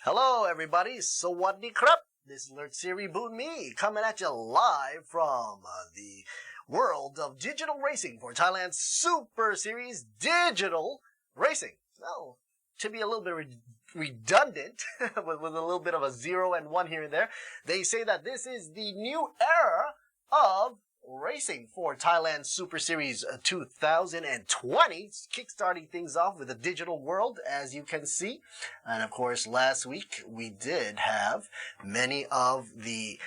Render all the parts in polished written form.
Hello everybody, Sawadee Krap. This is Alert Siri Boon Me coming at you live from the world of digital racing for Thailand's Super Series Digital Racing. Well, to be a little bit redundant, with a little bit of a 0 and 1 here and there, they say that this is the new era of racing for Thailand Super Series 2020, kickstarting things off with a digital world, as you can see. And of course, last week we did have many of the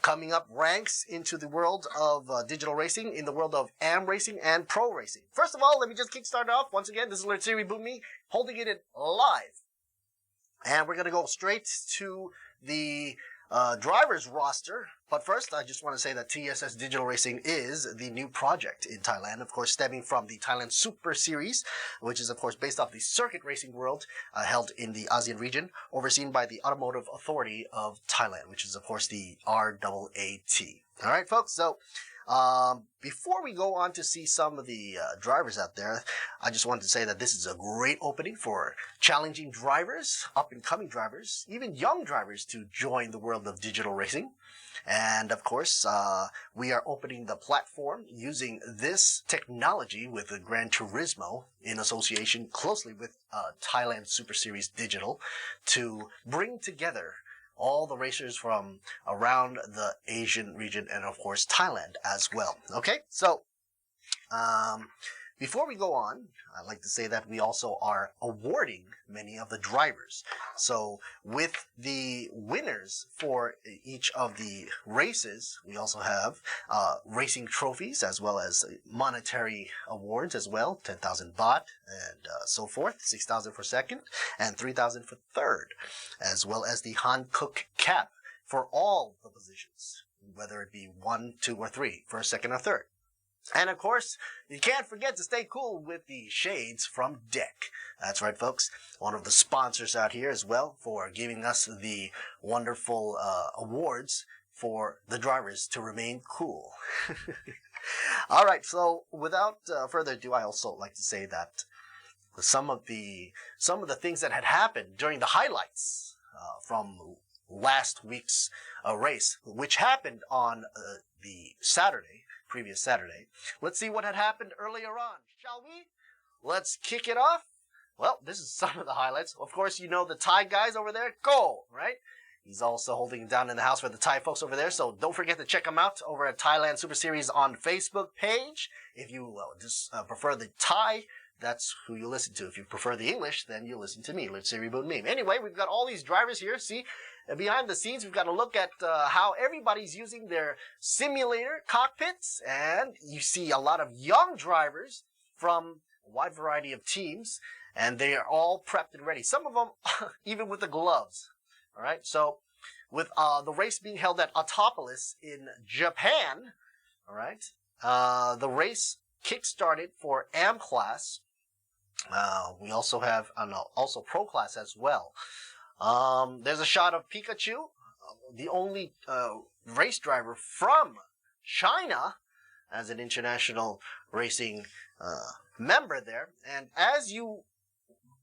coming up ranks into the world of digital racing, in the world of AM racing and pro racing. First of all, let me just kickstart off. Once again, this is Alert Siri Boon Me, holding it in live. And we're going to go straight to the driver's roster. But first, I just want to say that TSS Digital Racing is the new project in Thailand, of course, stemming from the Thailand Super Series, which is, of course, based off the circuit racing world held in the ASEAN region, overseen by the Automotive Authority of Thailand, which is, of course, the RAAT. All right, folks, so before we go on to see some of the drivers out there, I just wanted to say that this is a great opening for challenging drivers, up-and-coming drivers, even young drivers to join the world of digital racing. And of course, we are opening the platform using this technology with the Gran Turismo in association closely with Thailand Super Series Digital to bring together all the racers from around the Asian region and of course Thailand as well. Okay, so before we go on, I'd like to say that we also are awarding many of the drivers. So with the winners for each of the races, we also have racing trophies as well as monetary awards as well, 10,000 baht and so forth, 6,000 for second and 3,000 for third, as well as the Han Cook cap for all the positions, whether it be 1, 2, or 3, first, second, or third. And of course, you can't forget to stay cool with the shades from Deck. That's right, folks. One of the sponsors out here as well for giving us the wonderful awards for the drivers to remain cool. All right, so without further ado, I also like to say that some of the things that had happened during the highlights from last week's race, which happened on the previous Saturday. Let's see what had happened earlier on, shall we? Let's kick it off. Well, this is some of the highlights. Of course, you know the Thai guys over there, Go, right? He's also holding it down in the house for the Thai folks over there, so don't forget to check him out over at Thailand Super Series on Facebook page. If you just prefer the Thai, that's who you listen to. If you prefer the English, then you listen to me, Let's Siri Boon Me. Anyway, we've got all these drivers here. See, behind the scenes, we've got to look at how everybody's using their simulator cockpits, and you see a lot of young drivers from a wide variety of teams, and they are all prepped and ready. Some of them even with the gloves. All right, so with the race being held at Autopolis in Japan, all right, the race kick-started for AM class. We also have also pro class as well. There's a shot of Pikachu, the only race driver from China as an international racing member there. And as you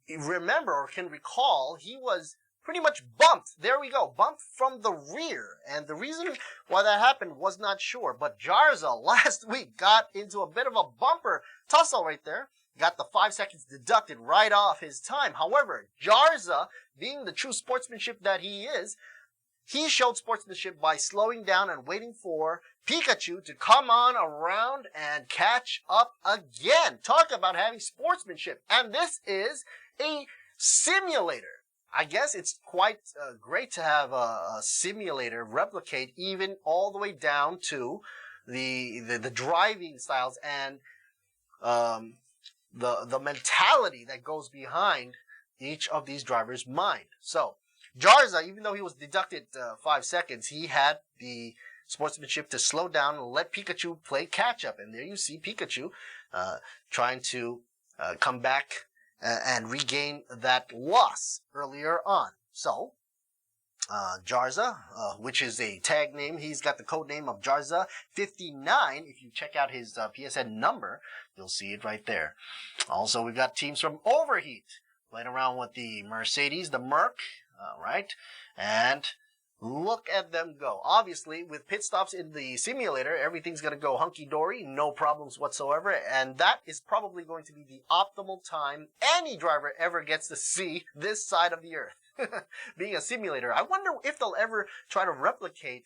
remember or can recall, he was pretty much bumped. There we go, bumped from the rear. And the reason why that happened was not sure. But Jarza last week got into a bit of a bumper tussle right there. Got the 5 seconds deducted right off his time. However, Jarza, being the true sportsmanship that he is, he showed sportsmanship by slowing down and waiting for Pikachu to come on around and catch up again. Talk about having sportsmanship. And this is a simulator. I guess it's quite great to have a simulator replicate even all the way down to the driving styles and the mentality that goes behind each of these drivers' mind. So, Jarza, even though he was deducted 5 seconds, he had the sportsmanship to slow down and let Pikachu play catch-up. And there you see Pikachu trying to come back and regain that loss earlier on. So, Jarza, which is a tag name. He's got the code name of Jarza 59. If you check out his PSN number, you'll see it right there. Also, we've got teams from Overheat playing around with the Mercedes, the Merc, All right. And look at them go. Obviously, with pit stops in the simulator, everything's going to go hunky-dory, no problems whatsoever. And that is probably going to be the optimal time any driver ever gets to see this side of the earth. Being a simulator. I wonder if they'll ever try to replicate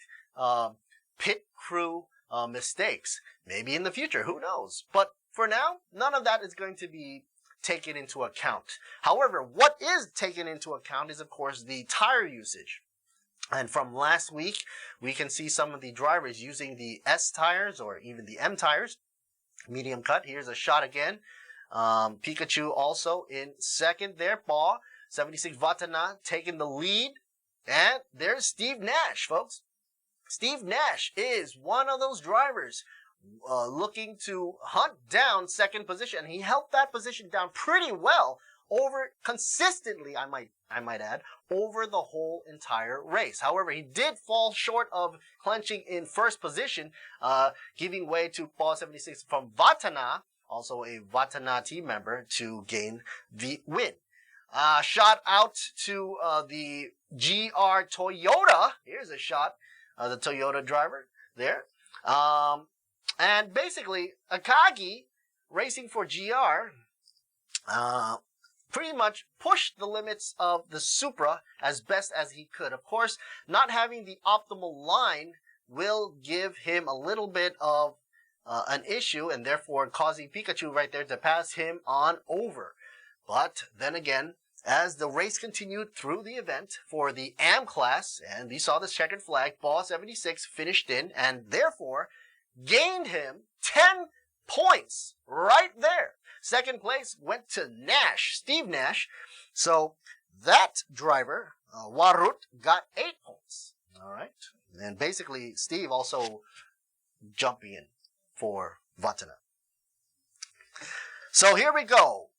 pit crew mistakes. Maybe in the future, who knows? But for now, none of that is going to be taken into account. However, what is taken into account is, of course, the tire usage. And from last week, we can see some of the drivers using the S tires or even the M tires, medium cut. Here's a shot again. Pikachu also in second there. Paw 76 Vatana taking the lead. And there's Steve Nash, folks. Steve Nash is one of those drivers looking to hunt down second position. He held that position down pretty well consistently, I might add, over the whole entire race. However, he did fall short of clenching in first position, giving way to Paul 76 from Vatana, also a Vatana team member, to gain the win. Shot out to the GR Toyota. Here's a shot of the Toyota driver there. And basically, Akagi, racing for GR, pretty much pushed the limits of the Supra as best as he could. Of course, not having the optimal line will give him a little bit of an issue and therefore causing Pikachu right there to pass him on over. But then again, as the race continued through the event for the AM class, and we saw this checkered flag, Ball 76 finished in and therefore gained him 10 points right there. Second place went to Nash, Steve Nash. So that driver, Warut, got 8 points. All right. And basically, Steve also jumping in for Vatana. So here we go.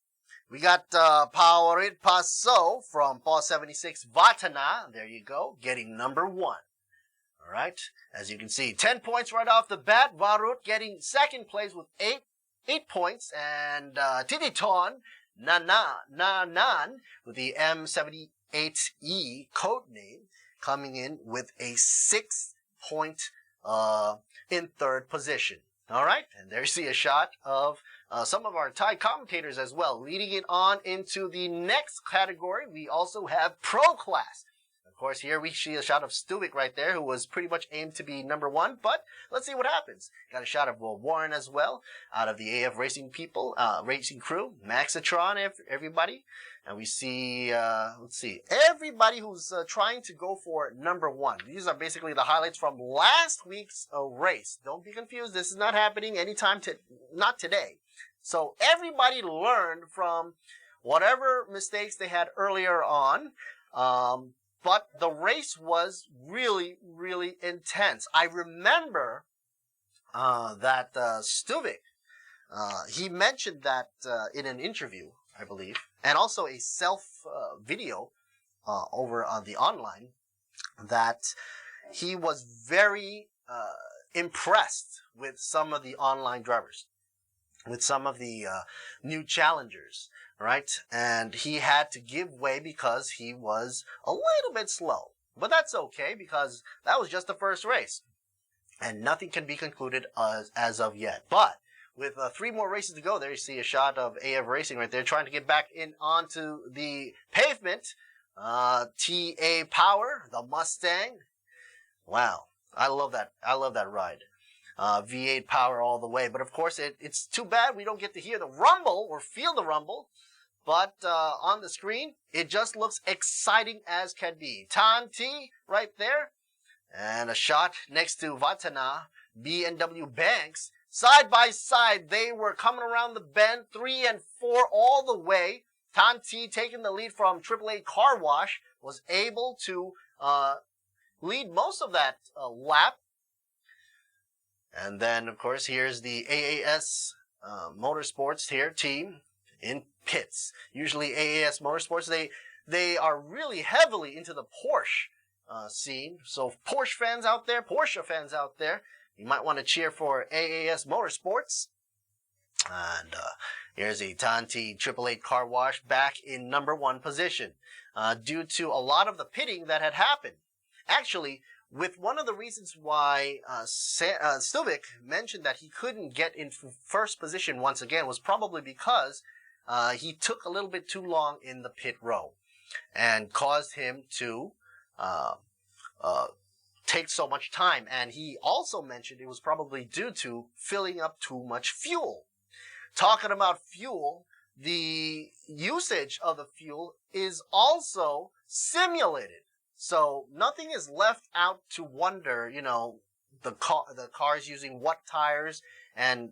We got Powerit Paso from Paul 76 Vatana. There you go, getting number 1. All right. As you can see, 10 points right off the bat. Warut getting second place with 8 points, and Tiditon Nanan with the M78E code name coming in with a 6 point in third position. All right, and there you see a shot of some of our Thai commentators as well. Leading it on into the next category, we also have Pro Class. Of course, here we see a shot of Stuvik right there, who was pretty much aimed to be number 1, but let's see what happens. Got a shot of Warren as well, out of the AF Racing people, racing crew, Maxitron, everybody. And we see, let's see, everybody who's trying to go for number 1. These are basically the highlights from last week's race. Don't be confused. This is not happening anytime, not today. So everybody learned from whatever mistakes they had earlier on. But the race was really, really intense. I remember that Stuvik, he mentioned that in an interview, I believe, and also a self-video over on the online, that he was very impressed with some of the online drivers, with some of the new challengers. Right? And he had to give way because he was a little bit slow. But that's okay because that was just the first race. And nothing can be concluded as of yet. But with 3 more races to go, there you see a shot of AF Racing right there trying to get back in onto the pavement. TA Power, the Mustang. Wow. I love that. I love that ride. V8 power all the way. But of course, it's too bad we don't get to hear the rumble or feel the rumble. But on the screen, it just looks exciting as can be. Tan T right there. And a shot next to Vatana, B&W Banks. Side by side, they were coming around the bend, 3 and 4 all the way. Tan T taking the lead from AAA Car Wash, was able to lead most of that lap. And then, of course, here's the AAS Motorsports here team in pits. Usually AAS Motorsports, they are really heavily into the Porsche scene. So Porsche fans out there, you might want to cheer for AAS Motorsports. And here's a Tanti 888 car wash back in number 1 position due to a lot of the pitting that had happened. Actually, with one of the reasons why Stuvik mentioned that he couldn't get in first position once again was probably because he took a little bit too long in the pit row and caused him to take so much time. And he also mentioned it was probably due to filling up too much fuel. Talking about fuel, the usage of the fuel is also simulated. So nothing is left out to wonder, the car is using what tires and,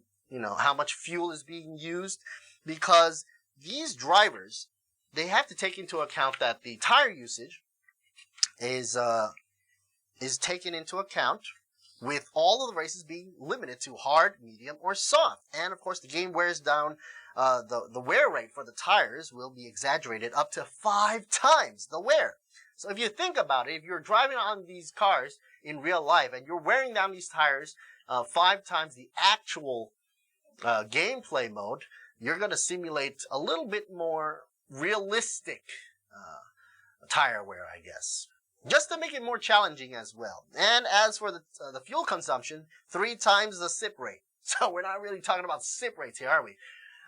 how much fuel is being used, because these drivers, they have to take into account that the tire usage is taken into account with all of the races being limited to hard, medium, or soft. And of course, the game wears down, the wear rate for the tires will be exaggerated up to 5 times the wear. So if you think about it, if you're driving on these cars in real life and you're wearing down these tires 5 times the actual gameplay mode, you're going to simulate a little bit more realistic tire wear, I guess, just to make it more challenging as well. And as for the fuel consumption, 3 times the sip rate. So we're not really talking about sip rates here, are we?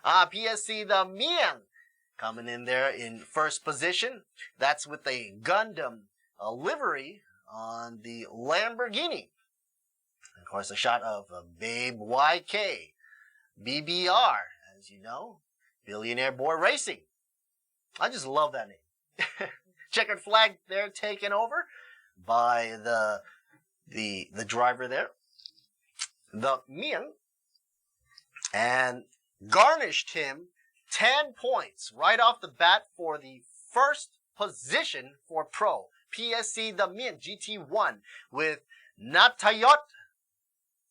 PSC the Mian coming in there in first position. That's with a Gundam livery on the Lamborghini. And of course, a shot of Babe YK, BBR, as you know, Billionaire Boy Racing. I just love that name. Checkered flag there taken over by the driver there, the Mian, and garnished him 10 points right off the bat for the first position for Pro. PSC the Mian GT1 with Natayot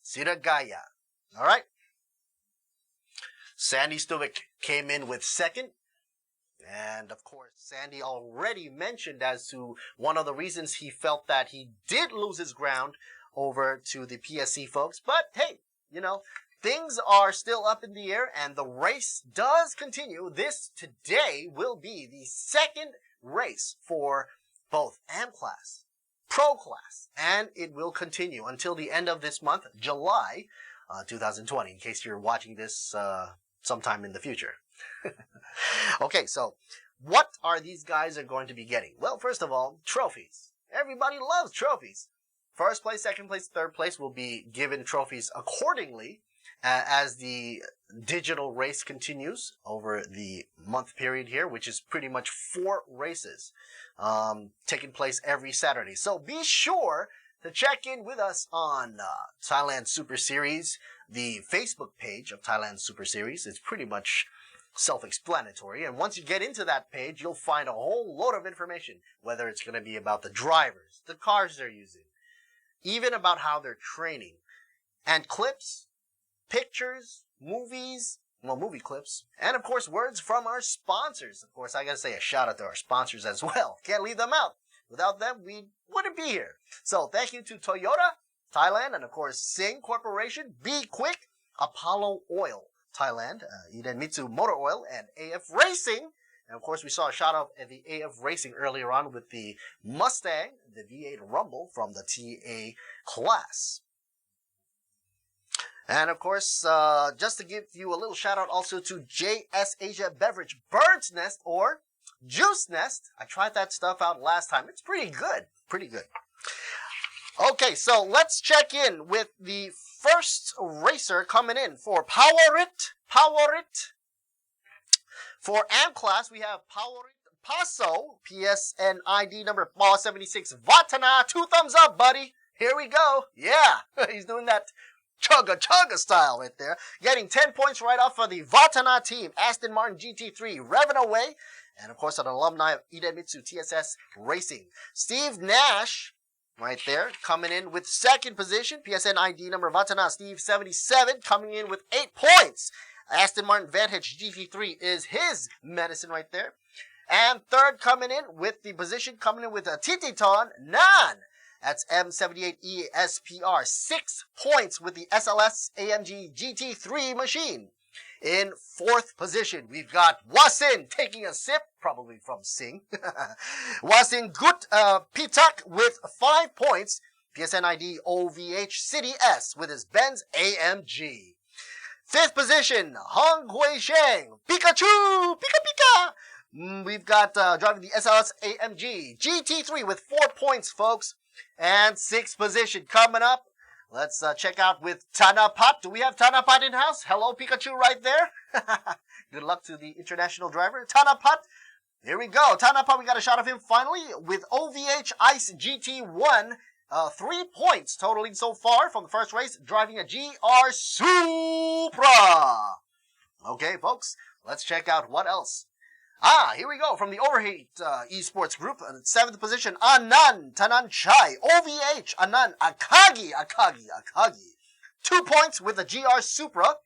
Siragaya. All right. Sandy Stuvik came in with second. And of course, Sandy already mentioned as to one of the reasons he felt that he did lose his ground over to the PSC folks. But hey, things are still up in the air and the race does continue. This today will be the second race for both AM class, Pro class, and it will continue until the end of this month, July 2020, in case you're watching this sometime in the future. Okay, so what are these guys are going to be getting? Well, first of all, trophies. Everybody loves trophies. First place, second place, third place will be given trophies accordingly as the digital race continues over the month period here, which is pretty much 4 races taking place every Saturday. So be sure to check in with us on Thailand Super Series. The Facebook page of Thailand Super Series is pretty much self-explanatory, and once you get into that page, you'll find a whole load of information, whether it's going to be about the drivers, the cars they're using, even about how they're training, and clips, pictures, movies, movie clips, and of course words from our sponsors. Of course, I gotta say a shout out to our sponsors as well. Can't leave them out. Without them, we wouldn't be here. So thank you to Toyota Thailand, and of course Singh Corporation, Be Quick, Apollo Oil Thailand, Idemitsu Motor Oil, and AF Racing. And of course, we saw a shot of the AF Racing earlier on with the Mustang, the V8 Rumble from the TA class. And of course, just to give you a little shout out also to JS Asia Beverage Bird's Nest or Juice Nest. I tried that stuff out last time. It's pretty good. Pretty good. Okay, so let's check in with the first racer coming in for Power It. For AM class, we have Power It Paso, PSN ID number 476, Vatana. 2 thumbs up, buddy. Here we go. Yeah, he's doing that chugga style right there. Getting 10 points right off for the Vatana team. Aston Martin GT3 revving away. And of course, an alumni of Idemitsu TSS Racing. Steve Nash, right there, coming in with second position. PSN ID number Vatana, Steve 77, coming in with 8 points. Aston Martin Vantage GT3 is his medicine right there. And third coming in with the position, coming in with a Tititon, Nan. That's M78ESPR. 6 points with the SLS AMG GT3 machine. In fourth position, we've got Wasin taking a sip, probably from Sing. Wasin Gut Pitak with 5 points. PSN ID OVH City S with his Benz AMG. Fifth position, Hong Hui Sheng, Pikachu, Pika Pika. We've got driving the SLS AMG GT3 with 4 points, folks. And sixth position coming up. Let's check out with Tanapat. Do we have Tanapat in house? Hello, Pikachu, right there. Good luck to the international driver, Tanapat. Here we go. Tanapat, we got a shot of him finally with OVH Ice GT1. 3 points totaling so far from the first race, driving a GR Supra. Okay, folks, let's check out what else. Here we go from the Overheat Esports group. 7th position, Anand Tanan Chai. OVH Anand Akagi. 2 points with the GR Supra.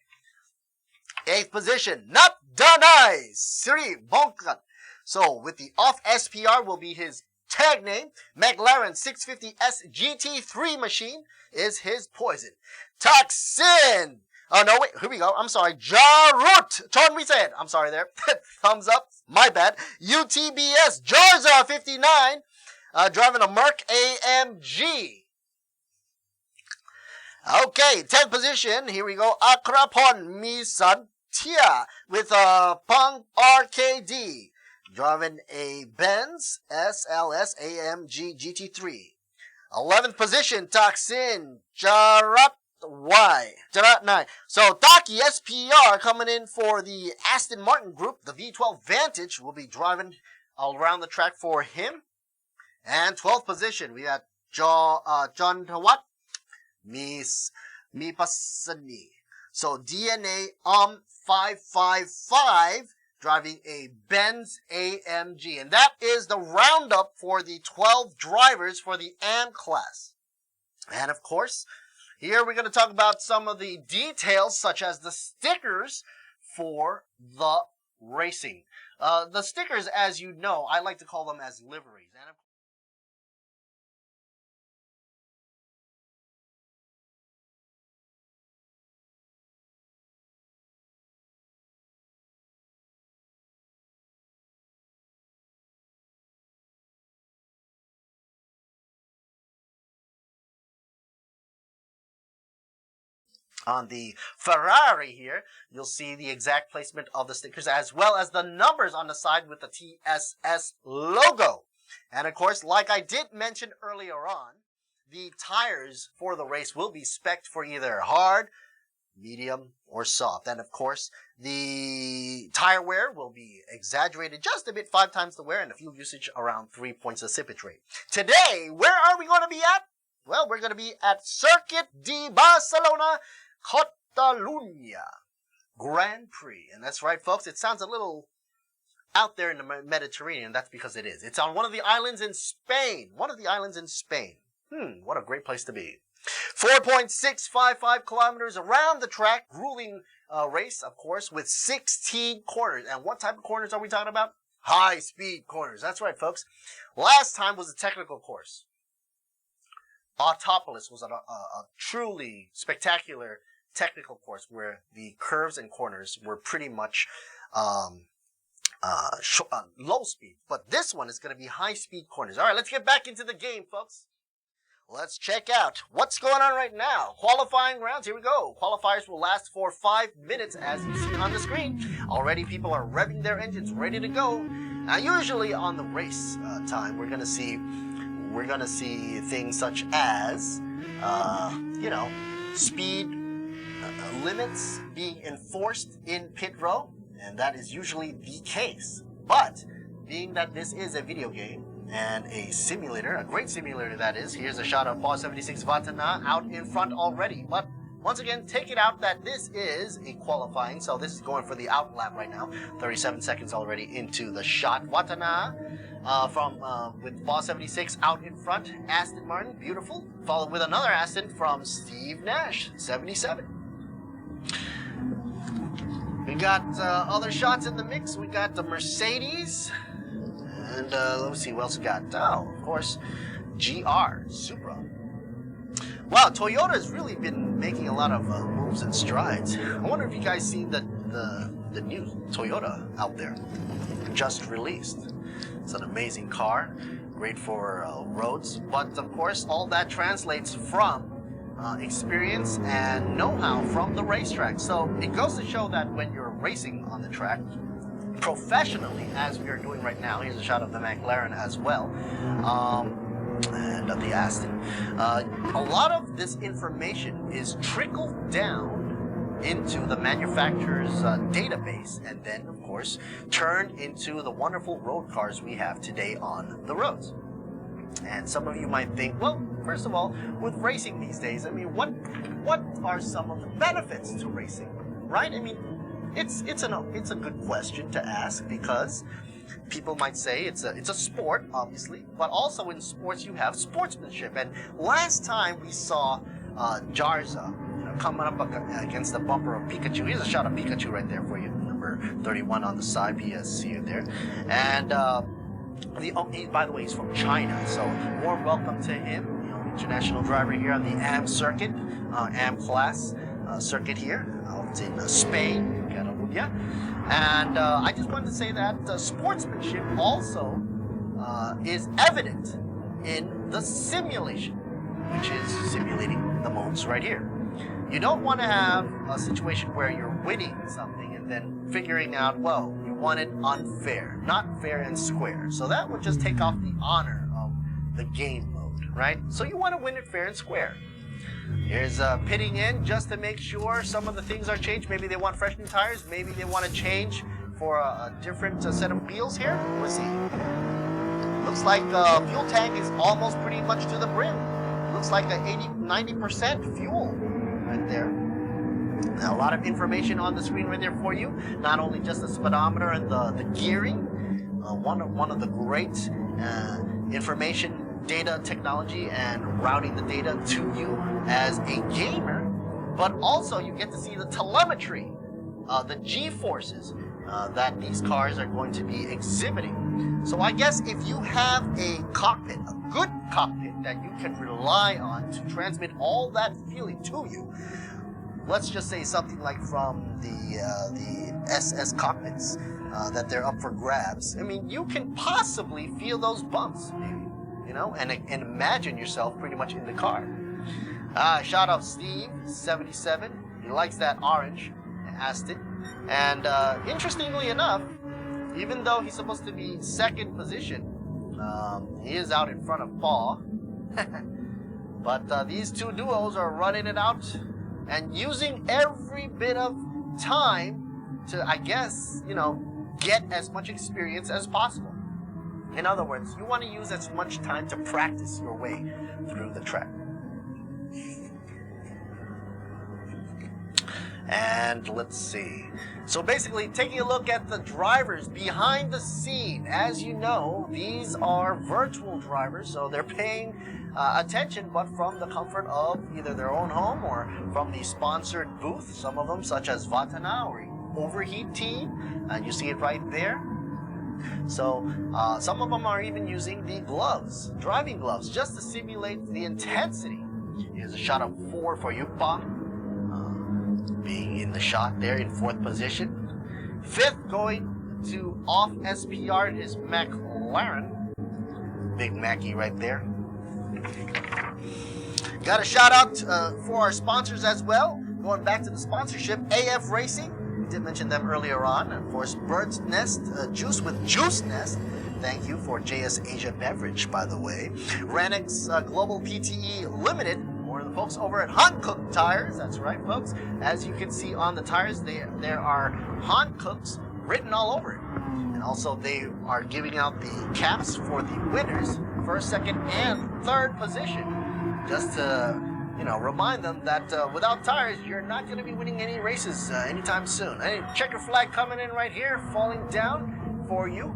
8th position, Not Danai Sri Bonkat. So with the off SPR will be his tag name. McLaren 650S GT3 machine is his poison. Taksin. Oh, no, wait. Here we go. I'm sorry. Jarut. Chon we said. I'm sorry there. Thumbs up. My bad. UTBS. Jarza 59. Driving a Merc AMG. Okay. 10th position. Here we go. Akrapon Misan Tia with Pang RKD. Driving a Benz SLS AMG GT3. 11th position, Taksin Jarat Y. Jarat 9. So, Taki SPR coming in for the Aston Martin group. The V12 Vantage will be driving all around the track for him. And 12th position, we got John Tawat Mipasani. So, DNA 555. Driving a Benz AMG. And that is the roundup for the 12 drivers for the AM class. And of course, here we're going to talk about some of the details, such as the stickers for the racing. The stickers, as you know, I like to call them as liveries. And of on the Ferrari here, you'll see the exact placement of the stickers as well as the numbers on the side with the TSS logo. And of course, like I did mention earlier on, the tires for the race will be spec'd for either hard, medium, or soft. And of course, the tire wear will be exaggerated just a bit, 5 times the wear, and the fuel usage around 3 points of sippage rate. Today, where are we going to be at? Well, we're going to be at Circuit de Barcelona, Catalunya Grand Prix. And that's right, folks. It sounds a little out there in the Mediterranean. That's because it is. It's on one of the islands in Spain. What a great place to be. 4.655 kilometers around the track. Grueling race, of course, with 16 corners. And what type of corners are we talking about? High-speed corners. That's right, folks. Last time was a technical course. Autopolis was a truly spectacular technical course where the curves and corners were pretty much low speed. But this one is going to be high speed corners. All right, let's get back into the game, folks. Let's check out what's going on right now. Qualifying rounds, here we go. Qualifiers will last for 5 minutes, as you see on the screen. Already people are revving their engines, ready to go. Now, usually on the race time, we're going to see things such as, speed limits being enforced in pit row, and that is usually the case. But being that this is a video game and a simulator, a great simulator that is, here's a shot of Paul 76 Vatana out in front already. But once again, take it out that this is a qualifying, so this is going for the out lap right now. 37 seconds already into the shot. Watana with Paul 76 out in front. Aston Martin, beautiful. Followed with another Aston from Steve Nash, 77. We got other shots in the mix. We got the Mercedes. And let's see what else we got. Oh, of course, GR Supra. Wow, Toyota's really been making a lot of moves and strides. I wonder if you guys see the the new Toyota out there, just released. It's an amazing car, great for roads, but of course all that translates from experience and know-how from the racetrack. So it goes to show that when you're racing on the track professionally, as we are doing right now, here's a shot of the McLaren as well, and of the Aston. A lot of this information is trickled down into the manufacturer's database, and then of course turned into the wonderful road cars we have today on the roads. And some of you might think, well, first of all, with racing these days, I mean, what are some of the benefits to racing, right? I mean, it's a good question to ask, because people might say it's a sport, obviously, but also in sports you have sportsmanship. And last time we saw Jarza, coming up against the bumper of Pikachu. Here's a shot of Pikachu right there for you, number 31 on the side, PSG there. And by the way, he's from China, so warm welcome to him. International driver here on the AM circuit, AM class circuit here out in Spain, Catalonia. And I just wanted to say that sportsmanship also is evident in the simulation, which is simulating the modes right here. You don't want to have a situation where you're winning something and then figuring out, well, you won it unfair, not fair and square. So that would just take off the honor of the game mode, right? So you want to win it fair and square. Here's pitting in just to make sure some of the things are changed. Maybe they want fresh new tires. Maybe they want to change for a different set of wheels here. Let's see. Looks like fuel tank is almost pretty much to the brim. Looks like a 80-90% fuel right there. Now, a lot of information on the screen right there for you. Not only just the speedometer and the gearing. One of the great information data technology and routing the data to you as a gamer, but also you get to see the telemetry, the G-forces that these cars are going to be exhibiting. So I guess if you have a cockpit, a good cockpit that you can rely on to transmit all that feeling to you, let's just say something like from the SS cockpits that they're up for grabs. I mean, you can possibly feel those bumps, maybe. And imagine yourself pretty much in the car. Shout out Steve, 77. He likes that orange Aston. And interestingly enough, even though he's supposed to be second position, he is out in front of Paul. But these two duos are running it out and using every bit of time to, I guess, get as much experience as possible. In other words, you want to use as much time to practice your way through the track. And let's see. So basically, taking a look at the drivers behind the scene. As you know, these are virtual drivers, so they're paying attention, but from the comfort of either their own home or from the sponsored booth. Some of them, such as Vatanaori, Overheat Team, and you see it right there. So some of them are even using the gloves, driving gloves, just to simulate the intensity. Here's a shot of 4 for Yupa, being in the shot there in 4th position. 5th going to off SPR is McLaren. Big Mackie right there. Got a shout out for our sponsors as well. Going back to the sponsorship, AF Racing. Did mention them earlier on. Of course, Bird's Nest Juice with Juice Nest. Thank you for JS Asia Beverage, by the way. Ranix Global PTE Limited. More of the folks over at Hankook Tires. That's right, folks. As you can see on the tires, there are Hankooks written all over it. And also, they are giving out the caps for the winners, 1st, 2nd, and 3rd position. Just to remind them that without tires, you're not going to be winning any races anytime soon. Hey, checker flag coming in right here, falling down for you.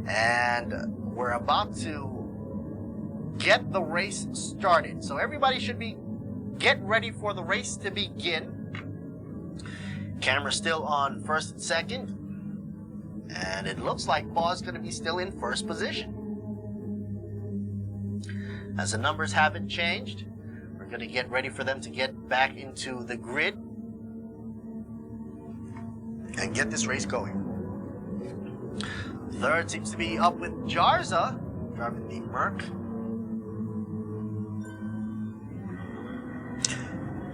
And we're about to get the race started. So everybody should get ready for the race to begin. Camera still on 1st and 2nd. And it looks like Paul's going to be still in 1st position. As the numbers haven't changed, we're going to get ready for them to get back into the grid. and get this race going. Third seems to be up with Jarza, driving the Merc.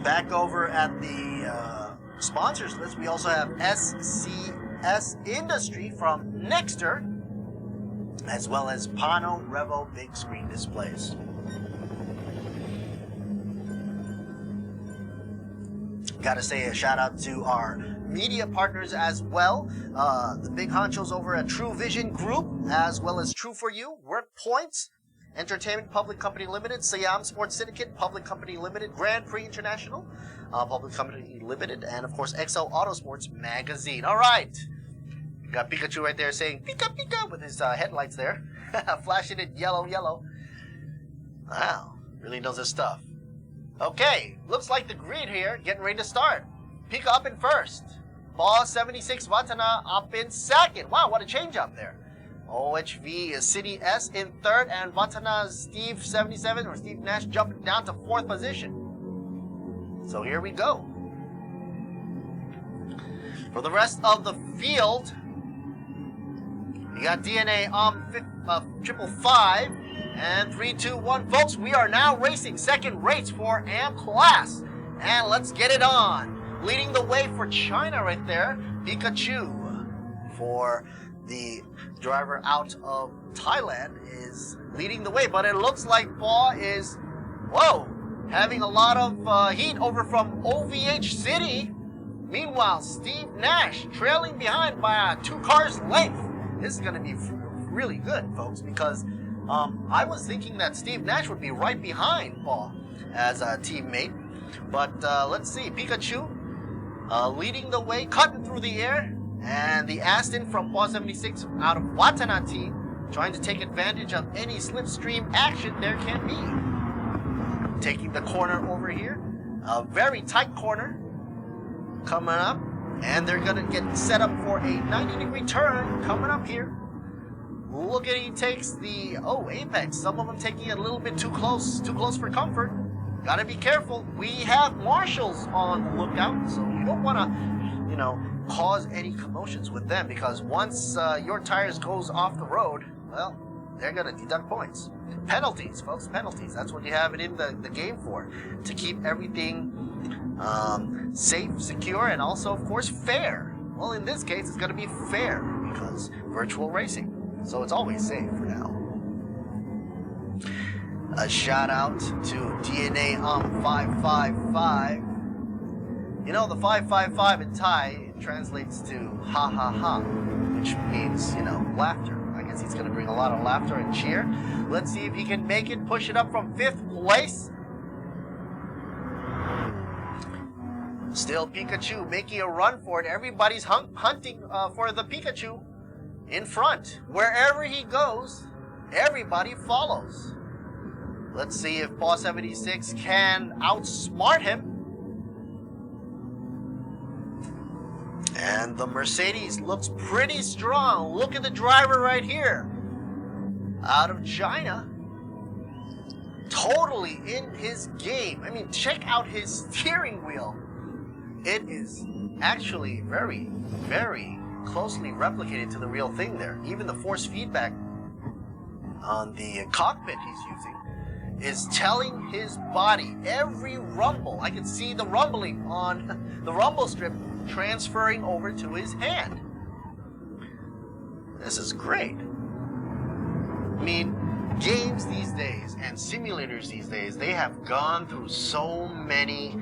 Back over at the sponsors list, we also have SCS Industry from Nexter, as well as Pano Revo big screen displays. Gotta say a shout out to our media partners as well. The big honchos over at True Vision Group, as well as True For You, Work Points, Entertainment Public Company Limited, Siam Sports Syndicate Public Company Limited, Grand Prix International Public Company Limited, and of course XL Autosports Magazine. All right, got Pikachu right there saying Pika Pika with his headlights there, flashing it yellow yellow. Wow, really knows his stuff. Okay, looks like the grid here getting ready to start. Pika up in first, Boss 76 Watana up in second. Wow, what a change up there. OHV City S in third, and Watana's Steve 77 or Steve Nash jumping down to fourth position. So here we go. For the rest of the field, we got DNA on 555 and 321. Folks, we are now racing second race for AM class, and let's get it on. Leading the way for China right there, Pikachu. For the driver out of Thailand is leading the way, but it looks like Paw is, whoa, having a lot of heat over from OVH City. Meanwhile, Steve Nash trailing behind by 2 cars length. This is going to be really good, folks, because I was thinking that Steve Nash would be right behind Paw as a teammate, but let's see, Pikachu leading the way, cutting through the air. And the Aston from Paw 76 out of Watana team, trying to take advantage of any slipstream action there can be. Taking the corner over here, a very tight corner coming up, and they're gonna get set up for a 90-degree turn coming up here. Look at, he takes the apex. Some of them taking it a little bit too close for comfort. Gotta be careful. We have marshals on the lookout, so you don't want to, you know, cause any commotions with them, because once your tires goes off the road, well, they're going to deduct points. Penalties, folks, penalties. That's what you have it in the game for, to keep everything safe, secure, and also, of course, fair. Well, in this case, it's going to be fair because virtual racing. So it's always safe for now. A shout out to DNA 555. You know, the 555 in Thai translates to ha ha ha, which means, you know, laughter. I guess he's going to bring a lot of laughter and cheer. Let's see if he can make it, push it up from 5th place. Still Pikachu making a run for it. Everybody's hunting for the Pikachu in front. Wherever he goes, everybody follows. Let's see if Paw 76 can outsmart him. And the Mercedes looks pretty strong. Look at the driver right here. Out of China. Totally in his game. I mean, check out his steering wheel. It is actually very, very closely replicated to the real thing there. Even the force feedback on the cockpit he's using is telling his body every rumble. I can see the rumbling on the rumble strip transferring over to his hand. This is great. I mean, games these days and simulators these days, they have gone through so many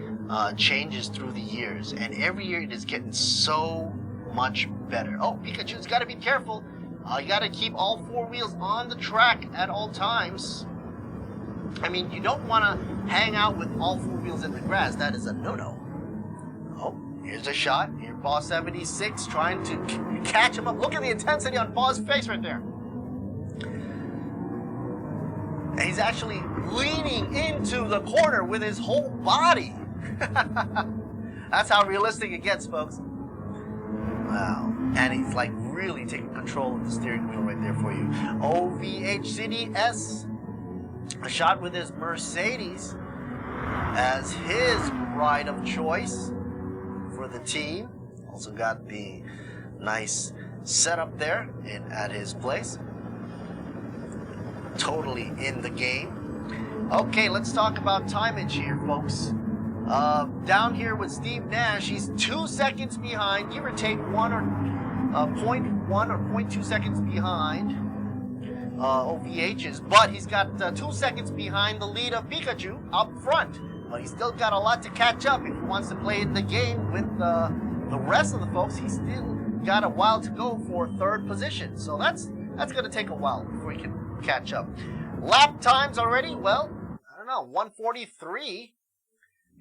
changes through the years, and every year it is getting so much better. Oh, Pikachu's got to be careful. You got to keep all 4 wheels on the track at all times. I mean, you don't want to hang out with all 4 wheels in the grass. That is a no-no. Oh, here's a shot. Here, Paw 76 trying to catch him up. Look at the intensity on Paw's face right there. And he's actually leaning into the corner with his whole body. That's how realistic it gets, folks. Wow. And he's like really taking control of the steering wheel right there for you. OVH City S, a shot with his Mercedes as his ride of choice for the team. Also got the nice setup there at his place. Totally in the game. Okay, let's talk about timage here, folks. Down here with Steve Nash, he's 2 seconds behind, give or take 0.1 or 0.2 seconds behind OVH's, but he's got 2 seconds behind the lead of Pikachu up front. But he's still got a lot to catch up if he wants to play in the game with the rest of the folks. He's still got a while to go for third position, so that's going to take a while before he can catch up. Lap times already, well, I don't know, 1:43.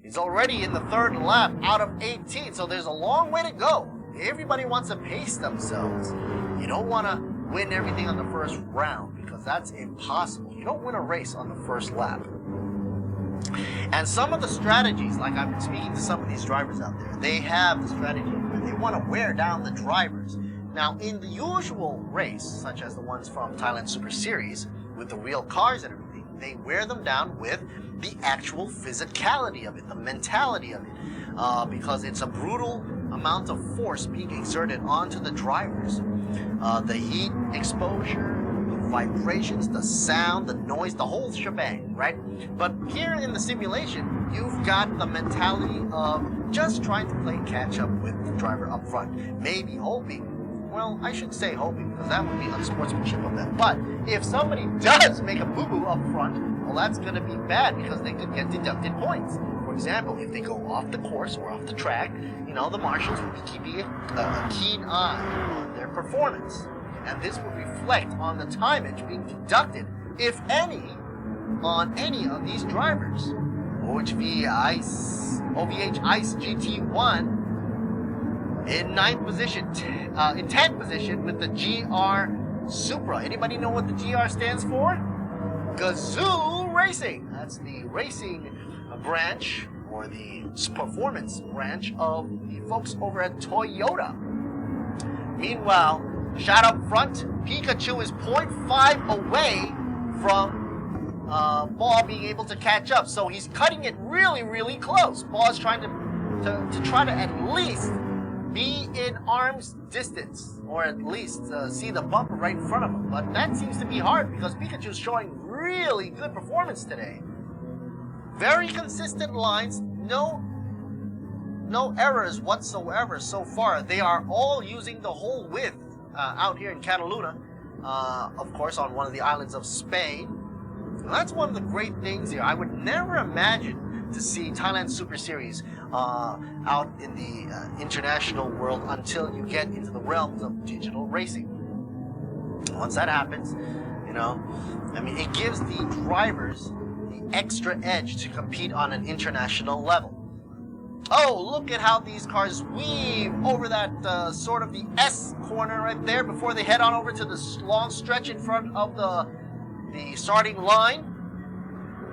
He's already in the third lap out of 18, so there's a long way to go. Everybody wants to pace themselves. You don't want to win everything on the first round because that's impossible. You don't win a race on the first lap. And some of the strategies, like I've been speaking to some of these drivers out there, they have the strategy where they want to wear down the drivers. Now, in the usual race, such as the ones from Thailand Super Series, with the real cars and everything, they wear them down with the actual physicality of it, the mentality of it, because it's a brutal amount of force being exerted onto the drivers. The heat exposure, the vibrations, the sound, the noise, the whole shebang, right? But here in the simulation, you've got the mentality of just trying to play catch up with the driver up front, maybe hoping. Well, I should say hoping, because that would be unsportsmanship of them. But if somebody does make a boo-boo up front, well, that's going to be bad because they could get deducted points. For example, if they go off the course or off the track, you know, the marshals will be keeping a keen eye on their performance. And this will reflect on the timage being deducted, if any, on any of these drivers. OVH Ice GT1 in 9th position, in 10th position with the GR Supra. Anybody know what the GR stands for? Gazoo Racing. That's the racing branch, or the performance branch of the folks over at Toyota. Meanwhile, shot up front, Pikachu is 0.5 away from Ball being able to catch up. So he's cutting it really, really close. Ball is trying to try to at least be in arm's distance, or at least see the bumper right in front of him. But that seems to be hard because Pikachu's showing really good performance today. Very consistent lines, no errors whatsoever so far. They are all using the whole width out here in Cataluna, of course, on one of the islands of Spain. And that's one of the great things here. I would never imagine to see Thailand Super Series out in the international world until you get into the realms of digital racing. Once that happens, you know, I mean, it gives the drivers the extra edge to compete on an international level. Oh, look at how these cars weave over that sort of the S corner right there before they head on over to the long stretch in front of the starting line.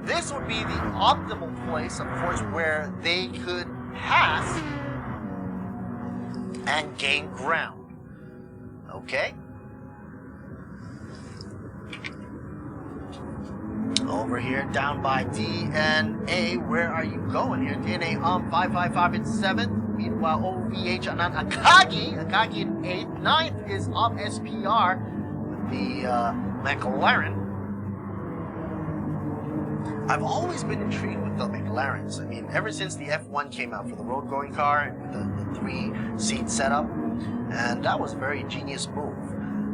This would be the optimal place, of course, where they could pass and gain ground. Okay? Over here, down by DNA. Where are you going here? DNA 555 in 7th. Meanwhile, OVH Anand Akagi in 8th. 9th is up SPR with the McLaren. I've always been intrigued with the McLarens. I mean, ever since the F1 came out for the road going car with the 3-seat setup, and that was a very genius move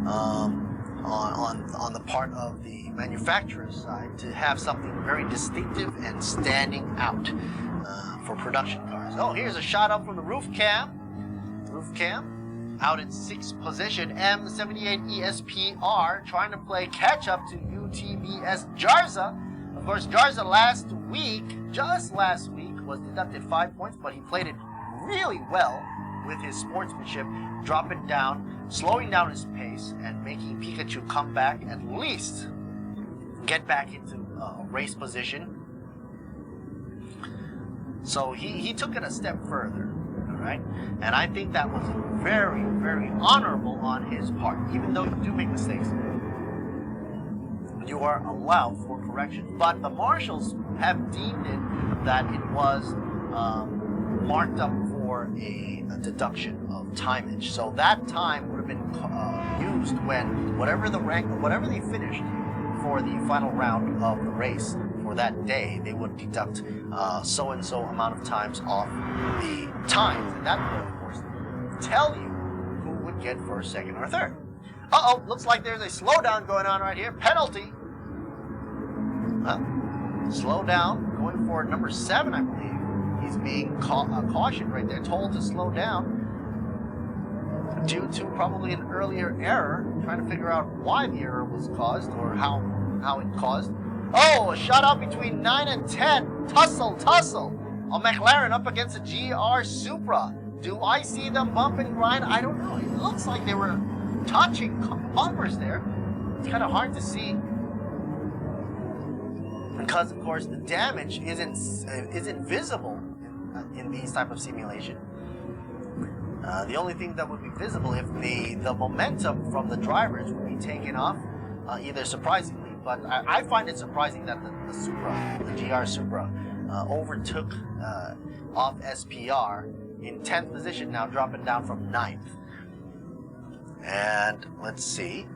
on the part of the manufacturer's side to have something very distinctive and standing out for production cars. Oh, here's a shot up from the roof cam. Out in 6th position, M78 ESPR trying to play catch up to UTBS Jarza. Of course, Jarza just last week, was deducted 5 points, but he played it really well with his sportsmanship, dropping down, slowing down his pace, and making Pikachu come back, at least get back into race position. So he took it a step further, all right? And I think that was very, very honorable on his part. Even though you do make mistakes, you are allowed for correction. But the marshals have deemed it that it was marked up for a deduction of timeage. So that time would have been used when whatever they finished for the final round of the race for that day, they would deduct so and so amount of times off the times, and that would of course tell you who would get first, second, or third. Looks like there's a slowdown going on right here. Penalty. Slow down, going for number 7, I believe. He's being cautioned right there, told to slow down due to probably an earlier error, trying to figure out why the error was caused or how it caused. Oh, a shot out between 9 and 10. Tussle. A McLaren up against a GR Supra. Do I see them bump and grind? I don't know. It looks like they were touching bumpers there. It's kind of hard to see because, of course, the damage isn't visible in these type of simulation. The only thing that would be visible if the momentum from the drivers would be taken off, either surprisingly, but I find it surprising that the Supra, the GR Supra, overtook off SPR in 10th position, now dropping down from 9th. And let's see.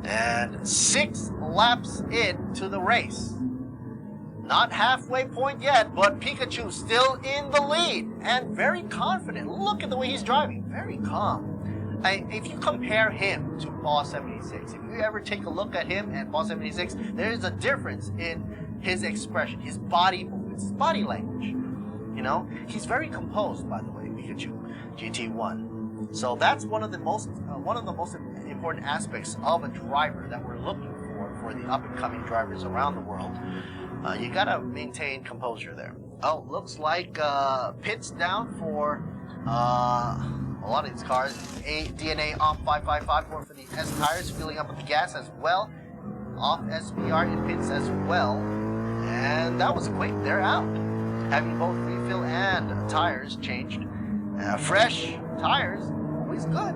And 6 laps into the race. Not halfway point yet, but Pikachu still in the lead and very confident. Look at the way he's driving, very calm. If you compare him to Boss 76, if you ever take a look at him and Boss 76, there is a difference in his expression, his body movements, his body language. You know, he's very composed, by the way, Pikachu, GT1. So that's one of the most important aspects of a driver that we're looking for the up and coming drivers around the world. You gotta maintain composure there. Oh, looks like pits down for a lot of these cars. DNA on 555 going for the S tires, filling up with the gas as well. Off SPR in pits as well. And that was quick, they're out. Having both refill and tires changed. Fresh tires, always good.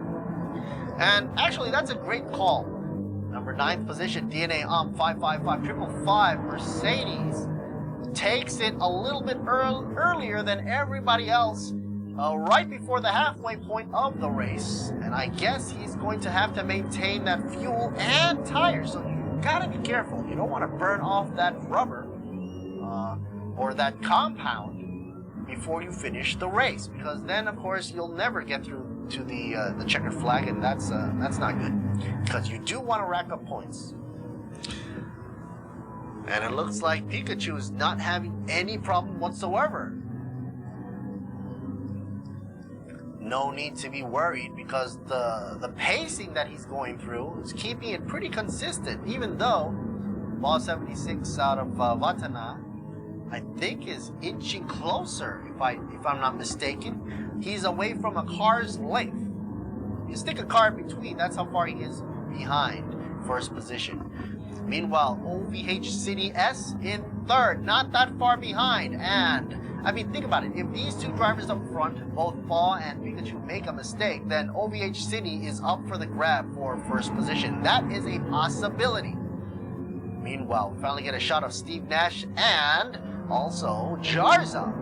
And actually, that's a great call. Number 9th position, DNA on 555, 555 Mercedes takes it a little bit earlier than everybody else, right before the halfway point of the race. And I guess he's going to have to maintain that fuel and tires. So you gotta be careful. You don't want to burn off that rubber or that compound before you finish the race, because then, of course, you'll never get through to the checkered flag, and that's not good, because you do want to rack up points. And it looks like Pikachu is not having any problem whatsoever. No need to be worried, because the pacing that he's going through is keeping it pretty consistent, even though Ball 76 out of Vatana, I think, is inching closer, if I'm not mistaken. He's away from a car's length. You stick a car in between, that's how far he is behind first position. Meanwhile, OVH City S in 3rd, not that far behind. And I mean, think about it. If these two drivers up front, both Paul and Pikachu, make a mistake, then OVH City is up for the grab for first position. That is a possibility. Meanwhile, we finally get a shot of Steve Nash and also Jarza.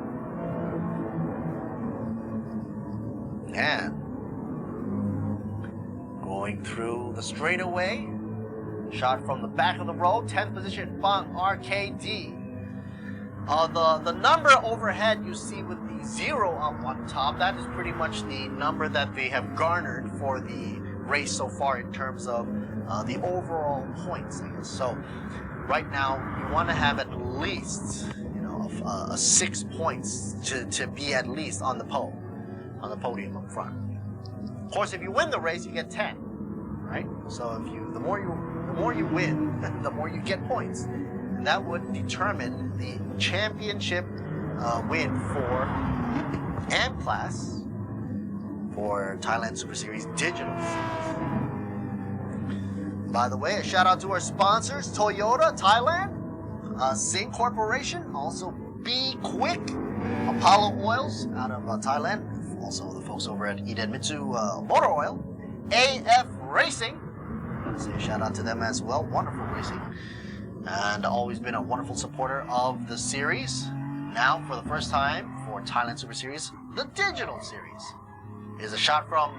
And going through the straightaway, shot from the back of the road, 10th position, Bang RKD. The number overhead you see with the 0 up on top, that is pretty much the number that they have garnered for the race so far in terms of the overall points. So right now, you want to have at least 6 points to be at least on the podium up front. Of course, if you win the race, you get 10, right? So if the more you win, the more you get points, and that would determine the championship win for AM Class for Thailand Super Series Digital. By the way, a shout out to our sponsors: Toyota Thailand, Sing Corporation, also Be Quick, Apollo Oils out of Thailand, also the folks over at Idemitsu Motor Oil, AF Racing. I want to say a shout out to them as well. Wonderful racing, and always been a wonderful supporter of the series. now, for the first time for Thailand Super Series, the digital series, is a shot from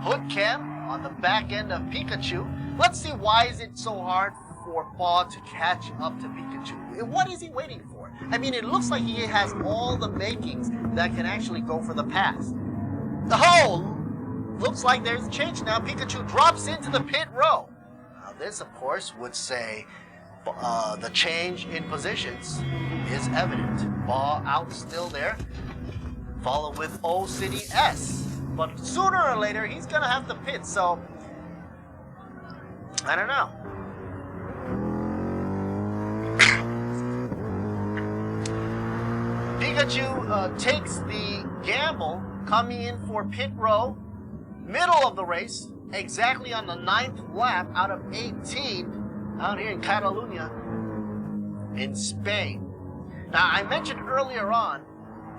Hood Cam on the back end of Pikachu. Let's see, why is it so hard for Paw to catch up to Pikachu? What is he waiting for? I mean, it looks like he has all the makings that can actually go for the pass. Oh, looks like there's a change now. Pikachu drops into the pit row. Now this, of course, would say the change in positions is evident. Ball out still there, followed with O City S. But sooner or later, he's going to have to pit, so I don't know. Pikachu takes the gamble, coming in for pit row, middle of the race, exactly on the 9th lap out of 18, out here in Catalonia, in Spain. Now, I mentioned earlier on,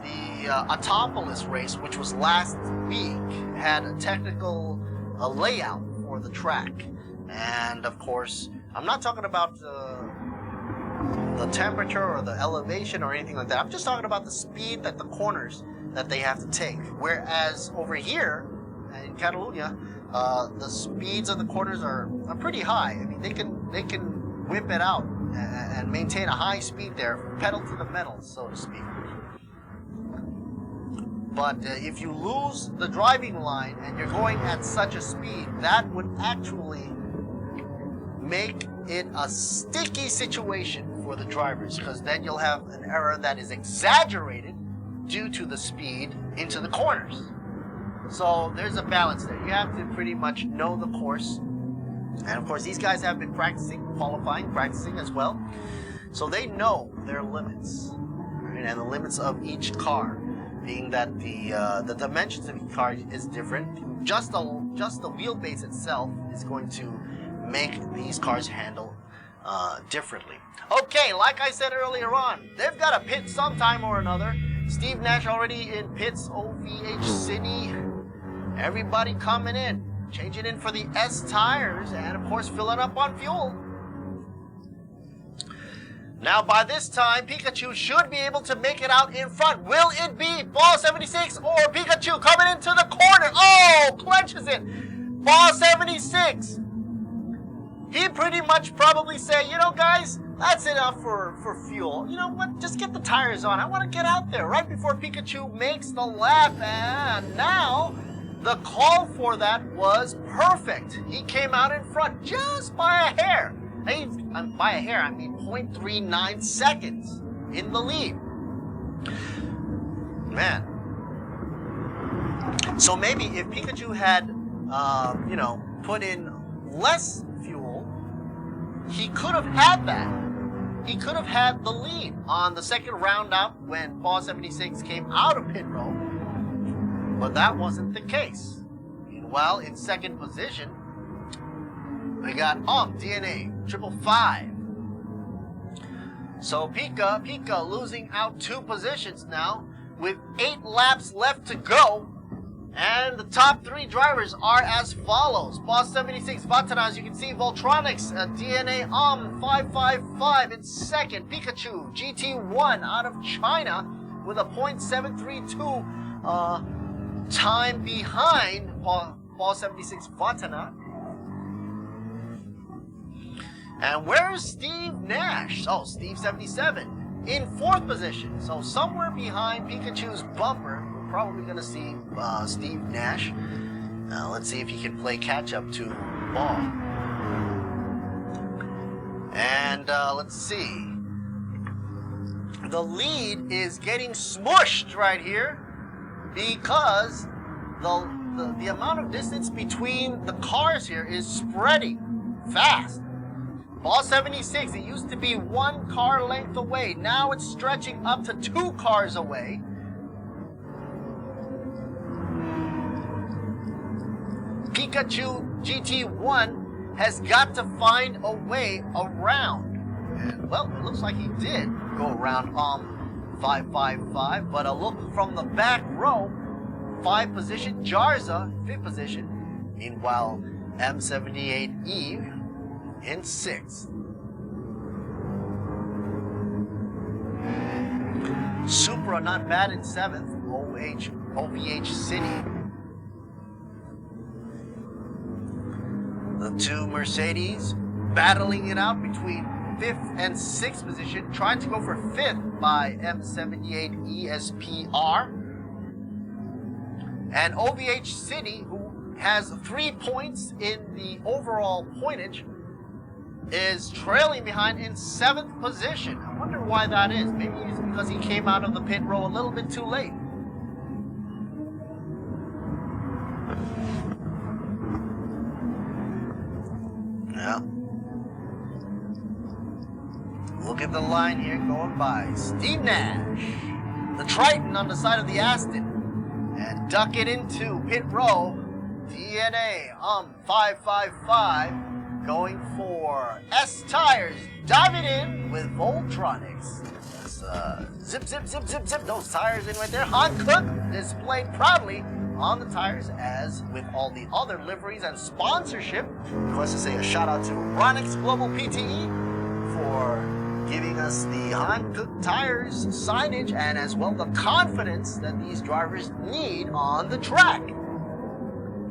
the Autopolis race, which was last week, had a technical layout for the track. And, of course, I'm not talking about the temperature or the elevation or anything like that. I'm just talking about the speed that the corners that they have to take. Whereas over here in Catalonia, the speeds of the corners are pretty high. I mean, they can whip it out and maintain a high speed there, pedal to the metal, so to speak. But if you lose the driving line and you're going at such a speed, that would actually make it a sticky situation for the drivers, because then you'll have an error that is exaggerated due to the speed into the corners. So there's a balance there. You have to pretty much know the course. And of course, these guys have been practicing, qualifying, practicing as well. So they know their limits, right? And the limits of each car, being that the dimensions of each car is different. Just the wheelbase itself is going to make these cars handle differently. Okay, like I said earlier on, they've got to pit sometime or another. Steve Nash already in pits, OVH City. Everybody coming in, changing in for the S tires, and of course filling up on fuel. Now by this time, Pikachu should be able to make it out in front. Will it be Ball 76 or Pikachu coming into the corner? Oh, clenches it. Ball 76. He pretty much probably say, you know, guys, that's enough for fuel. You know what? Just get the tires on. I want to get out there right before Pikachu makes the lap. And now the call for that was perfect. He came out in front just by a hair. And by a hair, I mean 0.39 seconds in the lead. Man. So maybe if Pikachu had, you know, put in less fuel, he could have had that. He could have had the lead on the second round out when Ball 76 came out of pit row. But that wasn't the case. Meanwhile, in second position, we got DNA 555. So Pika losing out 2 positions now with 8 laps left to go. And the top 3 drivers are as follows. Boss 76 Vatana, as you can see, Voltronics, DNA 555 in second. Pikachu GT1 out of China with a .732 time behind Ball 76 Vatana. And where's Steve Nash? Oh, Steve 77 in 4th position. So somewhere behind Pikachu's bumper, we're probably going to see Steve Nash. Let's see if he can play catch up to Ball. And let's see. The lead is getting smushed right here because the amount of distance between the cars here is spreading fast. Ball 76, it used to be 1 car length away. Now it's stretching up to 2 cars away. Pikachu GT1 has got to find a way around. And, well, it looks like he did go around 555, but a look from the back row, 5th position, Jarza, 5th position. Meanwhile, M78 Eve in 6th. are not bad in 7th. OVH City. The two Mercedes battling it out between 5th and 6th position, trying to go for 5th by M78 ESPR. And OVH City, who has 3 points in the overall pointage, is trailing behind in 7th position. I wonder why that is. Maybe it's because he came out of the pit row a little bit too late. Yeah. Look at the line here going by. Steve Nash, the Triton on the side of the Aston, and duck it into pit row. DNA 555 going for S Tires. Dive it in with Voltronics. Zip, zip, zip, zip, zip those tires in right there. Han Cook displayed proudly on the tires, as with all the other liveries and sponsorship. Of course, to say a shout out to Ronix Global PTE for giving us the Han Cook tires signage and as well the confidence that these drivers need on the track.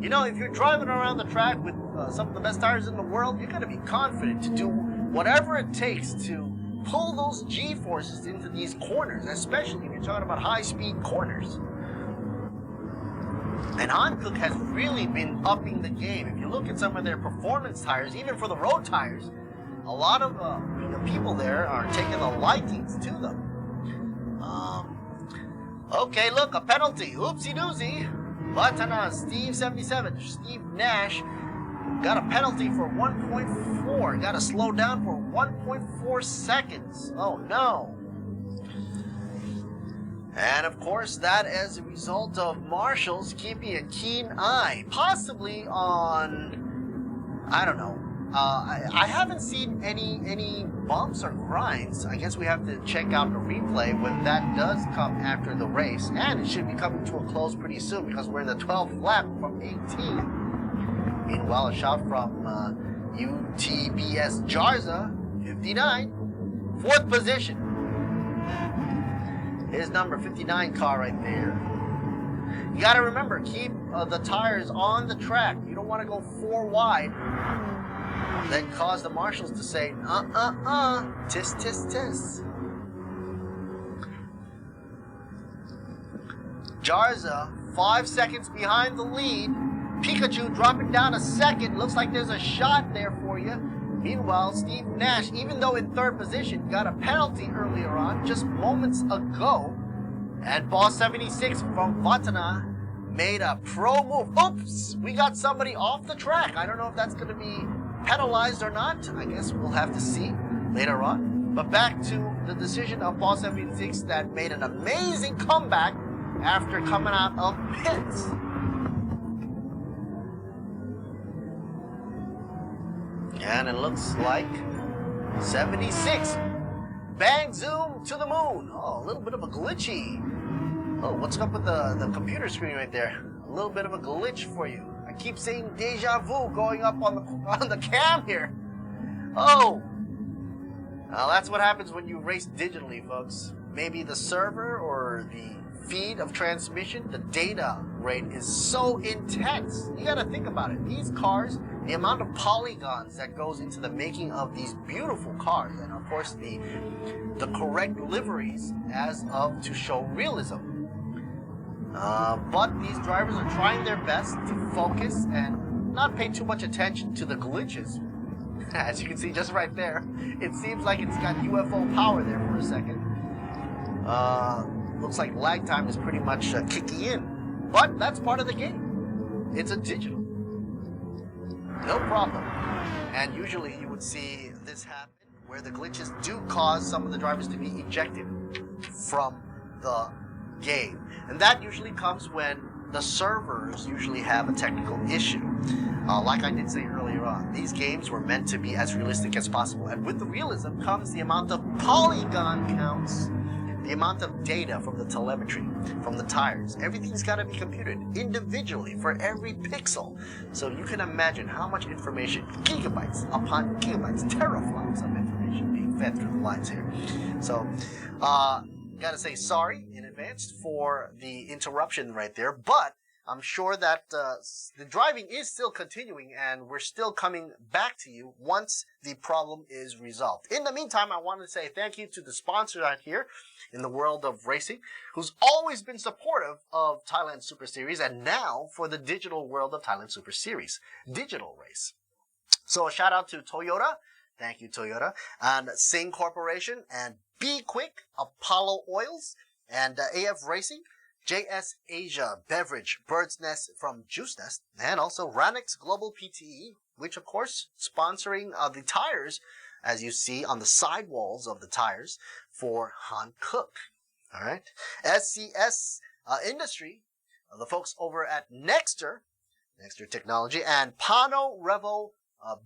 You know, if you're driving around the track with some of the best tires in the world, you're going to be confident to do whatever it takes to pull those G-forces into these corners, especially if you're talking about high-speed corners. And Han Cook has really been upping the game. If you look at some of their performance tires, even for the road tires, a lot of the people there are taking a likings to them. Okay, look, a penalty. Oopsie doozy. Vatana, Steve Nash got a penalty for 1.4. Got to slow down for 1.4 seconds. Oh no. And of course, that as a result of marshals keeping a keen eye, possibly on, I don't know. I haven't seen any bumps or grinds. I guess we have to check out the replay when that does come after the race. And it should be coming to a close pretty soon because we're in the 12th lap from 18. Meanwhile, a shot from UTBS Jarza, 59, 4th position. His number 59 car right there. You got to remember, keep the tires on the track. You don't want to go 4 wide. Then cause the marshals to say, tis, tis, tis. Jarza, 5 seconds behind the lead. Pikachu dropping down a second. Looks like there's a shot there for you. Meanwhile, Steve Nash, even though in 3rd position, got a penalty earlier on, just moments ago. And Boss 76 from Vatana made a pro move. Oops, we got somebody off the track. I don't know if that's going to be penalized or not. I guess we'll have to see later on. But back to the decision of Boss 76 that made an amazing comeback after coming out of pits. And it looks like 76. Bang, zoom to the moon. Oh, a little bit of a glitchy. Oh, what's up with the computer screen right there? A little bit of a glitch for you. I keep saying deja vu going up on the cam here. Oh. Well, that's what happens when you race digitally, folks. Maybe the server or the feed of transmission, the data rate is so intense. You gotta think about it. These cars, the amount of polygons that goes into the making of these beautiful cars, and of course the correct liveries as of to show realism. But these drivers are trying their best to focus and not pay too much attention to the glitches. As you can see just right there, it seems like it's got UFO power there for a second. Looks like lag time is pretty much kicking in. But that's part of the game. It's a digital. No problem. And usually you would see this happen where the glitches do cause some of the drivers to be ejected from the game. And that usually comes when the servers usually have a technical issue. Like I did say earlier on, these games were meant to be as realistic as possible. And with the realism comes the amount of polygon counts, the amount of data from the telemetry, from the tires. Everything's got to be computed individually for every pixel. So you can imagine how much information, gigabytes upon gigabytes, teraflops of information being fed through the lines here. So, gotta say sorry in advance advance for the interruption right there, but I'm sure that the driving is still continuing, and we're still coming back to you once the problem is resolved. In the meantime, I want to say thank you to the sponsor out here in the world of racing, who's always been supportive of Thailand Super Series, and now for the digital world of Thailand Super Series, Digital Race. So a shout out to Toyota. Thank you, Toyota, and Sing Corporation, and Be Quick, Apollo Oils, and AF Racing, JS Asia Beverage, Bird's Nest from Juice Nest, and also Ranix Global PTE, which of course sponsoring the tires, as you see on the sidewalls of the tires for Han Cook. All right, SCS Industry, the folks over at Nexter Technology, and Pano Revo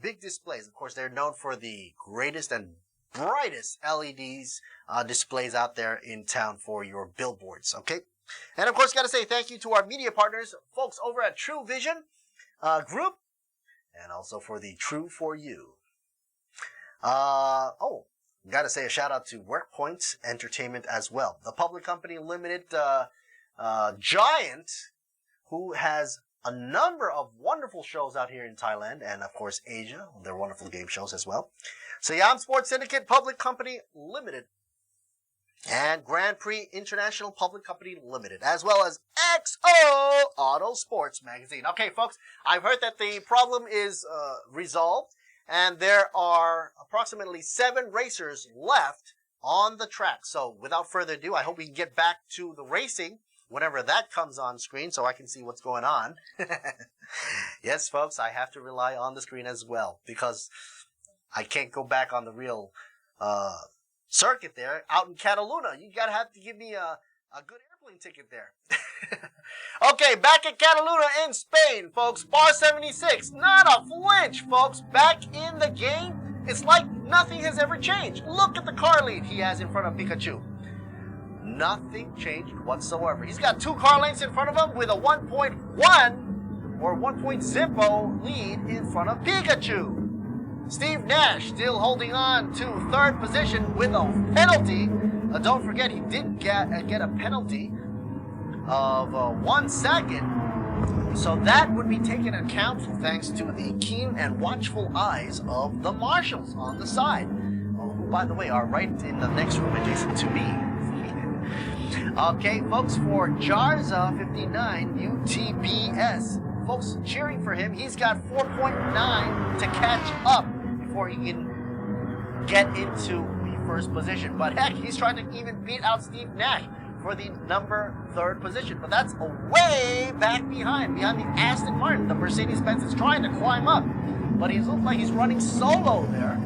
Big Displays. Of course, they're known for the greatest and brightest LEDs displays out there in town for your billboards. Okay. And of course, got to say thank you to our media partners, folks over at True Vision Group, and also for the True For You. Got to say a shout out to WorkPoint Entertainment as well, the public company limited giant who has a number of wonderful shows out here in Thailand and of course Asia. They're wonderful game shows as well. Siam Sports Syndicate Public Company Limited, and Grand Prix International Public Company Limited, as well as XO Auto Sports Magazine. Okay, folks, I've heard that the problem is resolved, and there are approximately 7 racers left on the track. So without further ado, I hope we can get back to the racing whenever that comes on screen so I can see what's going on. Yes, folks, I have to rely on the screen as well, because I can't go back on the real circuit there out in Cataluna. You gotta have to give me a good airplane ticket there. Okay, back at Cataluna in Spain, folks. Bar 76, not a flinch, folks. Back in the game. It's like nothing has ever changed. Look at the car lead he has in front of Pikachu. Nothing changed whatsoever. He's got 2 car lengths in front of him with a 1.1 or 1.0 lead in front of Pikachu. Steve Nash still holding on to 3rd position with a penalty. Don't forget, he did get a penalty of 1 second. So that would be taken account for thanks to the keen and watchful eyes of the marshals on the side, who, by the way, are right in the next room adjacent to me. Okay, folks, for Jarza 59 UTBS. Folks cheering for him. He's got 4.9 to catch up before he can get into the 1st position. But heck, he's trying to even beat out Steve Nash for the number 3rd position. But that's way back behind the Aston Martin. The Mercedes-Benz is trying to climb up, but he looks like he's running solo there.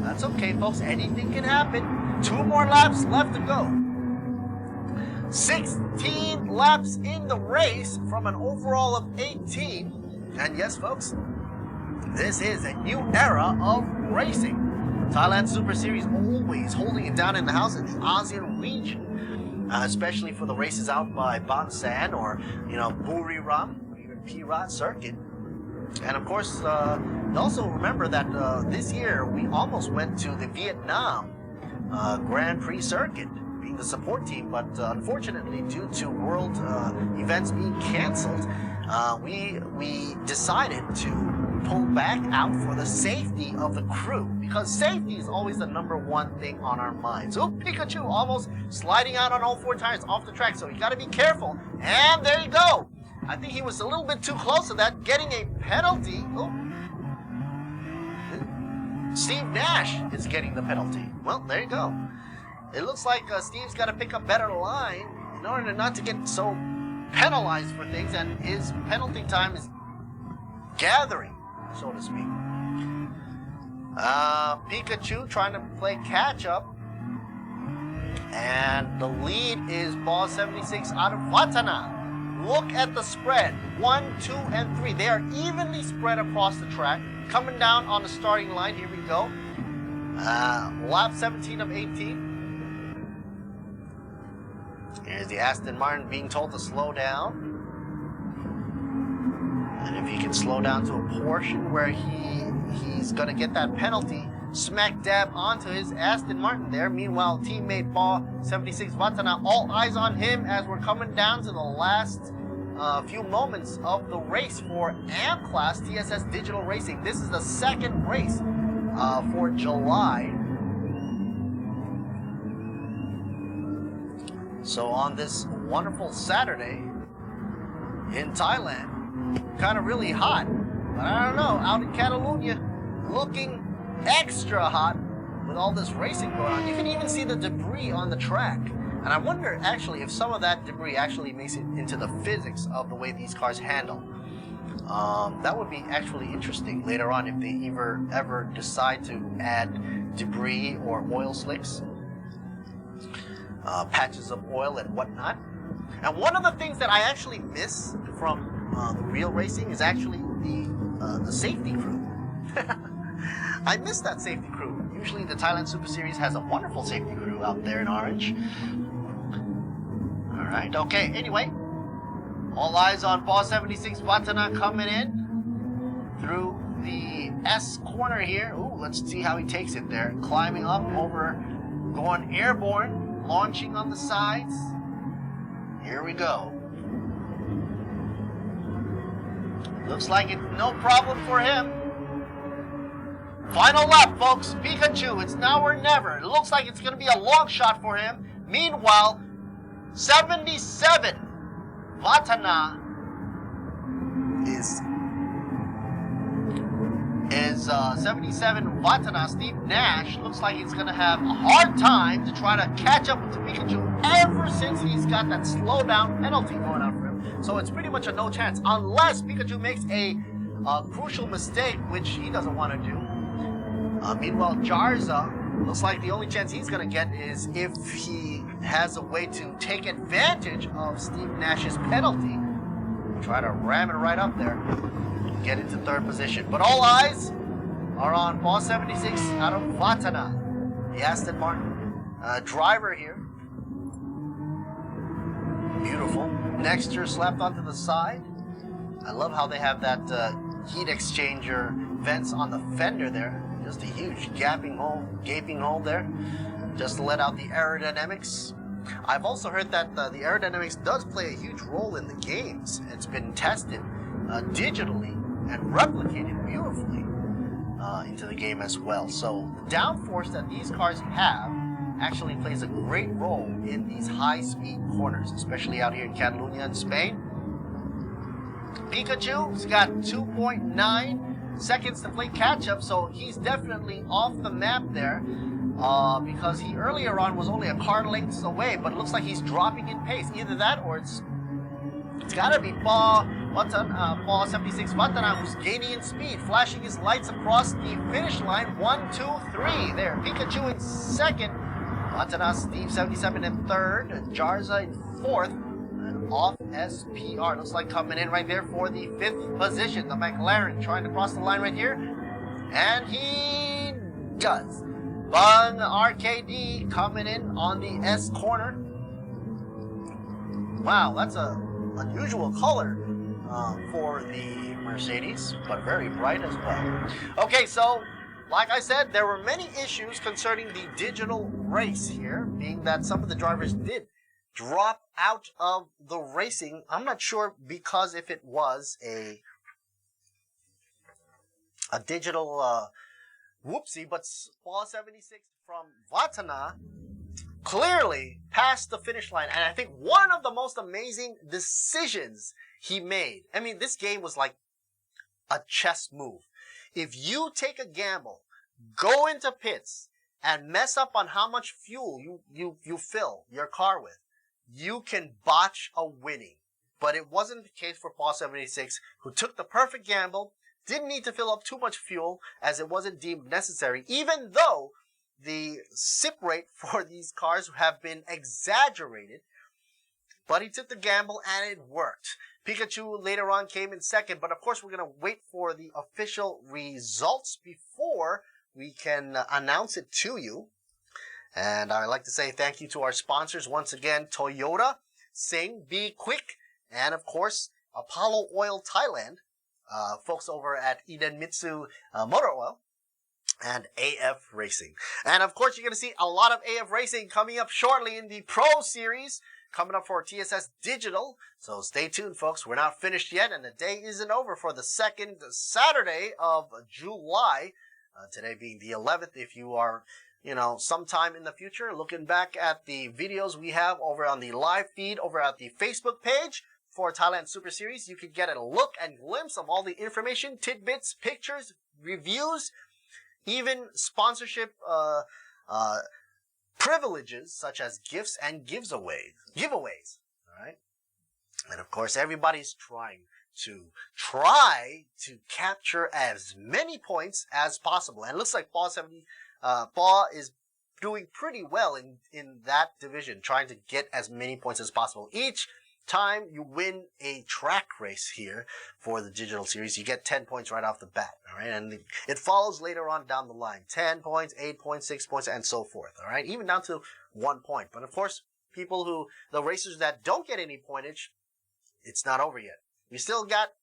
That's okay, folks. Anything can happen. 2 more laps left to go. 16 laps in the race from an overall of 18. And yes, folks, this is a new era of racing. Thailand Super Series always holding it down in the house in the ASEAN region, especially for the races out by Bang San or, Buriram, or even Pirat Circuit. And of course, also remember that this year we almost went to the Vietnam Grand Prix Circuit, being the support team, but unfortunately, due to world events being canceled, we decided to pull back out for the safety of the crew, because safety is always the number 1 thing on our minds. Oh, Pikachu almost sliding out on all 4 tires off the track, so you got to be careful. And there you go. I think he was a little bit too close to that, getting a penalty. Oh. Steve Nash is getting the penalty. Well, there you go. It looks like Steve's got to pick a better line in order not to get so penalized for things, and his penalty time is gathering, so to speak. Pikachu trying to play catch up, and the lead is Ball 76 out of Watana. Look at the spread, 1, 2, and 3. They are evenly spread across the track. Coming down on the starting line, here we go. Lap 17 of 18. Here's the Aston Martin being told to slow down. And if he can slow down to a portion where he's going to get that penalty, smack dab onto his Aston Martin there. Meanwhile, teammate Paul 76 Vatana, all eyes on him as we're coming down to the last few moments of the race for AM Class TSS Digital Racing. This is the second race for July. So on this wonderful Saturday in Thailand, kind of really hot, but I don't know, out in Catalonia, looking extra hot with all this racing going on. You can even see the debris on the track. And I wonder actually if some of that debris actually makes it into the physics of the way these cars handle. That would be actually interesting later on if they ever decide to add debris or oil slicks, patches of oil and whatnot. And one of the things that I actually miss from the real racing is actually the safety crew. I miss that safety crew. Usually the Thailand Super Series has a wonderful safety crew out there in orange. Alright, okay, anyway. All eyes on Ball 76 Vatana coming in through the S corner here. Ooh, let's see how he takes it there. Climbing up over, going airborne, launching on the sides. Here we go. Looks like it's no problem for him. Final lap, folks. Pikachu, it's now or never. It looks like it's going to be a long shot for him. Meanwhile, 77 Vatana is 77 Vatana, Steve Nash, looks like he's going to have a hard time to try to catch up with Pikachu ever since he's got that slowdown penalty going on for him. So it's pretty much a no chance unless Pikachu makes a crucial mistake, which he doesn't want to do. Meanwhile, Jarza, looks like the only chance he's going to get is if he has a way to take advantage of Steve Nash's penalty. Try to ram it right up there. Get into third position. But all eyes are on Ball 76 out of Vatana, the Aston Martin driver here. Beautiful. Nexter slapped onto the side. I love how they have that heat exchanger vents on the fender there. Just a huge gaping hole there, just to let out the aerodynamics. I've also heard that the aerodynamics does play a huge role in the games. It's been tested digitally and replicated beautifully into the game as well. So the downforce that these cars have actually plays a great role in these high-speed corners, especially out here in Catalonia in Spain. Pikachu's got 2.9 seconds to play catch-up, so he's definitely off the map there because he earlier on was only a car lengths away, but it looks like he's dropping in pace. Either that or it's got to be Paul 76 Vatana who's gaining in speed, flashing his lights across the finish line. 1, 2, 3 there. Pikachu in second, Vatana, Steve 77 in third, Jarza in fourth. Off SPR. Looks like coming in right there for the fifth position. The McLaren trying to cross the line right here. And he does. Bung RKD coming in on the S corner. Wow, that's a unusual color for the Mercedes, but very bright as well. Okay, so like I said, there were many issues concerning the digital race here, being that some of the drivers did drop out of the racing. I'm not sure because if it was a digital whoopsie, but Ball 76 from Vatana clearly passed the finish line. And I think one of the most amazing decisions he made. I mean, this game was like a chess move. If you take a gamble, go into pits, and mess up on how much fuel you fill your car with, you can botch a winning. But it wasn't the case for Paul 76, who took the perfect gamble, didn't need to fill up too much fuel as it wasn't deemed necessary, even though the sip rate for these cars have been exaggerated. But he took the gamble and it worked. Pikachu later on came in second, but of course we're going to wait for the official results before we can announce it to you. And I'd like to say thank you to our sponsors once again, Toyota, Sing, Be Quick, and of course, Apollo Oil Thailand, folks over at Eden Mitsu Motor Oil. and AF Racing. And of course, you're going to see a lot of AF Racing coming up shortly in the Pro Series, coming up for TSS Digital. So stay tuned, folks. We're not finished yet, and the day isn't over for the second Saturday of July. Today being the 11th, if you are, sometime in the future, looking back at the videos we have over on the live feed over at the Facebook page for Thailand Super Series, you can get a look and glimpse of all the information, tidbits, pictures, reviews, even sponsorship privileges such as gifts and giveaways. All right, and of course, everybody's trying to capture as many points as possible, and it looks like Paul is doing pretty well in that division, trying to get as many points as possible. Each time you win a track race here for the digital series, you get 10 points right off the bat, all right? And it follows later on down the line, 10 points, 8 points, 6 points, and so forth, all right? Even down to 1 point. But of course, the racers that don't get any pointage, it's not over yet. We still got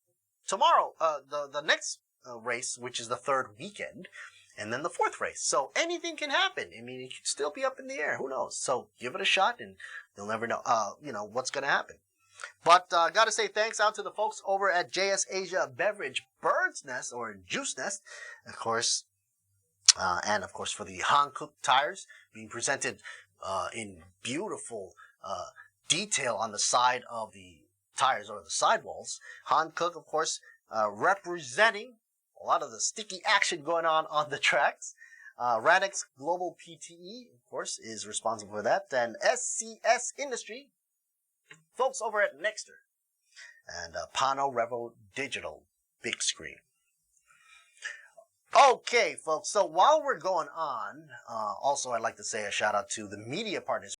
tomorrow, the next race, which is the third weekend, and then the fourth race. So anything can happen. I mean, it could still be up in the air. Who knows? So give it a shot, and you'll never know, what's going to happen. But got to say thanks out to the folks over at JS Asia Beverage Bird's Nest or Juice Nest, of course, and of course for the Hankook tires being presented in beautiful detail on the side of the tires or the sidewalls. Hankook, of course, representing a lot of the sticky action going on the tracks. Radix Global PTE, of course, is responsible for that, and SCS Industry, folks over at Nexter, and Pano Revo Digital Big Screen. Okay, folks, so while we're going on, also I'd like to say a shout out to the media partners.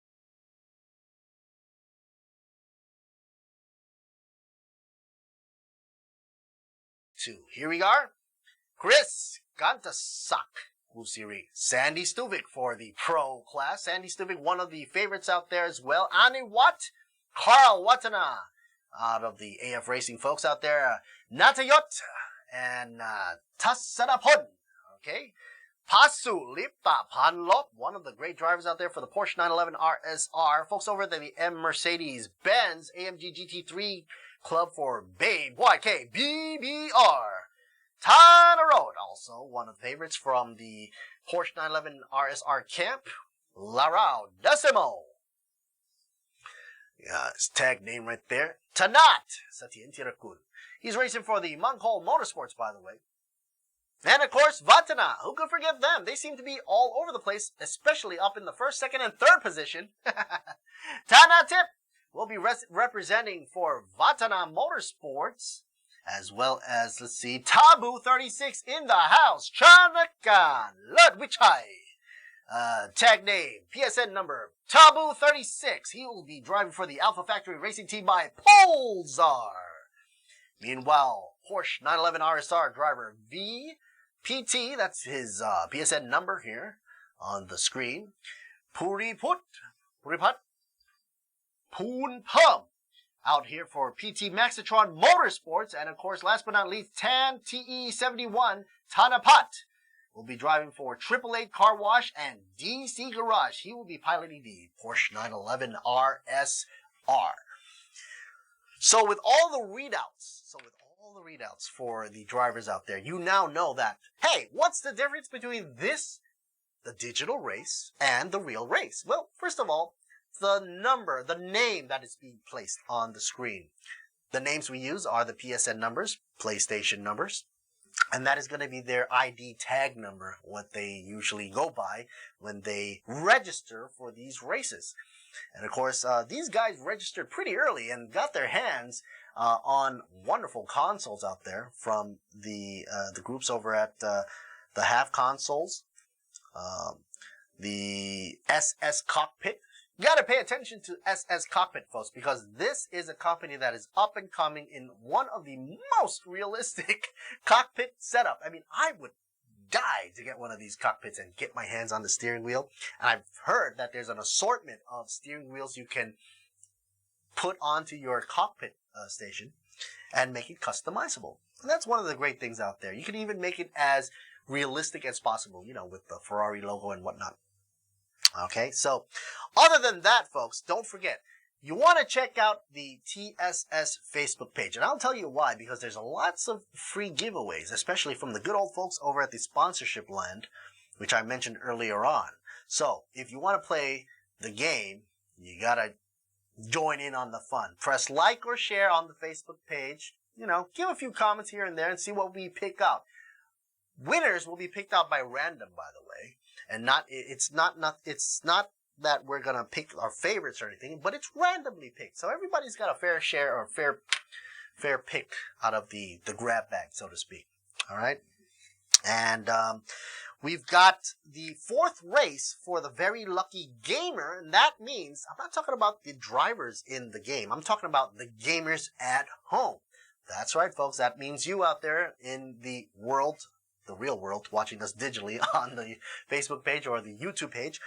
Here we are. Chris Gantasak, Usiri, Sandy Stuvik for the pro class. Sandy Stuvik, one of the favorites out there as well. Ani Watt, Carl Watana, out of the AF Racing folks out there. Natayot and Tassanapon. Okay. Pasu Lipa Panlop, one of the great drivers out there for the Porsche 911 RSR. Folks over at the M Mercedes-Benz AMG GT3 Club for Babe YK BBR. Tana Road, also one of the favorites from the Porsche 911 RSR camp. Larao Decimo. Yeah, his tag name right there. Tanat Satyen Tirakul. He's racing for the Mongkol Motorsports, by the way. And of course, Vatana. Who could forget them? They seem to be all over the place, especially up in the first, second, and third position. Tana Tip will be representing for Vatana Motorsports, as well as, let's see, Tabu 36 in the house. Chanakan Ludwichai. Tag name, PSN number, Tabu 36. He will be driving for the Alpha Factory Racing Team by Polzar. Meanwhile, Porsche 911 RSR driver VPT, that's his PSN number here on the screen. Puripat Poon Pum out here for PT Maxitron Motorsports. And of course, last but not least, Tan TE71 Tanapat will be driving for 888 Car Wash and DC Garage. He will be piloting the Porsche 911 RSR. So with all the readouts for the drivers out there, you now know that, hey, what's the difference between this, the digital race, and the real race? Well, first of all, the name that is being placed on the screen. The names we use are the PSN numbers, PlayStation numbers, and that is going to be their ID tag number, what they usually go by when they register for these races. And of course, these guys registered pretty early and got their hands on wonderful consoles out there from the groups over at the Half Consoles, the SS Cockpit. You got to pay attention to SS Cockpit, folks, because this is a company that is up and coming in one of the most realistic cockpit setup. I mean, I would die to get one of these cockpits and get my hands on the steering wheel. And I've heard that there's an assortment of steering wheels you can put onto your cockpit station and make it customizable. And that's one of the great things out there. You can even make it as realistic as possible, with the Ferrari logo and whatnot. Okay, so other than that, folks, don't forget, you want to check out the TSS Facebook page. And I'll tell you why, because there's lots of free giveaways, especially from the good old folks over at the sponsorship land, which I mentioned earlier on. So if you want to play the game, you got to join in on the fun. Press like or share on the Facebook page. Give a few comments here and there and see what we pick out. Winners will be picked out by random, by the way. And it's not that we're going to pick our favorites or anything, but it's randomly picked. So everybody's got a fair share or fair pick out of the grab bag, so to speak. All right. And we've got the fourth race for the very lucky gamer. And that means I'm not talking about the drivers in the game. I'm talking about the gamers at home. That's right, folks. That means you out there in the world, the real world, watching us digitally on the Facebook page or the YouTube page.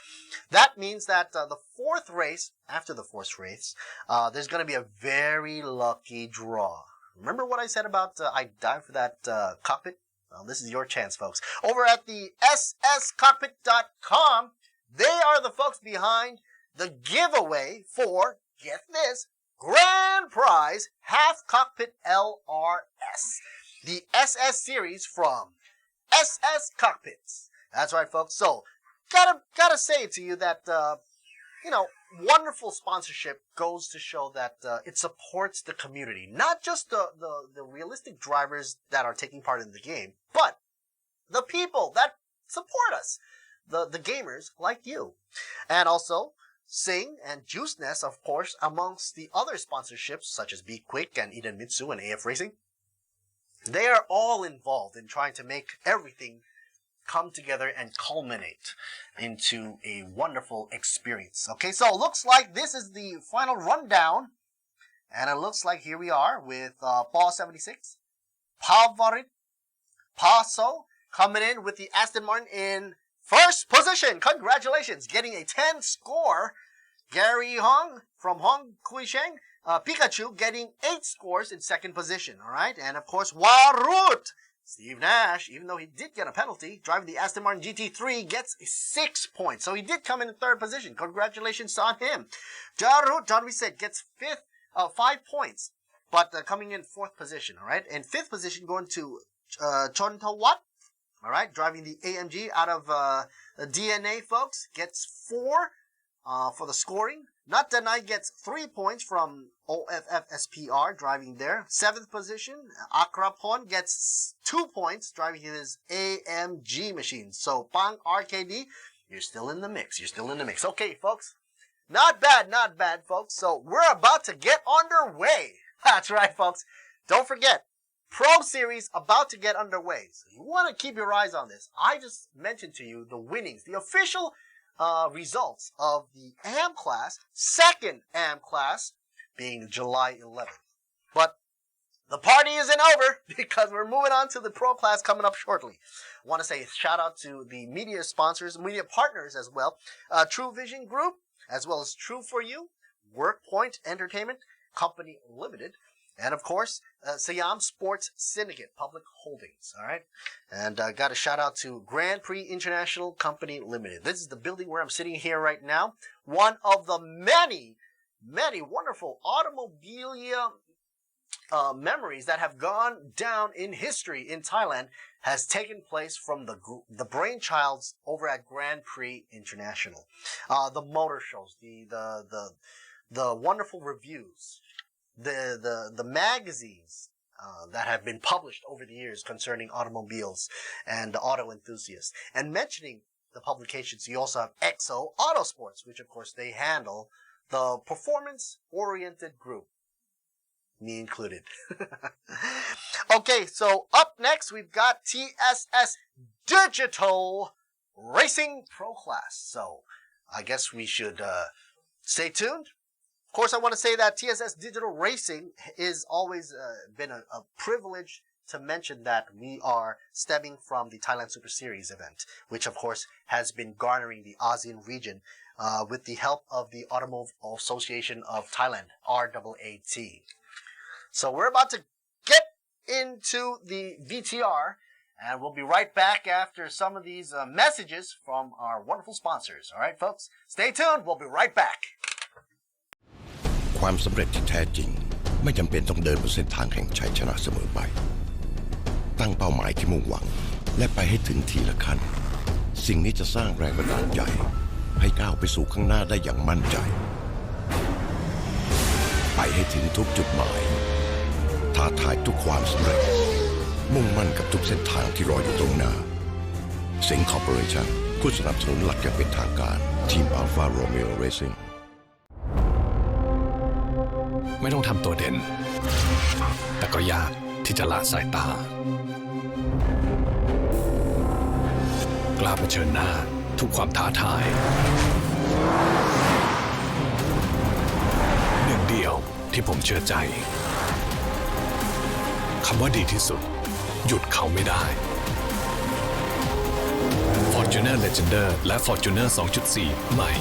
That means that the fourth race, after the fourth race, there's going to be a very lucky draw. Remember what I said about I dive for that cockpit? Well, this is your chance, folks. Over at the sscockpit.com, they are the folks behind the giveaway for, get this, grand prize half cockpit LRS. The SS series from SS Cockpits. That's right, folks. So, gotta say to you that, wonderful sponsorship goes to show that it supports the community. Not just the realistic drivers that are taking part in the game, but the people that support us. The gamers like you. And also, Sing and Juice Nest, of course, amongst the other sponsorships, such as Be Quick and Eden Mitsu and AF Racing. They are all involved in trying to make everything come together and culminate into a wonderful experience. Okay, so it looks like this is the final rundown. And it looks like here we are with Ball 76, Pavarit, Paso coming in with the Aston Martin in first position. Congratulations, getting a 10 score. Gary Hong from Hong Kui Sheng. Pikachu getting 8 scores in second position, all right? And, of course, Warut, Steve Nash, even though he did get a penalty, driving the Aston Martin GT3, gets 6 points. So he did come in third position. Congratulations on him. Jarut, John Reset, gets 5 points, but coming in fourth position, all right? And fifth position going to Chontawat, all right? Driving the AMG out of DNA, folks, gets 4 for the scoring. Not Denied gets 3 points from OFFSPR driving there. Seventh position, Akrapon gets 2 points driving his AMG machine. So, Bang RKD, you're still in the mix. Okay, folks. Not bad, folks. So, we're about to get underway. That's right, folks. Don't forget, Pro Series about to get underway. So, you want to keep your eyes on this. I just mentioned to you the winnings, the official results of the AM class, second AM class, being July 11th. But the party isn't over because we're moving on to the pro class coming up shortly. I want to say a shout out to the media sponsors, media partners as well. True Vision Group, as well as True For You, WorkPoint Entertainment Company Limited, and of course, Siam Sports Syndicate Public Holdings. All right. And got a shout out to Grand Prix International Company Limited. This is the building where I'm sitting here right now. One of the many wonderful automobilia memories that have gone down in history in Thailand has taken place from the brainchilds over at Grand Prix International. The motor shows, the wonderful reviews, the magazines that have been published over the years concerning automobiles and auto enthusiasts. And mentioning the publications, you also have EXO Autosports, which of course they handle the performance-oriented group. Me included. Okay, so up next we've got TSS Digital Racing Pro Class. So I guess we should stay tuned. Of course, I want to say that TSS Digital Racing is always been a privilege to mention that we are stemming from the Thailand Super Series event, which of course has been garnering the ASEAN region with the help of the Automobile Association of Thailand, RAAT. So we're about to get into the VTR, And we'll be right back after some of these messages from our wonderful sponsors. All right, folks, stay tuned. We'll be right back. ความสำเร็จที่แท้จริงไม่จำเป็นต้องเดินบนเส้นทางแห่งชัยชนะเสมอไปตั้งเป้าหมายที่มุ่งหวังและไปให้ถึงทีละขั้นสิ่งนี้จะสร้างแรงบันดาลใจให้ก้าวไปสู่ข้างหน้าได้อย่างมั่นใจไปให้ถึงทุกจุดหมายท้าทายทุกความสำเร็จมุ่งมั่นกับทุกเส้นทางที่รออยู่ตรงหน้าสิงห์คอร์ปอเรชั่นผู้สนับสนุนหลักอย่างเป็นทางการทีมอัลฟาโรเมโอเรซิ่งไม่ต้องทำตัวเด่นแต่ก็ยากที่จะละสายตา กล้าเผชิญหน้าทุกความท้าทายหนึ่งเดียวที่ผมเชื่อใจคำว่าดีที่สุดหยุดเขาไม่ได้ Fortuner Legender และ Fortuner 2.4 ใหม่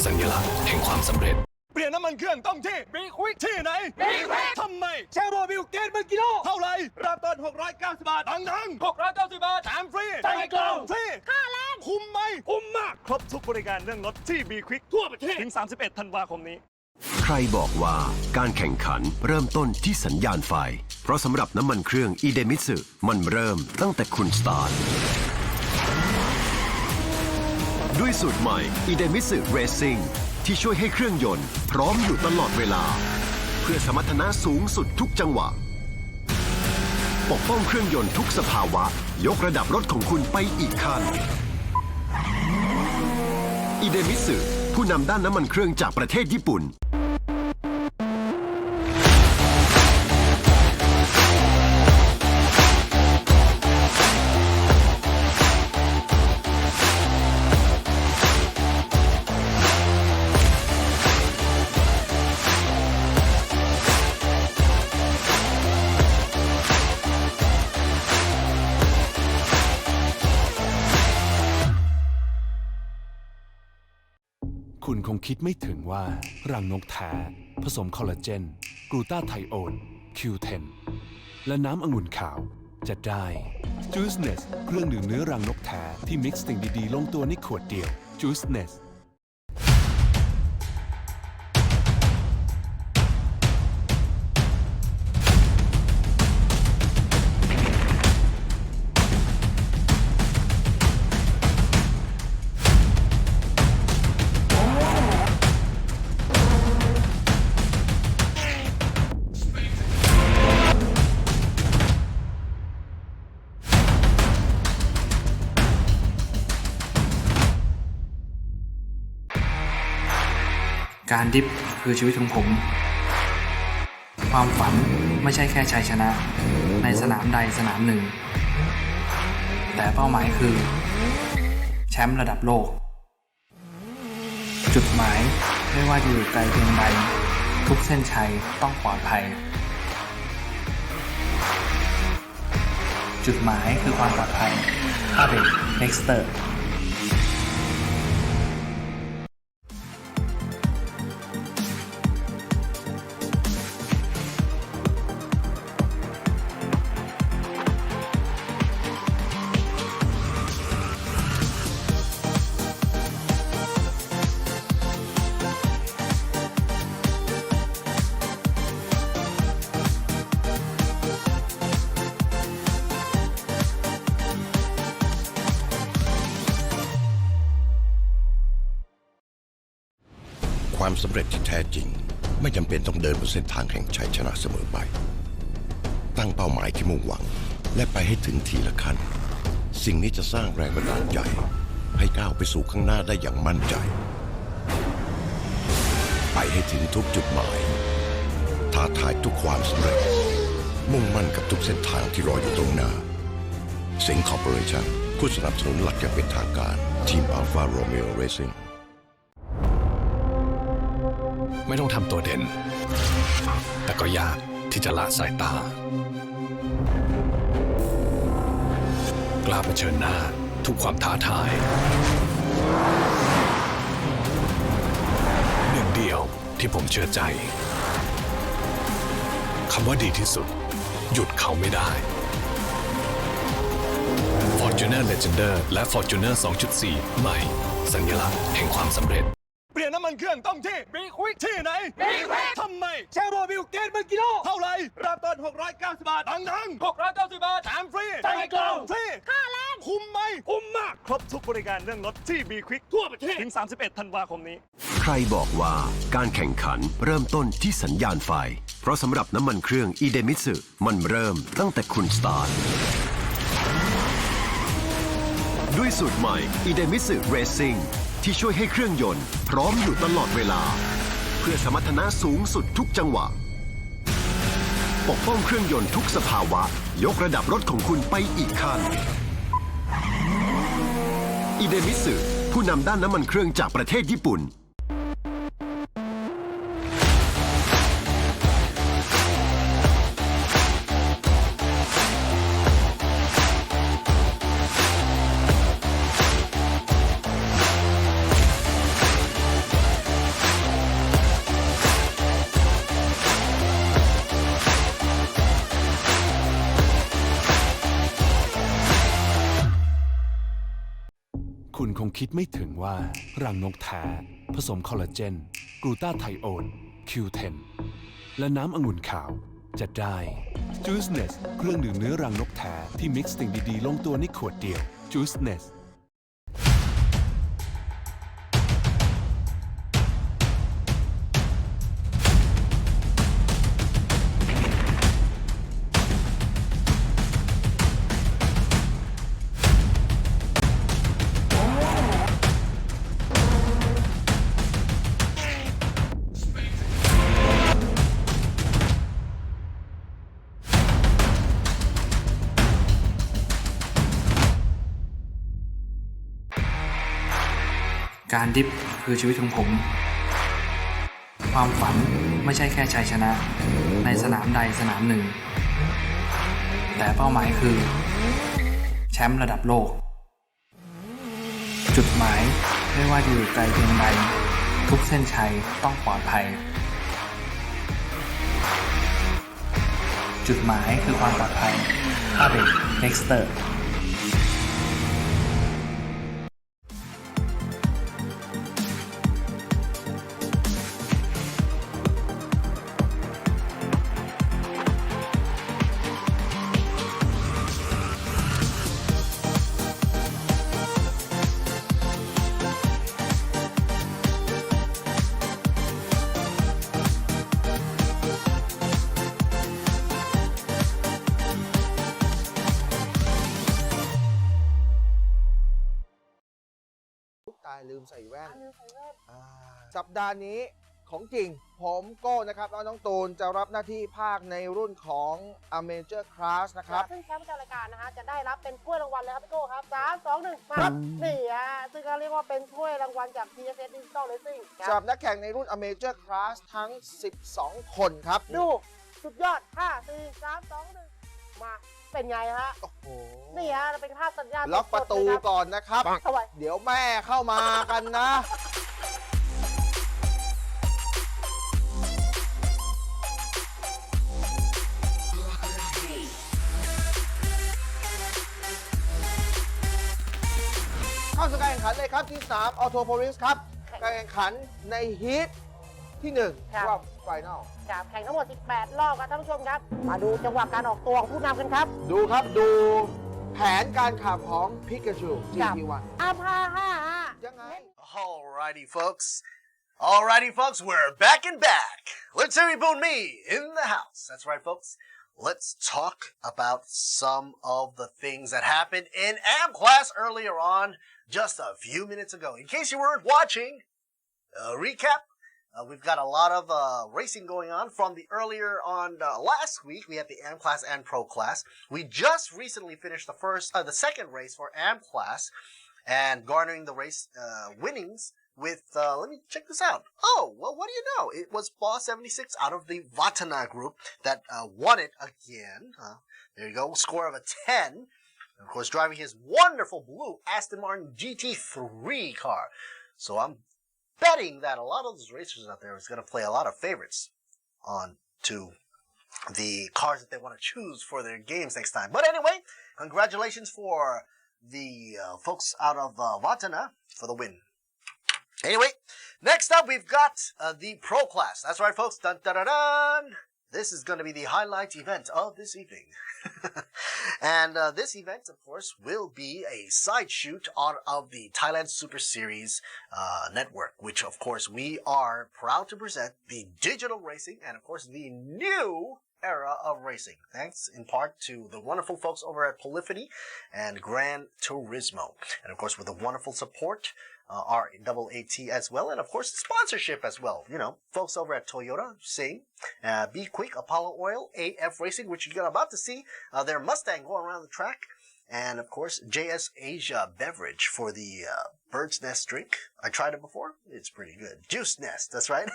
สัญลักษณ์แห่งความสำเร็จเปลี่ยนน้ำมันเครื่องต้องที่บีควิกที่ไหนบีควิกทำไมแชร์โมบิลเกนเป็นกิโลเท่าไหร่เริ่มต้น690 บาททั้ง690 บาทแถมฟรีใส่กล่องฟรีค่าแรงคุ้มไหมคุ้มมากครบทุกบริการเรื่องรถที่บีควิกทั่วประเทศถึง31 ธันวาคมนี้ใครบอกว่าการแข่งขันเริ่มต้นที่สัญญาณไฟเพราะสำหรับน้ำมันเครื่องอีเดมิสึมันเริ่มตั้งแต่คุณสตาร์ทด้วยสูตรใหม่อีเดมิสึเรซิ่งที่ช่วยให้เครื่องยนต์พร้อมอยู่ตลอดเวลาเพื่อสมรรถนะสูงสุดทุกจังหวะปกป้องเครื่องยนต์ทุกสภาวะยกระดับรถของคุณไปอีกขั้นอีเดมิสึผู้นำด้านน้ำมันเครื่องจากประเทศญี่ปุ่นคุณคงคิดไม่ถึงว่ารังนกแท้ผสมคอลลาเจนกลูตาไทโอน Q10 และน้ำองุ่นขาวจะได้ Juiceness เครื่องดื่มเนื้อรังนกแท้ที่มิกซ์สิ่งดีๆลงตัวในขวดเดียว Juicenessการดิฟคือชีวิตของผม ความฝันไม่ใช่แค่ชัยชนะในสนามใดสนามหนึ่งแต่เป้าหมายคือแชมป์ระดับโลกจุดหมายไม่ว่าจะอยู่ไกลเพียงใดทุกเส้นชัยต้องปลอดภัยจุดหมายคือความปลอดภัยถ้าเป็น Nexterความสำเร็จที่แท้จริงไม่จำเป็นต้องเดินบนเส้นทางแห่งชัยชนะเสมอไปตั้งเป้าหมายที่มุ่งหวังและไปให้ถึงทีละขั้นสิ่งนี้จะสร้างแรงบันดาลใจให้ก้าวไปสู่ข้างหน้าได้อย่างมั่นใจไปให้ถึงทุกจุดหมายท้าทายทุกความสำเร็จมุ่งมั่นกับทุกเส้นทางที่รออยู่ตรงหน้าสิงห์คอร์ปอเรชั่นผู้สนับสนุนหลักอย่างเป็นทางการทีมอัลฟาโรเมโอเรซิ่งไม่ต้องทำตัวเด่นแต่ก็ยากที่จะละสายตา กล้าเผชิญหน้าทุกความท้าทายหนึ่งเดียวที่ผมเชื่อใจคำว่าดีที่สุดหยุดเขาไม่ได้ Fortuner Legender และ Fortuner 2.4 ใหม่ สัญลักษณ์แห่งความสำเร็จเปลี่ยนน้ำมันเครื่องต้องที่บีควิกที่ไหนบีควิกทำไมแชร์โมบิลเกนเป็นกิโลเท่าไหร่เริ่มต้น690 บาทดัง690 บาทแถมฟรีใส่กล่องฟรีค่าแรงคุ้มไหมคุ้มมากครบทุกบริการเรื่องรถที่บีควิกทั่วประเทศถึง31 ธันวาคมนี้ใครบอกว่าการแข่งขันเริ่มต้นที่สัญญาณไฟเพราะสำหรับน้ำมันเครื่องอีเดมิสึมันเริ่มตั้งแต่คุณสตาร์ทด้วยสูตรใหม่อีเดมิสึเรซซิ่งที่ช่วยให้เครื่องยนต์พร้อมอยู่ตลอดเวลาเพื่อสมรรถนะสูงสุดทุกจังหวะปกป้องเครื่องยนต์ทุกสภาวะยกระดับรถของคุณไปอีกขั้นอีเดมิสึผู้นำด้านน้ำมันเครื่องจากประเทศญี่ปุ่นคุณคงคิดไม่ถึงว่ารังนกแท้ผสมคอลลาเจนกลูตาไทโอน Q10 และน้ำองุ่นขาวจะได้ Juiceness เครื่องดื่มเนื้อรังนกแท้ที่มิกซ์สิ่งดีๆลงตัวในขวดเดียว Juicenessการดิฟคือชีวิตของผมความฝันไม่ใช่แค่ชัยชนะในสนามใดสนามหนึ่งแต่เป้าหมายคือแชมป์ระดับโลกจุดหมายไม่ว่าจะอยู่ไกลเพียงใดทุกเส้นชัยต้องปลอดภัยจุดหมายคือความปลอดภัยอาเบกเน็กสเตอร์ตายลืมใส่แว่นสัปดาห์นี้ของจริงผมโก้นะครับแล้วน้องตูนจะรับหน้าที่ภาคในรุ่นของ Amateur Class นะครับซึ่งแชมป์ประจำรายการนะฮะจะได้รับเป็นถ้วยรางวัลเลยครับพี่โก้ครับ3 2 1มานี่ฮะซึ่งเขาเรียกว่าเป็นถ้วยรางวัลจาก TSS Digital Racing สำหรับนักแข่งในรุ่น Amateur Class ทั้ง 12 คนครับดูสุดยอด5 4 3 2 1มาเป็นไงฮะโอ้โหนี่ฮะเป็นภาพสัญญาณล็อกประตูก่อนนะครับเดี๋ยวแม่เข้ามากันนะเข้าสู่การแข่งขันเลยครับที่3 Auto Police ครับการแข่งขันในฮีทที่1รอบไฟนอลแข่งทั้งหมด18รอบครับท่านผู้ชมครับมาดูจังหวะการออกตัวของผู้นำกันครับดูครับดูแผนการขับของพิกาจู GT1 ยังไง Alrighty folks we're back and back let's hear you me in the house that's right folks let's talk about some of the things that happened in AM class earlier on just a few minutes ago in case you weren't watching recap we've got a lot of racing going on from the earlier on last week. We had the AM class and pro class. We just recently finished the second race for AM class and garnering the race winnings with, let me check this out. Oh, well, what do you know? It was Boss 76 out of the Vatana group that won it again. There you go, score of a 10. And of course, driving his wonderful blue Aston Martin GT3 car. So I'm betting that a lot of those racers out there is going to play a lot of favorites on to the cars that they want to choose for their games next time. But anyway, congratulations for the folks out of Vatana for the win. Anyway, next up we've got the Pro Class. That's right, folks. Dun, dun, dun, dun. This is going to be the highlight event of this evening. And this event, of course, will be a side shoot out of the Thailand Super Series network, which, of course, we are proud to present the digital racing and, of course, the new era of racing, thanks in part to the wonderful folks over at Polyphony and Gran Turismo. And, of course, with the wonderful support RAAT as well, and of course sponsorship as well. You know, folks over at Toyota, Sing, Be Quick, Apollo Oil, AF Racing, which you're about to see their Mustang going around the track, and of course JS Asia Beverage for the Bird's Nest drink. I tried it before; it's pretty good. Juice Nest, that's right.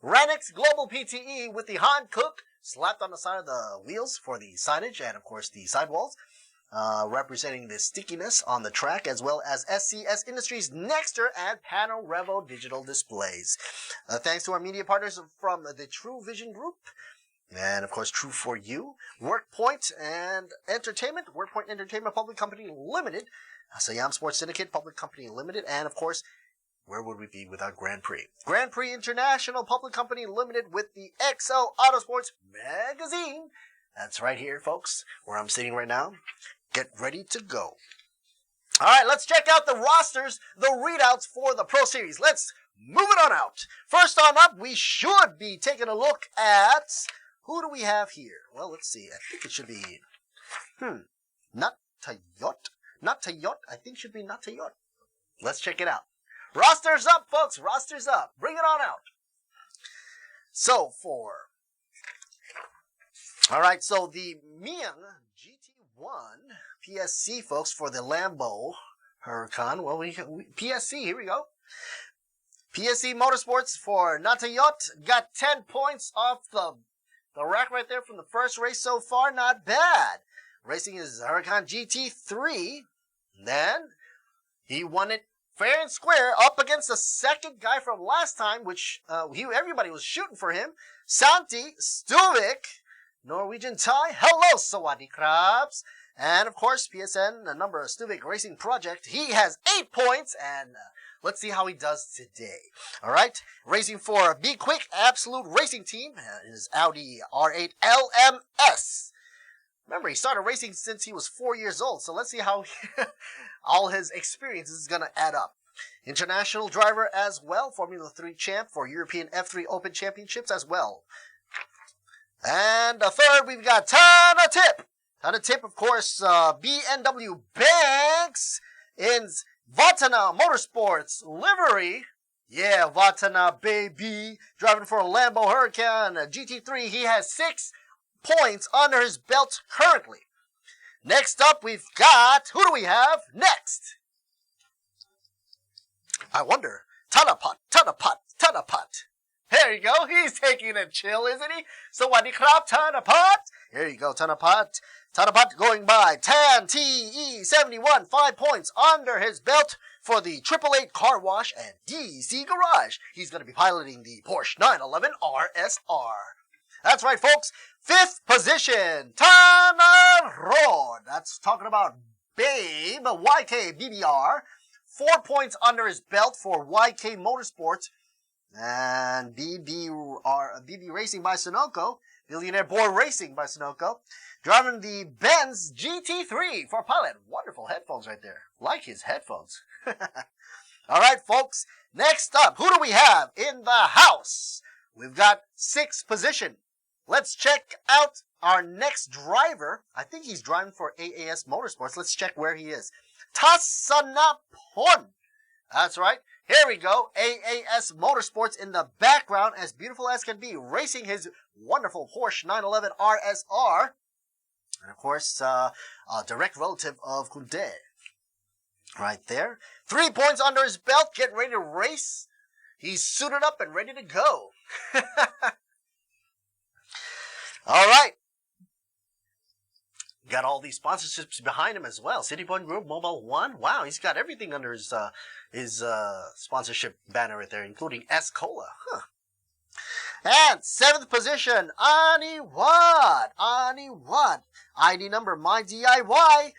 Ranix Global PTE with the Han Cook slapped on the side of the wheels for the signage and of course the sidewalls. Representing the stickiness on the track, as well as SCS Industries Nexter and Pano Revo digital displays. Thanks to our media partners from the True Vision Group, and of course True For You, WorkPoint and Entertainment, WorkPoint Entertainment Public Company Limited, Siam Sports Syndicate Public Company Limited, and of course, where would we be without Grand Prix? Grand Prix International Public Company Limited with the XO Autosports Magazine. That's right here, folks, where I'm sitting right now. Get ready to go. All right, let's check out the rosters, the readouts for the Pro Series. Let's move it on out. First on up, we should be taking a look at, who do we have here? Well, let's see. I think it should be, Natayot. Natayot, I think should be Natayot. Let's check it out. Rosters up, folks. Rosters up. Bring it on out. So, all right, so the Miang GT1 PSC, folks, for the Lambo Huracan. Well, PSC, here we go. PSC Motorsports for Natayot got 10 points off the rack right there from the first race so far. Not bad. Racing his Huracan GT3. Then he won it fair and square up against the second guy from last time, which everybody was shooting for him. Santi Stuvik, Norwegian Thai. Hello, Sawadee Krabs. And of course, PSN, a number of Stuvik Racing Project. He has 8 points, and let's see how he does today. All right, racing for Be Quick Absolute Racing Team is Audi R8 LMS. Remember, he started racing since he was 4 years old, so let's see how all his experience is going to add up. International driver as well, Formula 3 champ for European F3 Open Championships as well. And the third, we've got Tana Tip. Tana Tip, of course, BMW Banks in Vatana Motorsports livery. Yeah, Vatana baby. Driving for a Lambo Huracan GT3. He has 6 points under his belt currently. Next up, we've got, who do we have next? I wonder. Tanapat. There you go. He's taking a chill, isn't he? Sawadee Krab, Tanapat. Here you go, Tanapat. Tanapat going by Tan TE71, 5 points under his belt for the 888 Car Wash and DC Garage. He's going to be piloting the Porsche 911 RSR. That's right, folks. 5th position, Tana Road. That's talking about Babe, YK BBR. 4 points under his belt for YK Motorsports. And BB Racing by Sunoco. Billionaire Boy Racing by Sunoco. Driving the Benz GT3 for pilot. Wonderful headphones right there. Like his headphones. All right, folks. Next up, who do we have in the house? We've got 6th position. Let's check out our next driver. I think he's driving for AAS Motorsports. Let's check where he is. Tasanapon. That's right. Here we go. AAS Motorsports in the background, as beautiful as can be, racing his wonderful Porsche 911 RSR. And of course, a direct relative of Kunde. Right there. 3 points under his belt, getting ready to race. He's suited up and ready to go. All right. Got all these sponsorships behind him as well. City Point Group, Mobile One. Wow, he's got everything under his sponsorship banner right there, including S-Cola. Huh. And 7th position, Ani Wat. ID number My DIY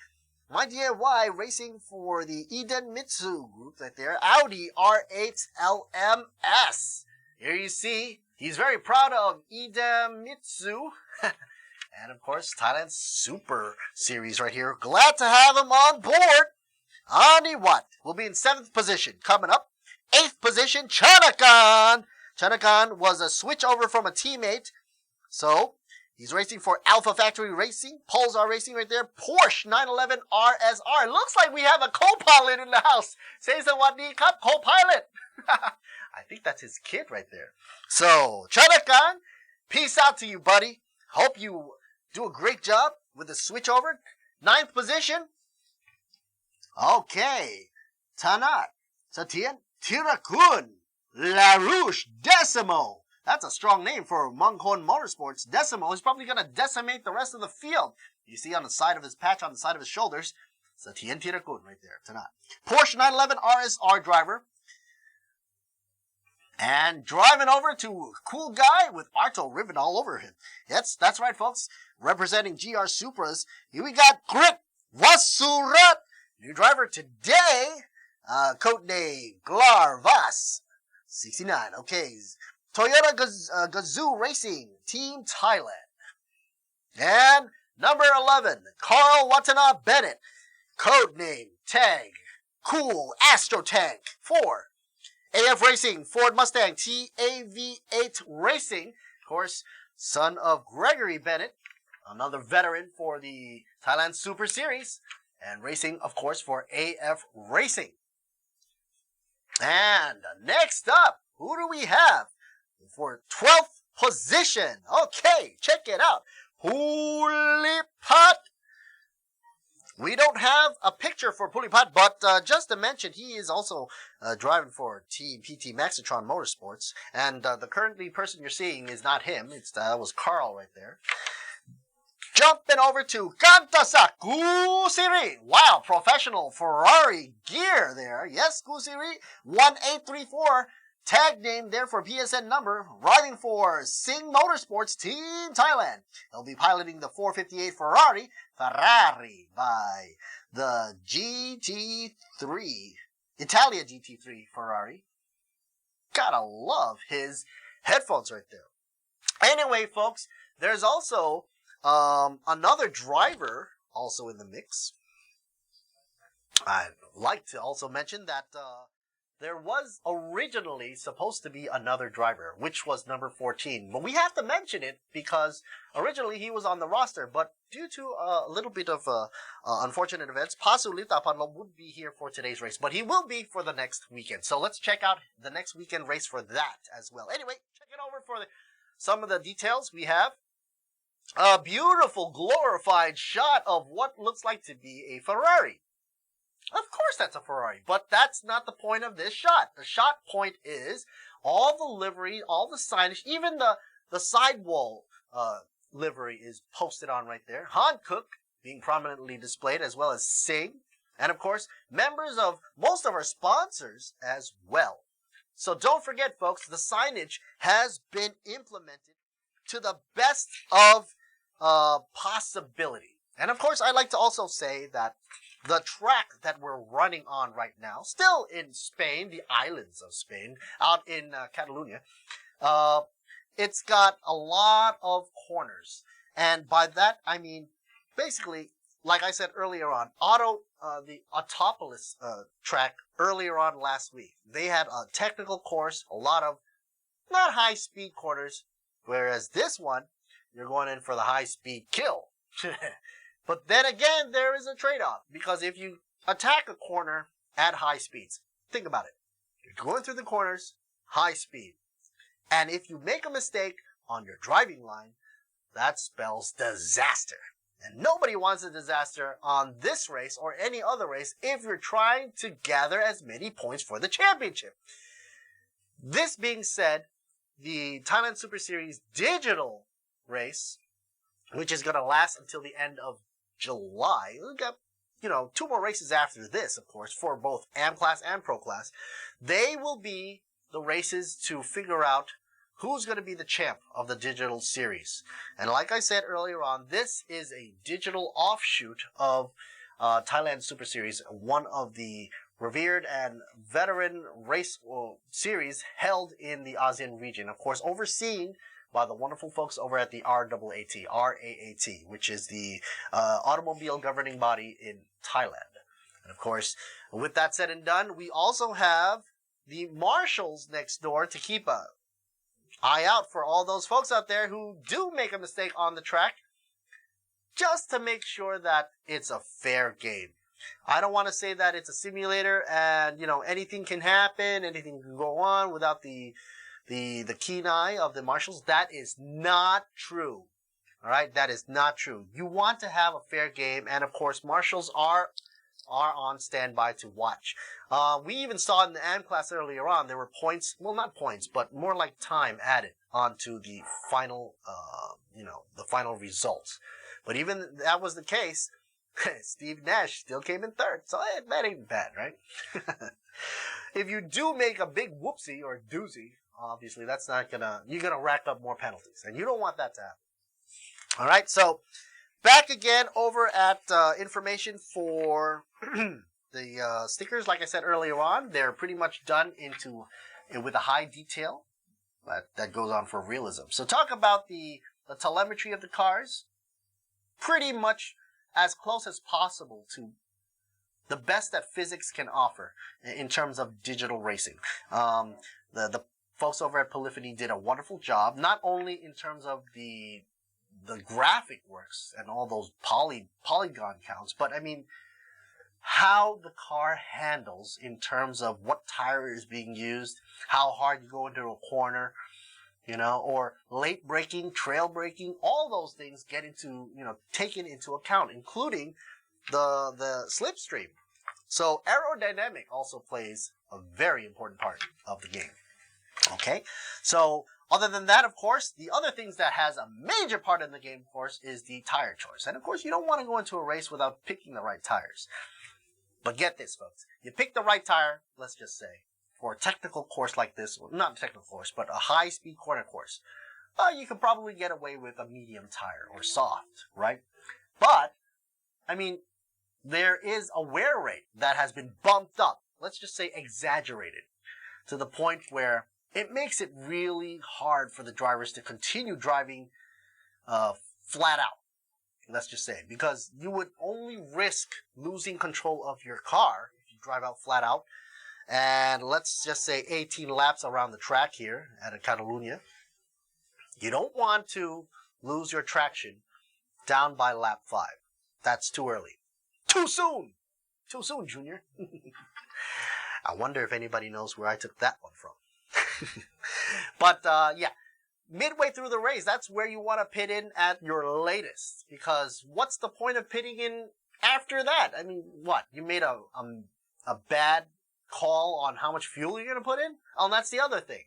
racing for the Eden Mitsu group right there. Audi R8 LMS. Here you see, he's very proud of Eden Mitsu. And of course, Thailand's Super Series right here. Glad to have him on board. Ani Wat will be in 7th position. Coming up, 8th position, Chanakan. Chanakan was a switch over from a teammate. So, he's racing for Alpha Factory Racing. Pulsar Racing right there. Porsche 911 RSR. Looks like we have a co-pilot in the house. Say sawadee cup, co-pilot. I think that's his kid right there. So, Chanakan, peace out to you, buddy. Hope you do a great job with the switch over. 9th position. Okay. Tanat, Satien, Tirakun, LaRouche, Decimo. That's a strong name for Mongkon Motorsports. Decimo is probably going to decimate the rest of the field. You see on the side of his patch, on the side of his shoulders, Satien Tirakun right there. Tanat. Porsche 911 RSR driver. And driving over to a cool guy with Arto ribbon all over him. Yes, that's right, folks. Representing GR Supras, here we got Grit Vasurat. New driver today, code name Glarvas 69. Okay, Toyota Gazoo Racing, Team Thailand. And number 11, Carl Watanabe Bennett, code name Tag Cool Astro Tank 4. AF Racing, Ford Mustang, TAV8 Racing. Of course, son of Gregory Bennett, another veteran for the Thailand Super Series. And racing, of course, for AF Racing. And next up, who do we have for 12th position? Okay, check it out. Pulipat. We don't have a picture for Pulipat, but just to mention, he is also driving for Team PT Maxitron Motorsports. And the currently person you're seeing is not him. That was Carl right there. Jumping over to Kantasak Gusiri. Wow, professional Ferrari gear there. Yes, Gusiri. 1834. Tag name there for PSN number. Riding for Sing Motorsports Team Thailand. He'll be piloting the 458 Ferrari by the GT3. Italia GT3 Ferrari. Gotta love his headphones right there. Anyway, folks, there's also another driver also in the mix. I'd like to also mention that there was originally supposed to be another driver, which was number 14. But we have to mention it because originally he was on the roster, but due to a little bit of unfortunate events, Pasu Litapanlo would be here for today's race, but he will be for the next weekend. So let's check out the next weekend race for that as well. Anyway, check it over for some of the details we have. A beautiful glorified shot of what looks like to be a Ferrari. Of course that's a Ferrari, but that's not the point of this shot. The shot point is all the livery, all the signage, even the sidewall livery is posted on right there. Han Cook being prominently displayed, as well as Sing, and of course members of most of our sponsors as well. So don't forget, folks, the signage has been implemented to the best of possibility. And of course, I'd like to also say that the track that we're running on right now, still in Spain, the islands of Spain, out in Catalonia, it's got a lot of corners. And by that, I mean, basically, like I said earlier on, the Autopolis track earlier on last week, they had a technical course, a lot of not high-speed corners, whereas this one, you're going in for the high-speed kill. But then again, there is a trade-off, because if you attack a corner at high speeds, think about it. You're going through the corners, high speed. And if you make a mistake on your driving line, that spells disaster. And nobody wants a disaster on this race or any other race if you're trying to gather as many points for the championship. This being said, the Thailand Super Series digital race, which is going to last until the end of July. We've got, 2 more races after this, of course, for both AM class and pro class. They will be the races to figure out who's going to be the champ of the digital series. And like I said earlier on, this is a digital offshoot of Thailand Super Series, one of the revered and veteran race series held in the ASEAN region. Of course, overseen by the wonderful folks over at the RAAT, which is the automobile governing body in Thailand. And of course, with that said and done, we also have the marshals next door to keep an eye out for all those folks out there who do make a mistake on the track, just to make sure that it's a fair game. I don't want to say that it's a simulator and, you know, anything can happen, anything can go on without the keen eye of the marshals. That is not true. All right, that is not true. You want to have a fair game, and of course, marshals are on standby to watch. We even saw in the AM class earlier on, there were points, well, not points, but more like time added onto the final, the final results. But even that was the case, Steve Nash still came in third, so that ain't bad, right? If you do make a big whoopsie or doozy, obviously that's not you're gonna rack up more penalties, and you don't want that to happen. All right, so back again over at information for the stickers. Like I said earlier on, they're pretty much done with a high detail that goes on for realism. So talk about the telemetry of the cars, pretty much as close as possible to the best that physics can offer in terms of digital racing. The folks over at Polyphony did a wonderful job, not only in terms of the graphic works and all those polygon counts, but I mean, how the car handles in terms of what tire is being used, how hard you go into a corner, or late braking, trail braking, all those things get taken into account, including the slipstream. So aerodynamic also plays a very important part of the game. Okay, so other than that, of course, the other things that has a major part in the game, of course, is the tire choice. And of course, you don't want to go into a race without picking the right tires. But get this, folks. You pick the right tire, let's just say, for a technical course like this, well, not a technical course, but a high-speed corner course, you could probably get away with a medium tire or soft, right? But, I mean, there is a wear rate that has been bumped up, let's just say exaggerated, to the point where it makes it really hard for the drivers to continue driving flat out, let's just say, because you would only risk losing control of your car if you drive out flat out. And let's just say 18 laps around the track here at Catalunya. You don't want to lose your traction down by lap 5. That's too early. Too soon! Too soon, Junior. I wonder if anybody knows where I took that one from. But, yeah. Midway through the race, that's where you want to pit in at your latest. Because what's the point of pitting in after that? I mean, what? You made a bad call on how much fuel you're going to put in? Oh, and that's the other thing.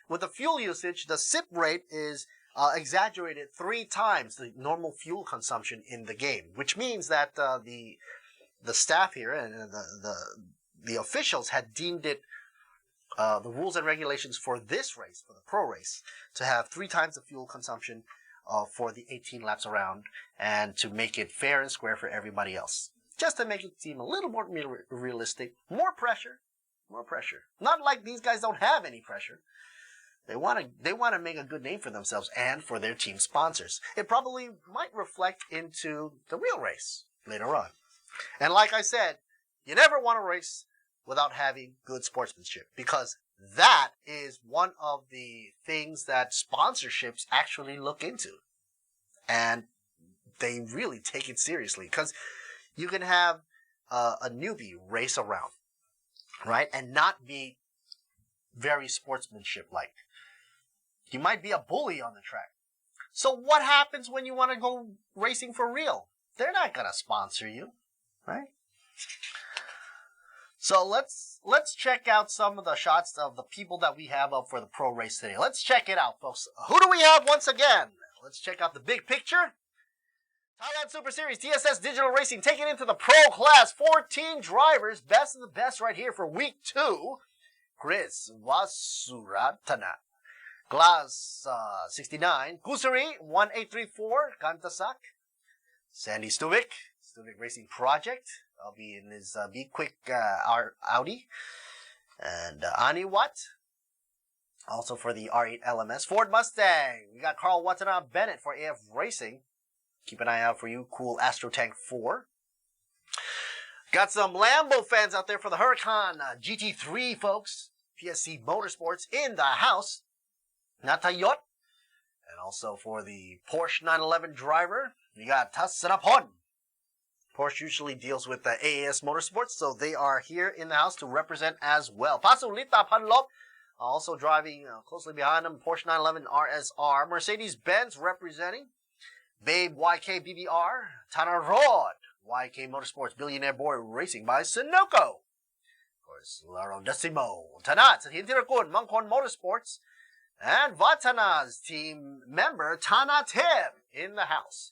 With the fuel usage, the sip rate is exaggerated 3 times the normal fuel consumption in the game, which means that the staff here and the officials had deemed it the rules and regulations for this race, for the pro race, to have 3 times the fuel consumption for the 18 laps around, and to make it fair and square for everybody else. Just to make it seem a little more realistic. More pressure. Not like these guys don't have any pressure. They want to make a good name for themselves and for their team sponsors. It probably might reflect into the real race later on. And like I said, you never want to race without having good sportsmanship, because that is one of the things that sponsorships actually look into. And they really take it seriously, because you can have a newbie race around, right, and not be very sportsmanship-like. You might be a bully on the track. So what happens when you want to go racing for real? They're not going to sponsor you, right? So let's check out some of the shots of the people that we have up for the pro race today. Let's check it out, folks. Who do we have once again? Let's check out the big picture. Thailand Super Series TSS Digital Racing taking into the pro class. 14 drivers, best of the best right here for week 2. Chris Wasuratana. Glass 69, Kusuri 1834, Kantasak, Sandy Stuvik Racing Project. I'll be in his Be Quick Audi, and Ani Watt. Also for the R8 LMS, Ford Mustang. We got Carl Watanabe Bennett for AF Racing. Keep an eye out for you, cool Astro Tank 4. Got some Lambo fans out there for the Huracan GT3, folks. PSC Motorsports in the house. Natayot. And also for the Porsche 911 driver, we got Tassanapon. Porsche usually deals with the AAS Motorsports, so they are here in the house to represent as well. Pasulita Panlop, also driving closely behind him, Porsche 911 RSR. Mercedes-Benz representing. Babe YK BBR. Tanarod YK Motorsports Billionaire Boy Racing by Sunoco. Of course, Laro Decimo. Tanat at Hintirakun, Mangkon Motorsports. And Vatana's team member, Tana Tim, in the house.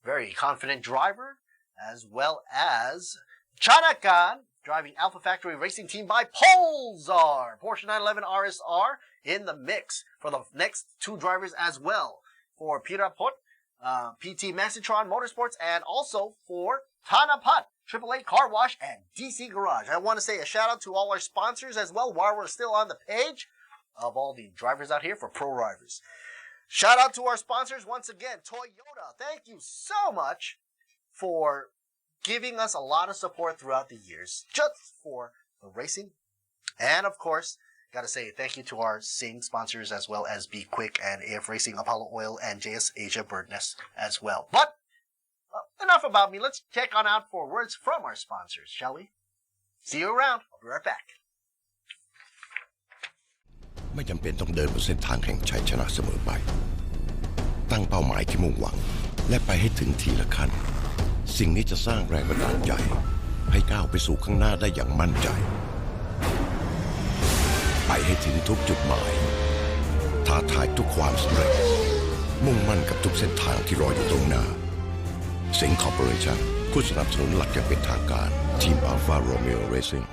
Very confident driver, as well as Chanakan, driving Alpha Factory Racing Team by Polzar. Porsche 911 RSR in the mix for the next two drivers as well. For Pirapot, PT Maxitron Motorsports, and also for Tanapat, AAA Car Wash, and DC Garage. I want to say a shout out to all our sponsors as well while we're still on the page of all the drivers out here for Pro Drivers. Shout out to our sponsors once again, Toyota. Thank you so much for giving us a lot of support throughout the years, just for the racing. And of course, gotta say thank you to our Sing sponsors as well as Be Quick and AF Racing, Apollo Oil, and JS Asia Bird Nest as well. But enough about me. Let's check on out for words from our sponsors, shall we? See you around. I'll be right back. ไม่จำเป็นต้องเดินบนเส้นทางแห่งชัยชนะเสมอไปตั้งเป้าหมายที่มุ่งหวังและไปให้ถึงทีละขั้นสิ่งนี้จะสร้างแรงบันดาลใจให้ก้าวไปสู่ข้างหน้าได้อย่างมั่นใจไปให้ถึงทุกจุดหมายท้าทายทุกความสำเร็จมุ่งมั่นกับทุกเส้นทางที่รออยู่ตรงหน้าสิงห์คอร์ปอเรชั่นผู้สนับสนุนหลักอย่างเป็นทางการทีม Alfa Romeo Racing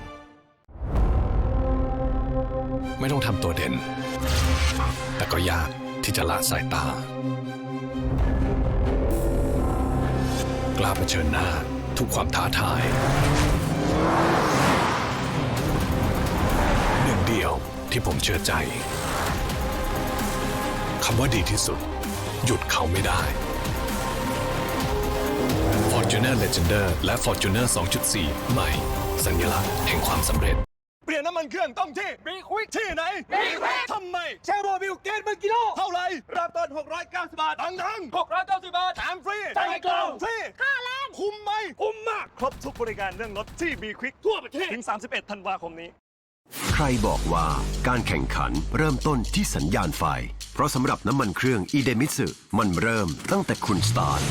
ไม่ต้องทำตัวเด่นแต่ก็ยากที่จะละสายตา กล้าเผชิญหน้าทุกความท้าทายหนึ่งเดียวที่ผมเชื่อใจคำว่าดีที่สุดหยุดเขาไม่ได้ Fortuner Legender และ Fortuner 2.4 ใหม่สัญลักษณ์แห่งความสำเร็จเปลี่ยนน้ำมันเครื่องต้องที่บีควิกที่ไหนบีควิกทำไมแชร์โมบิลเกนเป็นกิโลเท่าไหร่เริ่มต้น690 บาทดัง690 บาทแถมฟรีจ่ายกล่องฟรีค่าแรงคุ้มไหมคุ้มมากครบทุกบริการเรื่องรถที่บีควิกทั่วประเทศถึง31 ธันวาคมนี้ใครบอกว่าการแข่งขันเริ่มต้นที่สัญญาณไฟเพราะสำหรับน้ำมันเครื่องอีเดมิสึมันเริ่มตั้งแต่คุณสตาร์ท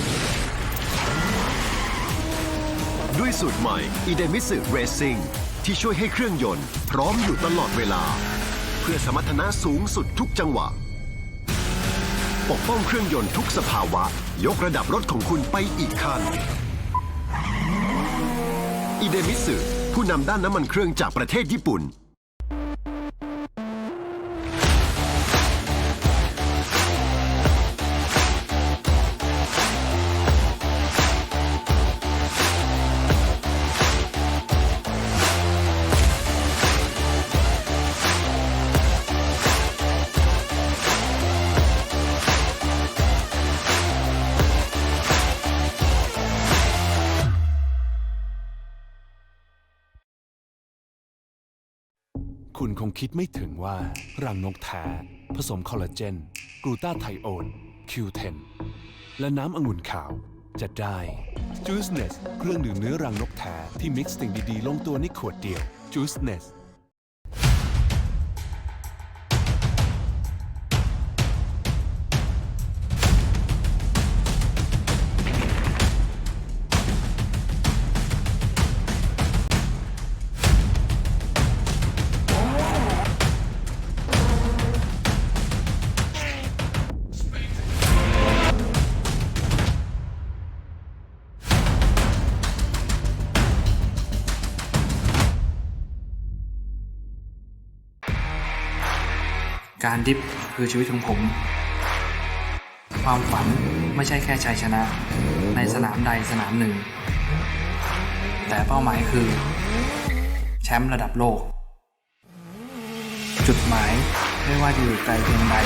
ด้วยสูตรใหม่อีเดมิสึเรซซิ่งที่ช่วยให้เครื่องยนต์พร้อมอยู่ตลอดเวลาเพื่อสมรรถนะสูงสุดทุกจังหวะปกป้องเครื่องยนต์ทุกสภาวะยกระดับรถของคุณไปอีกขั้นอีเดมิสึผู้นำด้านน้ำมันเครื่องจากประเทศญี่ปุ่นคุณคงคิดไม่ถึงว่ารังนกแท้ผสมคอลลาเจนกลูตาไทโอน Q10 และน้ำองุ่นขาวจะได้ Juiceness เครื่องดื่มเนื้อรังนกแท้ที่มิกซ์สิ่งดีๆลงตัวในขวดเดียว Juiceness การดิฟคือชีวิตของผม ความฝันไม่ใช่แค่ชัยชนะในสนามใดสนามหนึ่ง แต่เป้าหมายคือแชมป์ระดับโลก จุดหมายไม่ว่าจะอยู่ไกลเพียงใด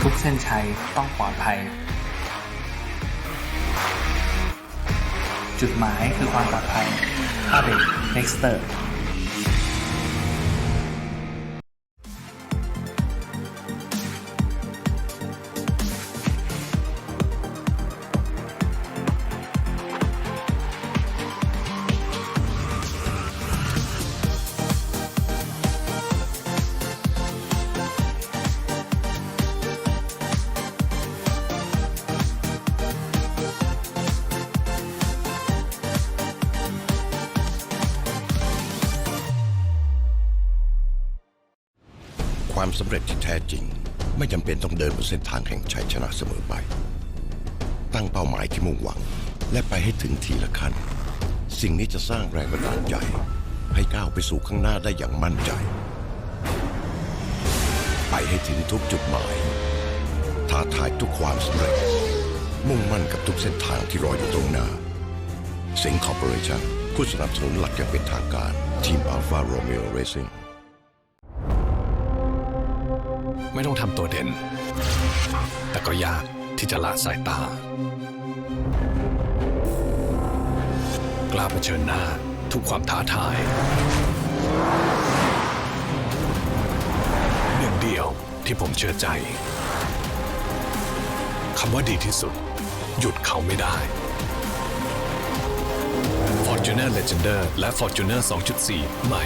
ทุกเส้นชัยต้องปลอดภัย จุดหมายคือความปลอดภัยอาเบกเน็กสเตอร์ความสำเร็จที่แท้จริงไม่จำเป็นต้องเดินบนเส้นทางแห่งชัยชนะเสมอไปตั้งเป้าหมายที่มุ่งหวังและไปให้ถึงทีละขั้นสิ่งนี้จะสร้างแรงบันดาลใจให้ก้าวไปสู่ข้างหน้าได้อย่างมั่นใจไปให้ถึงทุกจุดหมายท้าทายทุกความสำเร็จมุ่งมั่นกับทุกเส้นทางที่รออยู่ตรงหน้าสิงห์คอร์ปอเรชั่นผู้สนับสนุนหลักอย่างเป็นทางการทีมอัลฟาโรเมโอเรซิ่งไม่ต้องทำตัวเด่นแต่ก็ยากที่จะละสายตา กล้าเผชิญหน้าทุกความท้าทายหนึ่งเดียวที่ผมเชื่อใจคำว่าดีที่สุดหยุดเขาไม่ได้ Fortuner Legender และ Fortuner 2.4 ใหม่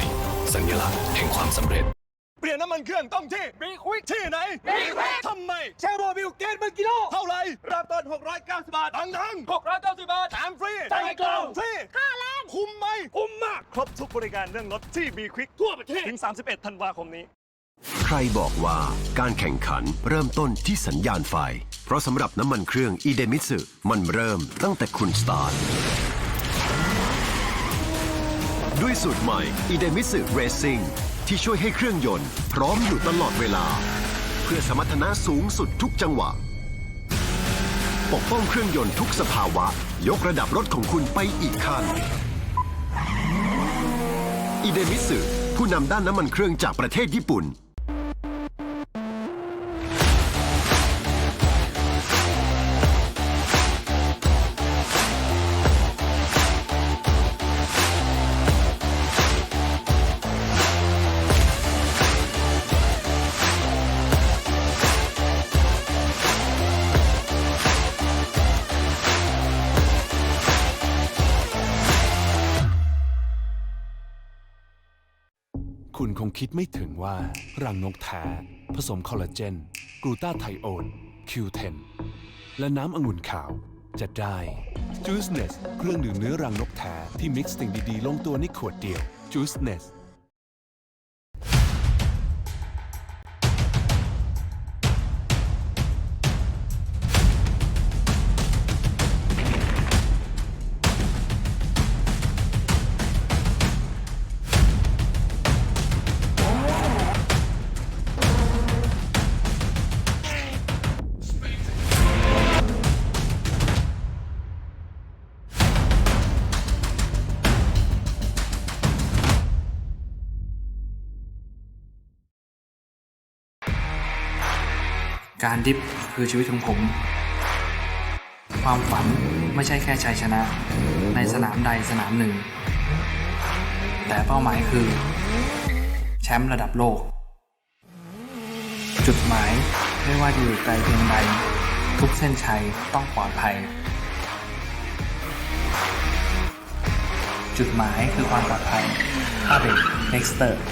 สัญลักษณ์แห่งความสำเร็จเปลี่ยนน้ำมันเครื่องต้องที่บีควิกที่ไหนบีควิกทำไมแชร์โมบิลเกนเป็นกิโลเท่าไหร่เริ่มต้น690 บาทดัง690 บาทแถมฟรีจ่ายกล่องฟรีค่าแรงคุ้มไหมคุ้มมากครบทุกบริการเรื่องรถที่บีควิกทั่วประเทศถึง31 ธันวาคมนี้ใครบอกว่าการแข่งขันเริ่มต้นที่สัญญาณไฟเพราะสำหรับน้ำมันเครื่องอิเดมิสึมันเริ่มตั้งแต่คุณสตาร์ทด้วยสูตรใหม่อิเดมิสึเรซซิ่งที่ช่วยให้เครื่องยนต์พร้อมอยู่ตลอดเวลาเพื่อสมรรถนะสูงสุดทุกจังหวะปกป้องเครื่องยนต์ทุกสภาวะยกระดับรถของคุณไปอีกขั้นอิเดมิสึผู้นำด้านน้ำมันเครื่องจากประเทศญี่ปุ่นคุณคงคิดไม่ถึงว่ารังนกแท้ผสมคอลลาเจนกลูตาไทโอน Q10 และน้ำองุ่นขาวจะได้ Juiceness เครื่องดื่มเนื้อรังนกแท้ที่มิกซ์สิ่งดีๆลงตัวในขวดเดียว Juicenessการดิฟคือชีวิตของผม ความฝันไม่ใช่แค่ชัยชนะในสนามใดสนามหนึ่ง แต่เป้าหมายคือแชมป์ระดับโลก จุดหมายไม่ว่าจะอยู่ไกลเพียงใดทุกเส้นชัยต้องปลอดภัย จุดหมายคือความปลอดภัยอาเบกเน็กสเตอร์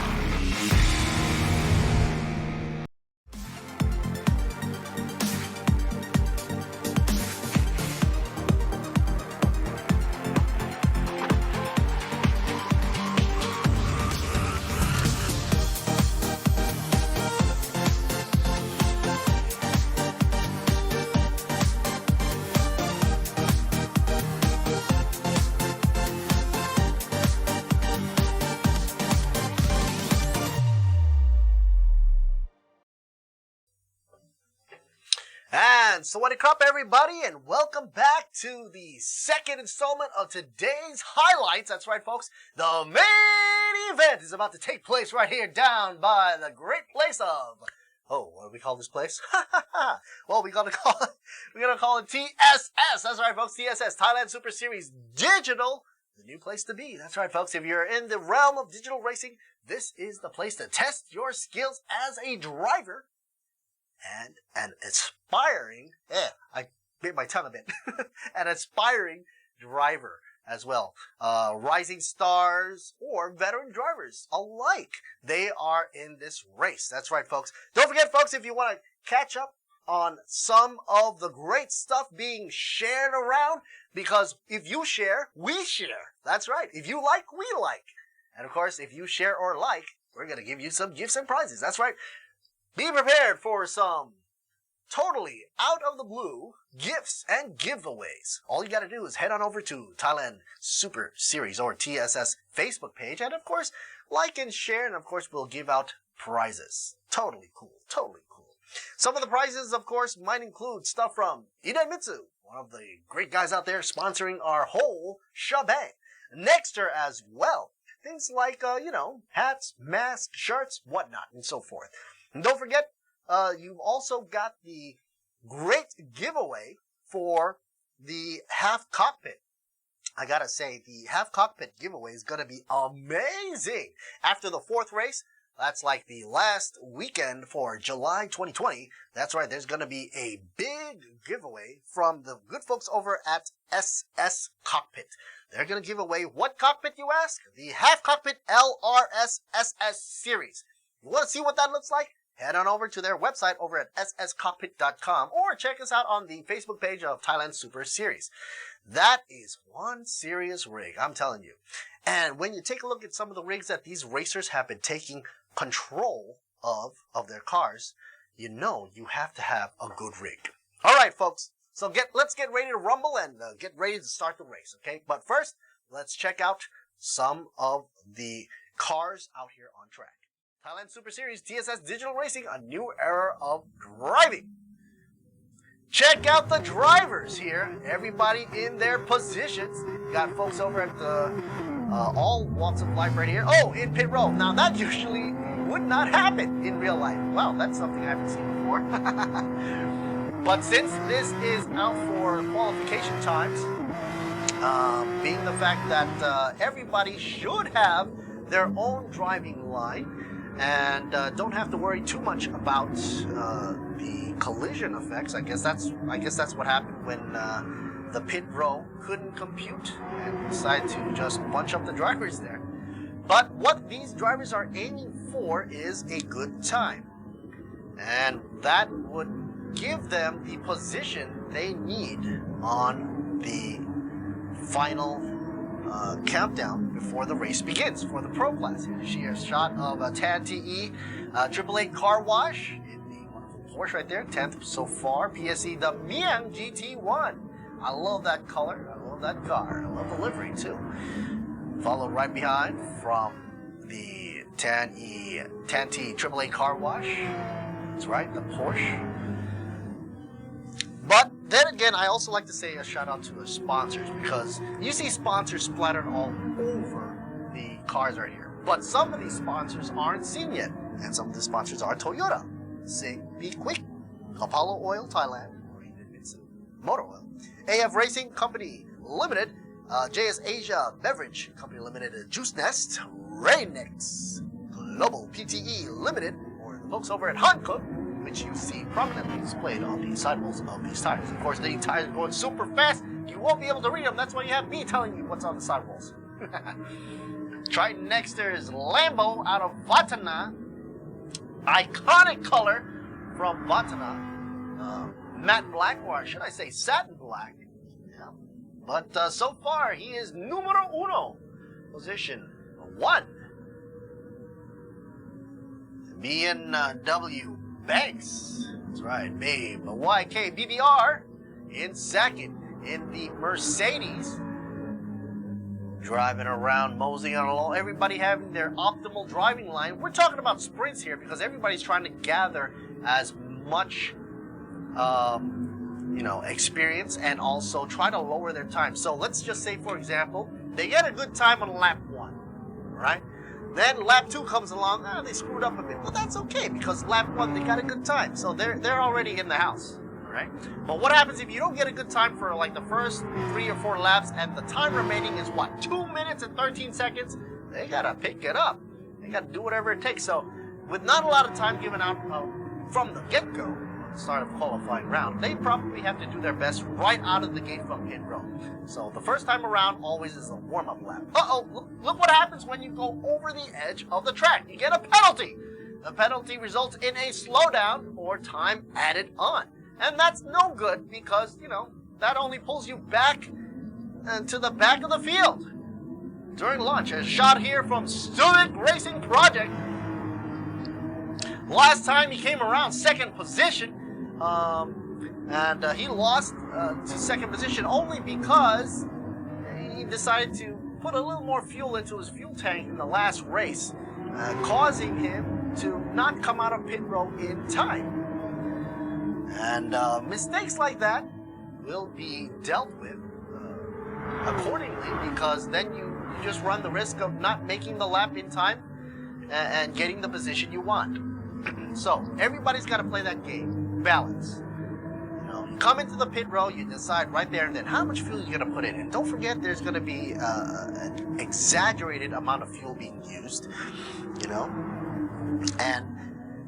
And Sawadee Krap, everybody, and welcome back to the second installment of today's highlights. That's right, folks. The main event is about to take place right here down by the great place of... Oh, what do we call this place? Well, we're gonna call it TSS. That's right, folks. TSS, Thailand Super Series Digital, the new place to be. That's right, folks. If you're in the realm of digital racing, this is the place to test your skills as a driver and an aspiring, I bit my tongue a bit, an aspiring driver as well. Rising stars or veteran drivers alike, they are in this race. That's right, folks. Don't forget, folks, if you want to catch up on some of the great stuff being shared around, because if you share, we share. That's right. If you like, we like. And of course, if you share or like, we're going to give you some gifts and prizes. That's right. Be prepared for some totally out of the blue gifts and giveaways. All you got to do is head on over to Thailand Super Series or TSS Facebook page. And of course, like and share. And of course, we'll give out prizes. Totally cool. Totally cool. Some of the prizes, of course, might include stuff from Idemitsu, one of the great guys out there sponsoring our whole shebang. Nexter as well. Things like, hats, masks, shirts, whatnot, and so forth. And don't forget, you've also got the great giveaway for the half cockpit. I gotta say, the half cockpit giveaway is gonna be amazing. After the fourth race, that's like the last weekend for July 2020. That's right, there's gonna be a big giveaway from the good folks over at SS Cockpit. They're gonna give away what cockpit, you ask? The half cockpit LRS SS series. You wanna see what that looks like? Head on over to their website over at sscockpit.com or check us out on the Facebook page of Thailand Super Series. That is one serious rig, I'm telling you. And when you take a look at some of the rigs that these racers have been taking control of their cars, you know you have to have a good rig. All right, folks. So let's get ready to rumble and get ready to start the race, okay? But first, let's check out some of the cars out here on track. Thailand Super Series TSS Digital Racing, a new era of driving. Check out the drivers here. Everybody in their positions. Got folks over at all walks of life right here. Oh, in pit row. Now that usually would not happen in real life. Wow, that's something I haven't seen before. But since this is out for qualification times, being the fact that everybody should have their own driving line, and don't have to worry too much about the collision effects. I guess that's what happened when the pit row couldn't compute and decided to just bunch up the drivers there. But what these drivers are aiming for is a good time, and that would give them the position they need on the final countdown before the race begins for the pro class. Here's a shot of a Tan TE 888 car wash in the wonderful Porsche right there, 10th so far. PSE the Miang GT1. I love that color. I love that car. I love the livery too. Followed right behind from the Tan T 888 car wash. That's right, the Porsche. But then again, I also like to say a shout out to the sponsors, because you see sponsors splattered all over the cars right here. But some of these sponsors aren't seen yet, and some of the sponsors are Toyota, Sing, Be Quick, Apollo Oil Thailand, Motor Oil, AF Racing Company Limited, JS Asia Beverage Company Limited, Juice Nest, Rainix, Global PTE Limited, or the folks over at Hankook, which you see prominently displayed on the sidewalls of these tires. Of course, the tires are going super fast. You won't be able to read them. That's why you have me telling you what's on the sidewalls. Triton Nexter's Lambo out of Vatana. Iconic color from Vatana. Matte black, or should I say satin black. Yeah. But so far, he is numero uno. Position 1. BMW Banks. That's right, babe. A YK BBR in second in the Mercedes. Driving around, moseying along, everybody having their optimal driving line. We're talking about sprints here because everybody's trying to gather as much experience and also try to lower their time. So let's just say, for example, they get a good time on lap 1, right? Then lap 2 comes along, they screwed up a bit. Well, that's okay, because lap 1 they got a good time, so they're already in the house, right? But what happens if you don't get a good time for like the first 3 or 4 laps, and the time remaining is what, 2 minutes and 13 seconds? They gotta pick it up. They gotta do whatever it takes. So with not a lot of time given out from the get-go, start of qualifying round, they probably have to do their best right out of the gate from pit road. So the first time around always is a warm-up lap. Look what happens when you go over the edge of the track. You get a penalty. The penalty results in a slowdown or time added on. And that's no good because, that only pulls you back to the back of the field. During launch, a shot here from Student Racing Project. Last time he came around second position, and he lost to second position only because he decided to put a little more fuel into his fuel tank in the last race, causing him to not come out of pit road in time. And mistakes like that will be dealt with accordingly, because then you just run the risk of not making the lap in time and getting the position you want. So everybody's got to play that game. Balance. You come into the pit row, you decide right there and then how much fuel you're going to put in. And don't forget, there's going to be an exaggerated amount of fuel being used, And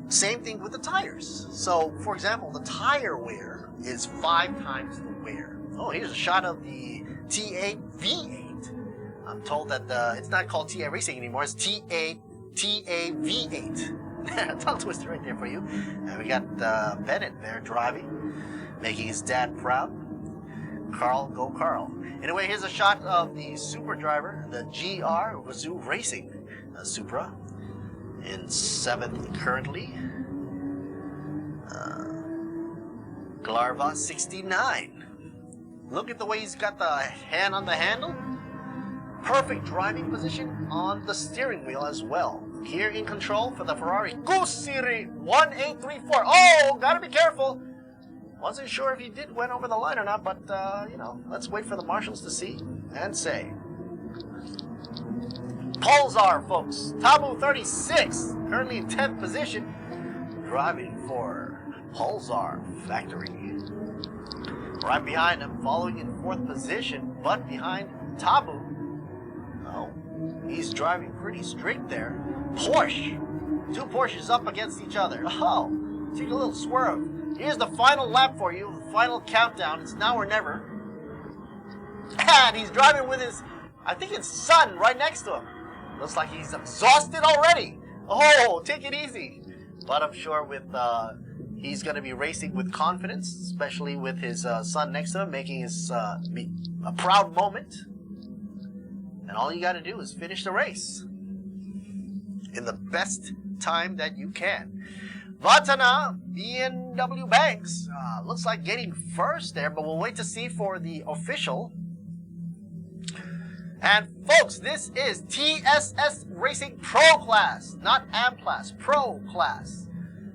same thing with the tires. So, for example, the tire wear is 5 times the wear. Oh, here's a shot of the T8 V8. I'm told that it's not called TA Racing anymore. It's TA V8. Tongue twister right there for you. And we got Bennett there driving, making his dad proud. Carl, go Carl. Anyway, here's a shot of the Supra driver, the GR Gazoo Racing Supra, in 7th currently. Glarva 69. Look at the way he's got the hand on the handle. Perfect driving position on the steering wheel as well. Here in control for the Ferrari Gusiri 1834. Oh, gotta be careful. Wasn't sure if he went over the line or not, but, let's wait for the marshals to see and say. Pulsar, folks. Tabu 36, currently in 10th position, driving for Pulsar Factory. Right behind him, following in 4th position, but behind Tabu. Oh, he's driving pretty strict there. Porsche. 2 Porsches up against each other. Oh, take a little swerve. Here's the final lap for you, the final countdown. It's now or never. And he's driving with his, I think it's son right next to him. Looks like he's exhausted already. Oh, take it easy. But I'm sure he's going to be racing with confidence, especially with his son next to him, making his a proud moment. And all you got to do is finish the race in the best time that you can. Vatana, BMW Banks, looks like getting first there, but we'll wait to see for the official. And folks, this is TSS Racing Pro Class, not AM Class, Pro Class.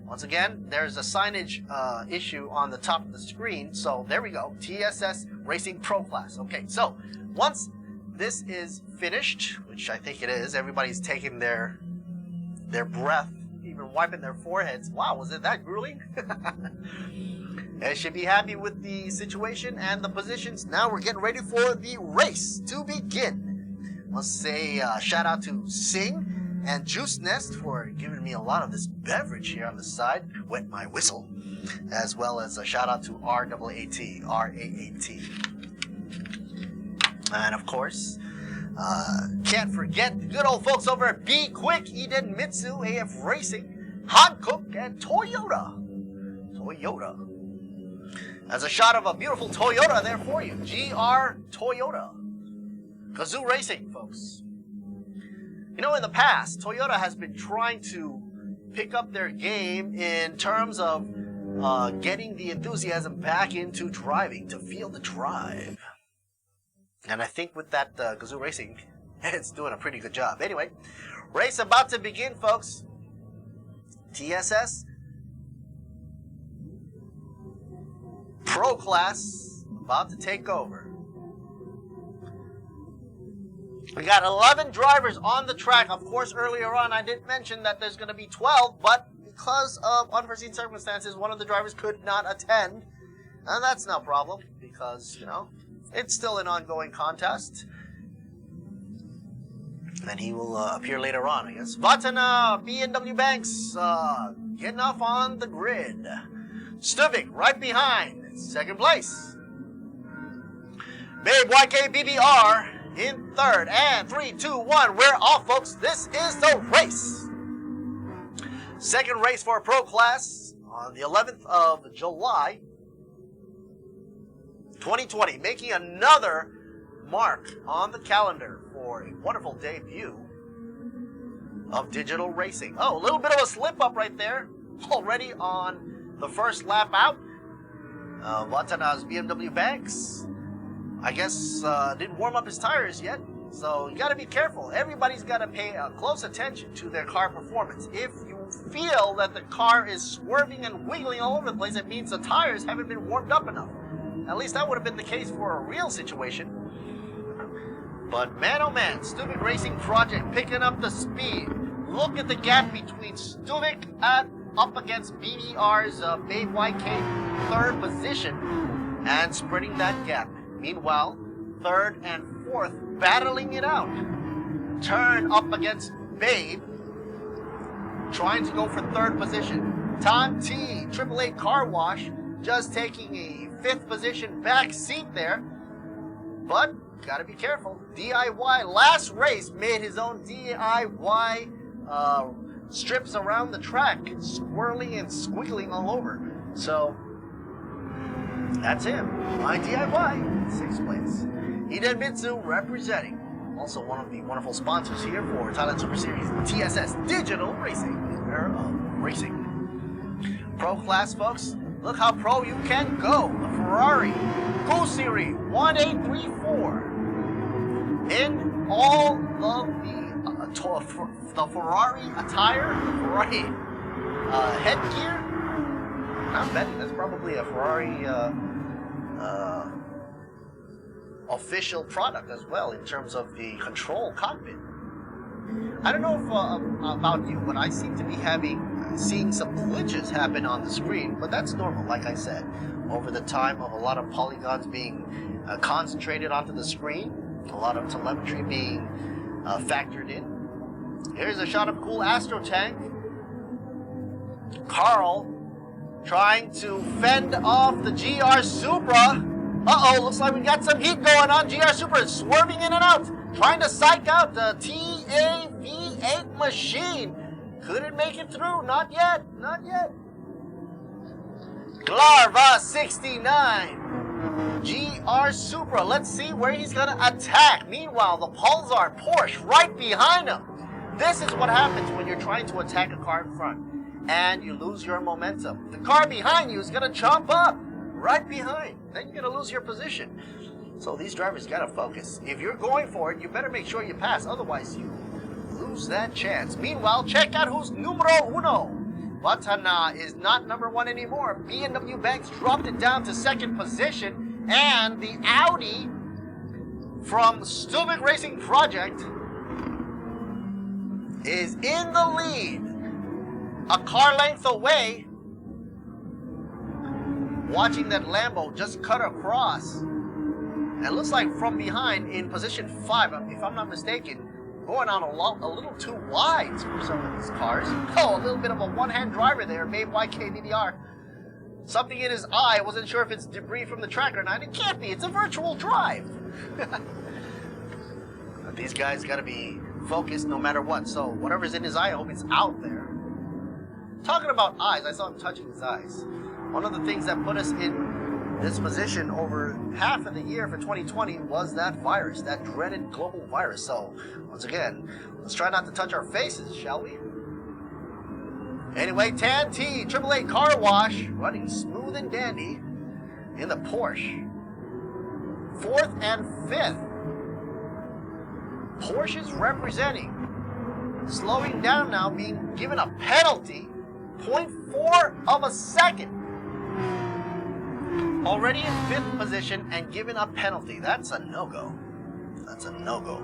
Once again, there's a signage issue on the top of the screen, so there we go, TSS Racing Pro Class. Okay, so once this is finished, which I think it is, everybody's taking their breath, even wiping their foreheads. Wow, was it that grueling? They should be happy with the situation and the positions. Now we're getting ready for the race to begin. Let's say shout out to Sing and Juice Nest for giving me a lot of this beverage here on the side. Wet my whistle. As well as a shout out to RAAT. And of course, can't forget the good old folks over at Be Quick, Eden Mitsu, AF Racing, Hankook, and Toyota. As a shot of a beautiful Toyota there for you. GR Toyota. Gazoo Racing, folks. In the past, Toyota has been trying to pick up their game in terms of getting the enthusiasm back into driving, to feel the drive. And I think with that Gazoo Racing, it's doing a pretty good job. Anyway, race about to begin, folks. TSS. Pro class about to take over. We got 11 drivers on the track. Of course, earlier on I did mention that there's going to be 12, but because of unforeseen circumstances, one of the drivers could not attend. And that's no problem because, you know, it's still an ongoing contest. And he will appear later on, I guess. Vatana, BMW Banks, getting off on the grid. Stuvik right behind, second place. Babe YK BBR in third. And 3, 2, 1, we're off, folks. This is the race. Second race for Pro Class on the 11th of July, 2020, making another mark on the calendar for a wonderful debut of digital racing. Oh, a little bit of a slip up right there. Already on the first lap out. Watana's BMW Banks, I guess, didn't warm up his tires yet. So you got to be careful. Everybody's got to pay close attention to their car performance. If you feel that the car is swerving and wiggling all over the place, it means the tires haven't been warmed up enough. At least that would have been the case for a real situation. But man, oh man, Stuvik Racing Project picking up the speed. Look at the gap between Stuvik up against BBR's Babe YK third position and spreading that gap. Meanwhile, third and fourth battling it out. Turn up against Babe, trying to go for third position. Tom T, AAA Car Wash, just taking a fifth position back seat there. But gotta be careful. DIY last race made his own DIY strips around the track, swirling and squiggling all over. So that's him. My DIY, 6th place. Idemitsu representing. Also one of the wonderful sponsors here for Thailand Super Series, TSS Digital Racing. Era of racing. Pro class, folks. Look how pro you can go. The Ferrari Cool Series 1834. In all of the Ferrari attire, the Ferrari headgear. I'm betting that's probably a Ferrari official product as well in terms of the control cockpit. I don't know if about you, but I seem to be seeing some glitches happen on the screen, but that's normal, like I said. Over the time of a lot of polygons being concentrated onto the screen, a lot of telemetry being factored in. Here's a shot of cool Astro Tank. Carl trying to fend off the GR Supra. Uh-oh, looks like we got some heat going on. GR Supra is swerving in and out, trying to psych out the TAV8 machine. Couldn't make it through, not yet, not yet. Glarva 69. GR Supra, let's see where he's gonna attack. Meanwhile, the Pulsar Porsche right behind him. This is what happens when you're trying to attack a car in front and you lose your momentum. The car behind you is gonna jump up right behind. Then you're gonna lose your position. So these drivers gotta focus. If you're going for it, you better make sure you pass. Otherwise, you lose that chance. Meanwhile, check out who's numero uno. Watana is not number one anymore. BMW Banks dropped it down to second position. And the Audi from Stuvik Racing Project is in the lead. A car length away. Watching that Lambo just cut across. And it looks like from behind in position 5, if I'm not mistaken, going on a little too wide for some of these cars. Oh, a little bit of a one-hand driver there, Babe YK DDR. Something in his eye. I wasn't sure if it's debris from the track or not. It can't be. It's a virtual drive. But these guys got to be focused no matter what. So whatever's in his eye, I hope it's out there. Talking about eyes, I saw him touching his eyes. One of the things that put us in this position over half of the year for 2020 was that virus, that dreaded global virus. So once again, let's try not to touch our faces, shall we? Anyway, Tan T, AAA Car Wash, running smooth and dandy in the Porsche. 4th and 5th. Porsche's representing. Slowing down now, being given a penalty. 0.4 of a second. already in 5th position and given a penalty. That's a no-go. That's a no-go.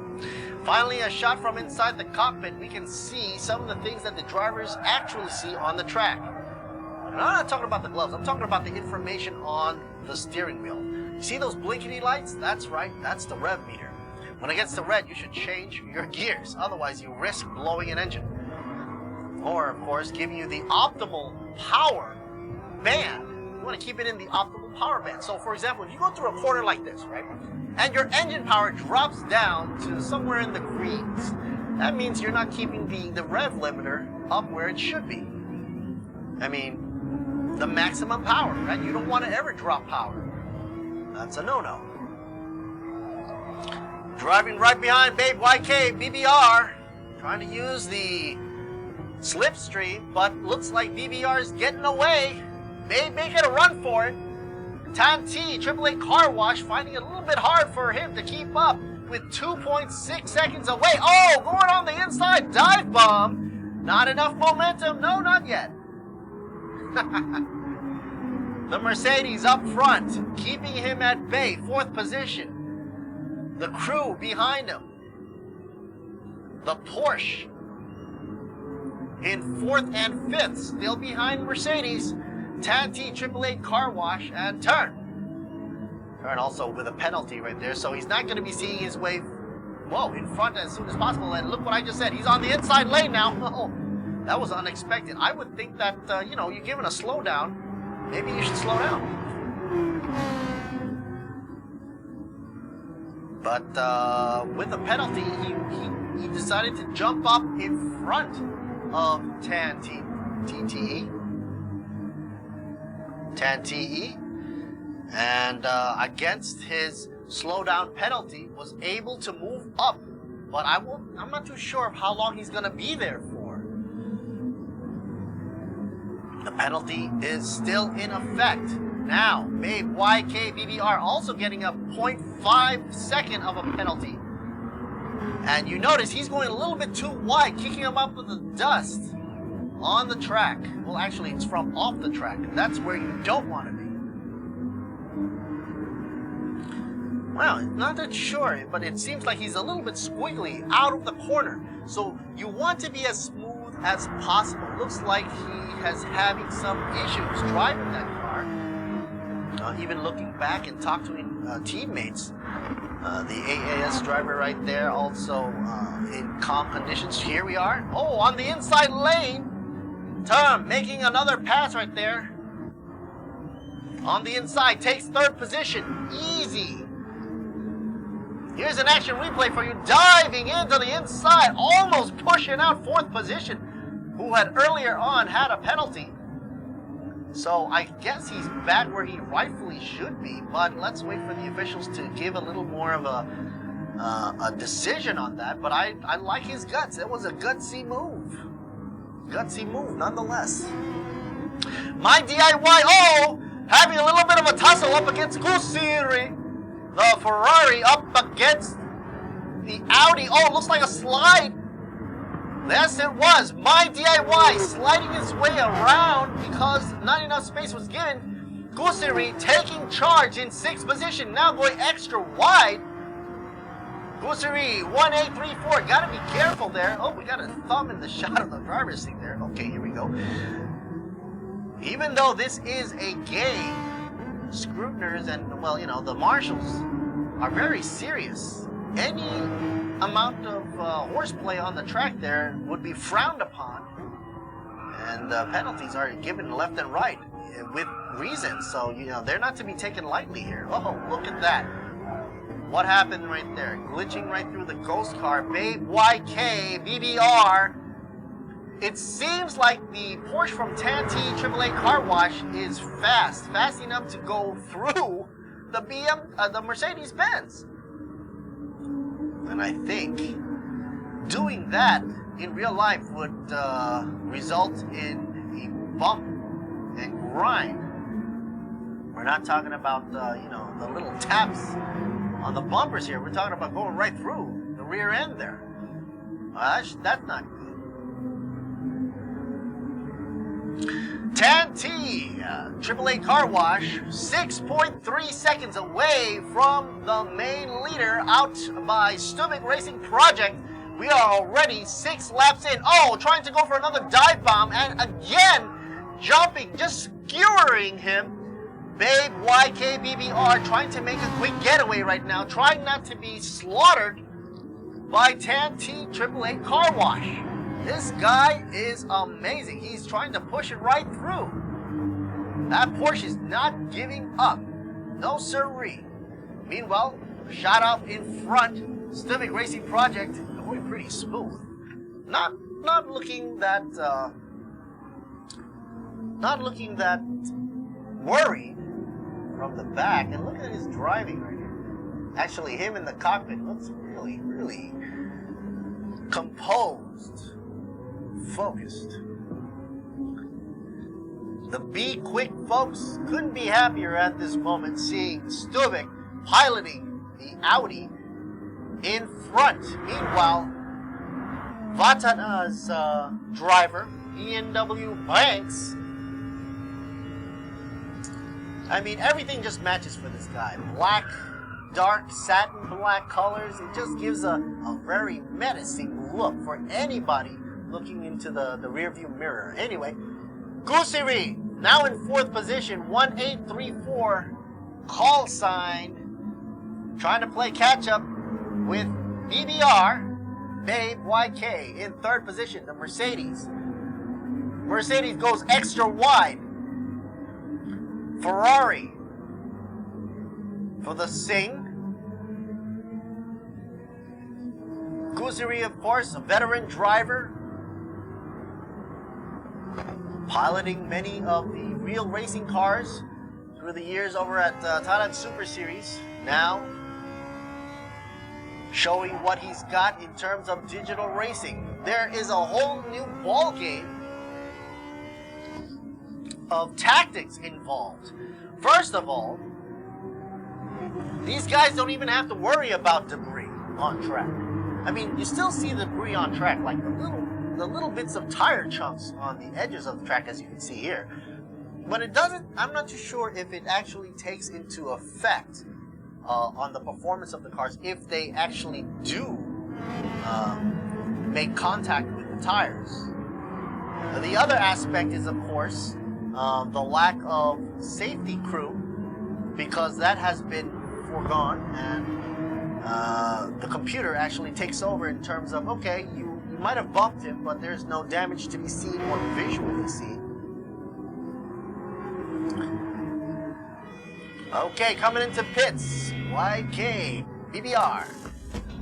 Finally, a shot from inside the cockpit. We can see some of the things that the drivers actually see on the track. And I'm not talking about the gloves. I'm talking about the information on the steering wheel. You see those blinkety lights? That's right. That's the rev meter. When it gets to red, you should change your gears. Otherwise, you risk blowing an engine. Or, of course, giving you the optimal power band. You want to keep it in the optimal power band. So, for example, if you go through a corner like this, right? And your engine power drops down to somewhere in the greens. That means you're not keeping the rev limiter up where it should be. I mean, the maximum power, right? You don't want to ever drop power. That's a no-no. Driving right behind Babe YK, BBR, trying to use the slipstream, but looks like BBR is getting away. Babe making a run for it. Tan T, AAA Car Wash, finding it a little bit hard for him to keep up with 2.6 seconds away. Oh, going on the inside, dive bomb. Not enough momentum. No, not yet. The Mercedes up front, keeping him at bay, 4th position. The crew behind him. The Porsche in 4th and 5th, still behind Mercedes. Tanti, AAA Car Wash, and turn. Turn also with a penalty right there, so he's not going to be seeing his way, in front as soon as possible. And look what I just said, he's on the inside lane now. Oh, that was unexpected. I would think that, you're given a slowdown, maybe you should slow down. But with the penalty, he decided to jump up in front of Tanti, TTE. Tanti, and against his slowdown penalty was able to move up, but I'm not too sure of how long he's going to be there for. The penalty is still in effect. Now, Babe YK BBR also getting a 0.5 second of a penalty. And you notice he's going a little bit too wide, kicking him up with the dust on the track. Well, actually, it's from off the track. That's where you don't want to be. Well, not that sure, but it seems like he's a little bit squiggly out of the corner. So you want to be as smooth as possible. Looks like he has having some issues driving that car. Even looking back and talking to teammates. The AAS driver right there also in calm conditions. Here we are. Oh, on the inside lane. Tom making another pass right there. On the inside, takes 3rd position. Easy. Here's an action replay for you. Diving into the inside, almost pushing out 4th position, who had earlier on had a penalty. So I guess he's back where he rightfully should be, but let's wait for the officials to give a little more of a decision on that. But I like his guts. It was a gutsy move. Gutsy move, nonetheless. My DIY, having a little bit of a tussle up against Gusiri. The Ferrari up against the Audi. Oh, it looks like a slide. Yes, it was. My DIY sliding his way around because not enough space was given. Gusiri taking charge in 6th position, now going extra wide. Gusiri, 1834, gotta be careful there. Oh, we got a thumb in the shot of the driver's seat there. Okay, here we go. Even though this is a game, scrutiners and, well, the marshals are very serious. Any amount of horseplay on the track there would be frowned upon. And penalties are given left and right with reason. So, they're not to be taken lightly here. Oh, look at that. What happened right there? Glitching right through the ghost car. Babe YK BBR. It seems like the Porsche from Tanti AAA Car Wash is fast enough to go through the Mercedes-Benz. And I think doing that in real life would result in a bump and grind. We're not talking about the little taps on the bumpers here. We're talking about going right through the rear end there. That's not good. Tanti AAA Car Wash, 6.3 seconds away from the main leader, out by Stubik Racing Project. We are already 6 laps in. Oh, trying to go for another dive bomb, and again, jumping, just skewering him. Babe YKBBR trying to make a quick getaway right now, trying not to be slaughtered by Tan T AAA Car Wash. This guy is amazing. He's trying to push it right through. That Porsche is not giving up. No sirree. Meanwhile, shot out in front, Stubik Racing Project going pretty smooth. Not looking that worried from the back. And look at his driving right here. Actually, him in the cockpit looks really, really composed, focused. The Be Quick folks couldn't be happier at this moment seeing Stubik piloting the Audi in front. Meanwhile, Vatana's driver, B&W Banks, I mean, everything just matches for this guy. Black, dark, satin black colors. It just gives a very menacing look for anybody looking into the rearview mirror. Anyway, Gusiri, now in 4th position, 1834, call sign, trying to play catch up with BBR, Babe YK in 3rd position, the Mercedes. Mercedes goes extra wide. Ferrari for the Sing. Gusiri, of course, a veteran driver, piloting many of the real racing cars through the years over at Thailand Super Series. Now, showing what he's got in terms of digital racing. There is a whole new ball game of tactics involved. First of all, these guys don't even have to worry about debris on track. I mean, you still see debris on track, like the little bits of tire chunks on the edges of the track, as you can see here. But it doesn't, I'm not too sure if it actually takes into effect on the performance of the cars if they actually do make contact with the tires. The other aspect is, of course, the lack of safety crew, because that has been foregone, and the computer actually takes over in terms of, okay, you might have bumped him, but there's no damage to be seen or visually seen. Okay, coming into pits, YK, BBR.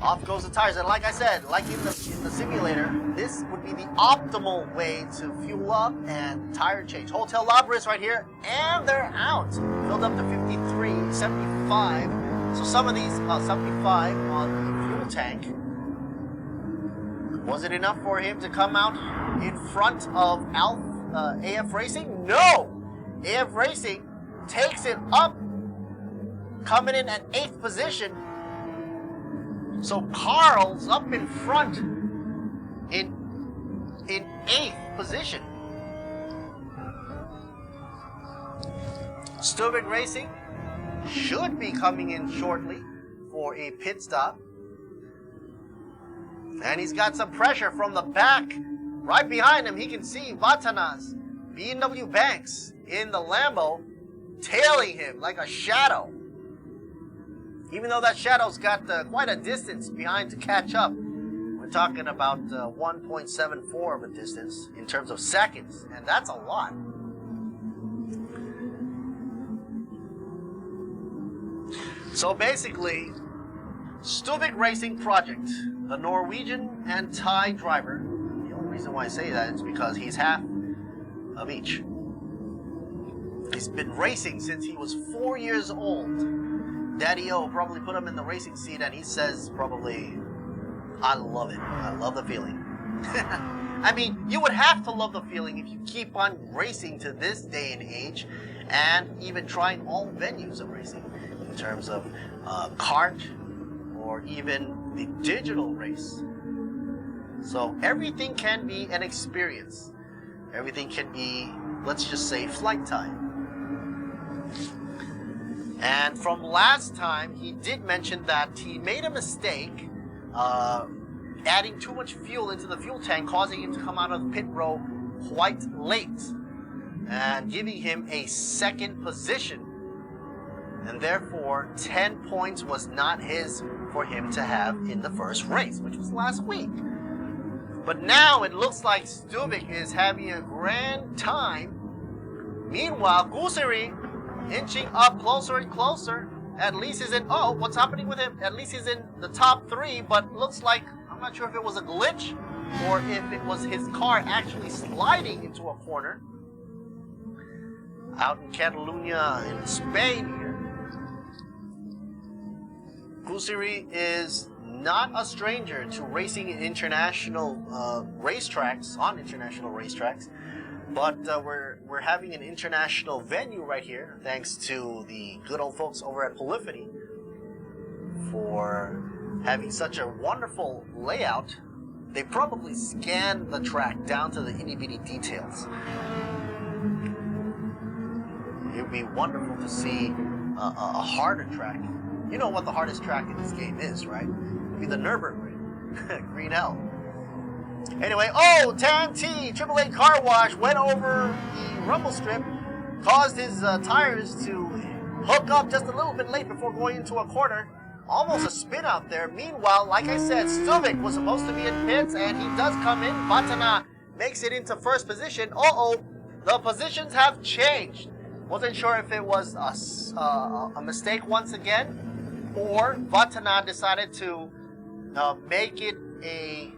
Off goes the tires, and like I said, like in the simulator, this would be the optimal way to fuel up and tire change. Hotel Labris right here, and they're out. Filled up to 53, 75. So some of these, 75 on the fuel tank. Was it enough for him to come out in front of AF Racing? No! AF Racing takes it up, coming in at 8th position. So Carl's up in front in 8th position. Stubik Racing should be coming in shortly for a pit stop. And he's got some pressure from the back. Right behind him, he can see Vatana's B&W Banks in the Lambo tailing him like a shadow. Even though that shadow's got quite a distance behind to catch up. We're talking about 1.74 of a distance in terms of seconds, and that's a lot. So basically, Stubik Racing Project, the Norwegian and Thai driver, the only reason why I say that is because he's half of each. He's been racing since he was 4 years old. Daddy-O probably put him in the racing seat, and he says probably, I love it. I love the feeling. I mean, you would have to love the feeling if you keep on racing to this day and age, and even trying all venues of racing in terms of kart or even the digital race. So everything can be an experience. Everything can be, let's just say, flight time. And from last time, he did mention that he made a mistake adding too much fuel into the fuel tank, causing him to come out of the pit row quite late and giving him a second position. And therefore, 10 points was not his for him to have in the first race, which was last week. But now it looks like Stuvik is having a grand time. Meanwhile, Gusiri inching up closer and closer. At least he's in, oh, what's happening with him? At least he's in the top 3, but looks like, I'm not sure if it was a glitch or if it was his car actually sliding into a corner. Out in Catalonia in Spain here. Gusiri is not a stranger to racing in international racetracks, on international racetracks, but we're having an international venue right here, thanks to the good old folks over at Polyphony for having such a wonderful layout. They probably scanned the track down to the itty-bitty details. It would be wonderful to see a harder track. You know what the hardest track in this game is, right? It would be the Nürburgring, Green Hell. Anyway, oh, Tan T, AAA Car Wash went over the rumble strip, caused his tires to hook up just a little bit late before going into a corner. Almost a spin out there. Meanwhile, like I said, Stuvik was supposed to be in pits, and he does come in. Vatana makes it into first position. Uh-oh, the positions have changed. Wasn't sure if it was a mistake once again, or Vatana decided to make it a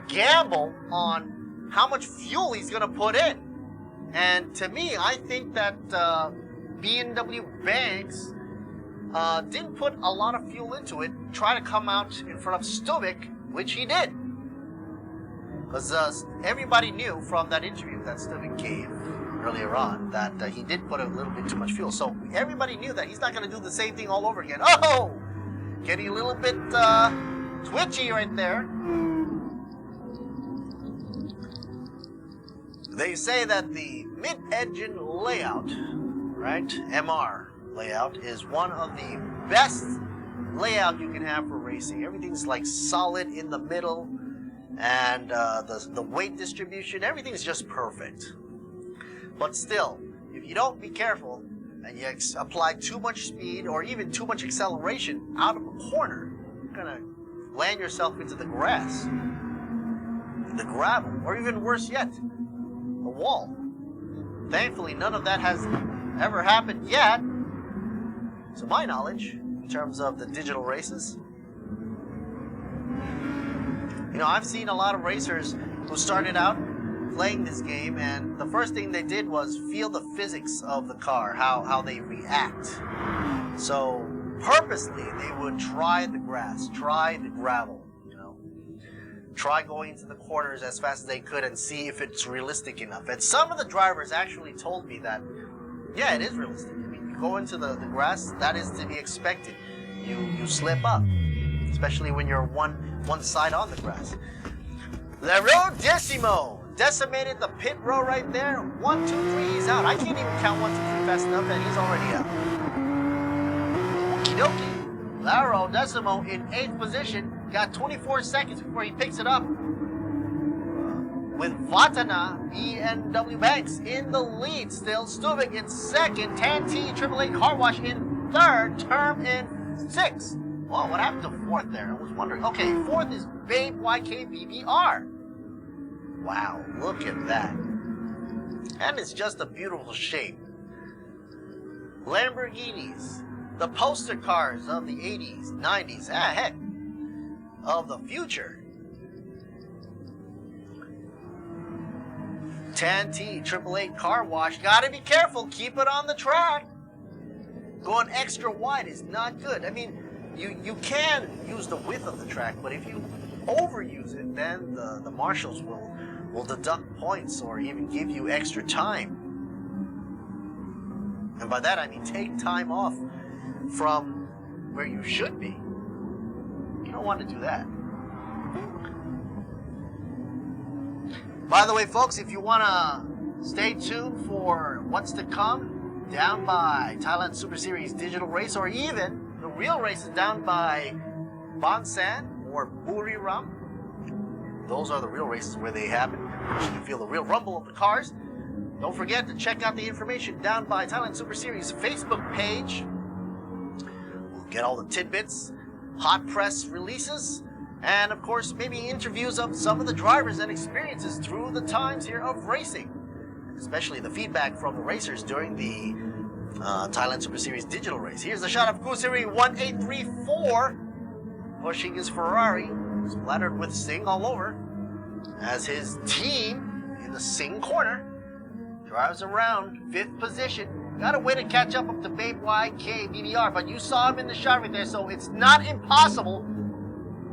gamble on how much fuel he's going to put in. And to me, I think that B&W Banks didn't put a lot of fuel into it, try to come out in front of Stuvik, which he did. Because everybody knew from that interview that Stuvik gave earlier on that he did put a little bit too much fuel. So everybody knew that he's not going to do the same thing all over again. Oh! Getting a little bit twitchy right there. They say that the mid-engine layout, right, MR layout, is one of the best layout you can have for racing. Everything's like solid in the middle, and the weight distribution, everything's just perfect. But still, if you don't be careful and you apply too much speed or even too much acceleration out of a corner, you're gonna land yourself into the grass, the gravel, or even worse yet, the wall. Thankfully, none of that has ever happened yet, to my knowledge, in terms of the digital races. You know, I've seen a lot of racers who started out playing this game, and the first thing they did was feel the physics of the car, how they react. So purposely they would try the grass, try the gravel, you know, try going into the corners as fast as they could and see if it's realistic enough. And some of the drivers actually told me that, yeah, it is realistic. I mean, you go into the grass, that is to be expected. You slip up, especially when you're one side on the grass. Lero Decimo decimated the pit row right there. 1, 2, 3, he's out. I can't even count 1, 2, 3 fast enough, and he's already out. Okie dokie. Lero Decimo in 8th position. Got 24 seconds before he picks it up. With Vatana, B&W Banks in the lead still. Stuvik in 2nd. Tanti, AAA Car Wash in 3rd. Term in 6th. Whoa, what happened to 4th there? I was wondering. Okay, 4th is Babe YKBBR. Wow, look at that. And it's just a beautiful shape. Lamborghinis, the poster cars of the 80s, 90s, heck, of the future. Tanti, AAA Car Wash, gotta be careful, keep it on the track. Going extra wide is not good. I mean, you can use the width of the track, but if you overuse it, then the marshals will deduct points or even give you extra time. And by that I mean take time off from where you should be. You don't want to do that. By the way, folks, if you want to stay tuned for what's to come down by Thailand Super Series Digital Race, or even the real races down by Bonsan or Buriram. Those are the real races where they happen. You can feel the real rumble of the cars. Don't forget to check out the information down by Thailand Super Series Facebook page. We'll get all the tidbits, hot press releases, and of course maybe interviews of some of the drivers and experiences through the times here of racing, especially the feedback from the racers during the Thailand Super Series digital race. Here's a shot of Kusiri 1834 pushing his Ferrari, splattered with Singh all over, as his team in the Singh corner drives around 5th position. Got a way to catch up to Babe YK BBR, but you saw him in the shot right there, so it's not impossible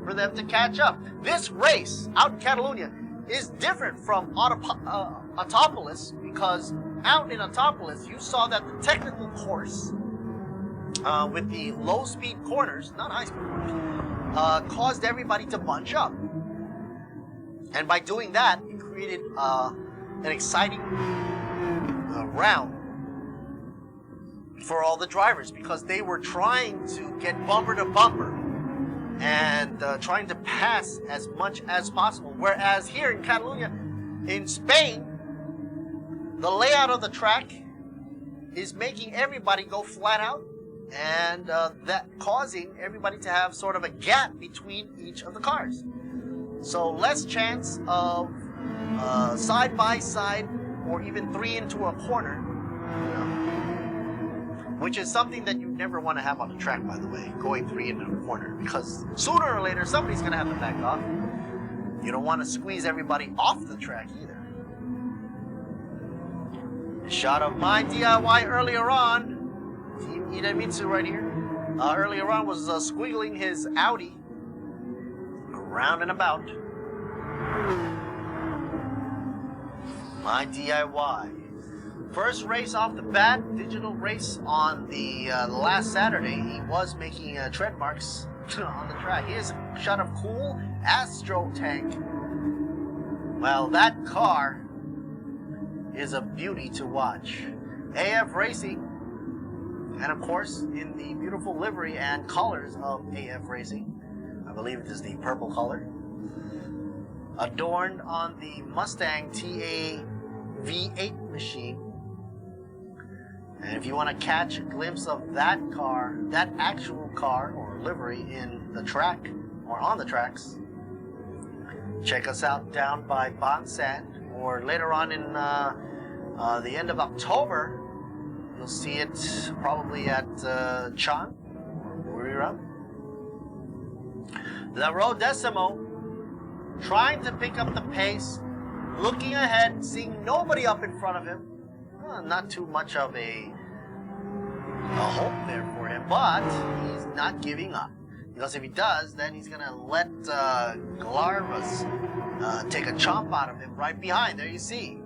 for them to catch up. This race out in Catalonia is different from Autopolis, because out in Autopolis you saw that the technical course with the low speed corners, not high speed corners, caused everybody to bunch up, and by doing that it created an exciting round for all the drivers, because they were trying to get bumper to bumper and trying to pass as much as possible. Whereas here in Catalonia, in Spain, the layout of the track is making everybody go flat out, and that causing everybody to have sort of a gap between each of the cars. So less chance of side by side or even 3 into a corner, which is something that you never want to have on the track, by the way, going 3 into a corner, because sooner or later somebody's going to have to back off. You don't want to squeeze everybody off the track either. A shot of my DIY earlier on, Team Idemitsu right here, earlier on was squiggling his Audi around and about. My DIY. First race off the bat, digital race on the last Saturday. He was making tread marks on the track. Here's a shot of cool Astro Tank. Well, that car is a beauty to watch. AF Racing, and of course, in the beautiful livery and colors of AF Racing, I believe it is the purple color, adorned on the Mustang TA V8 machine. And if you want to catch a glimpse of that car, that actual car or livery in the track or on the tracks, check us out down by Bonsan, or later on in the end of October, you'll see it probably at Chan or Buriram. La Rodecimo, trying to pick up the pace, looking ahead, seeing nobody up in front of him. Not too much of a hope there for him, but he's not giving up. Because if he does, then he's going to let Glarvas take a chomp out of him right behind. There you see.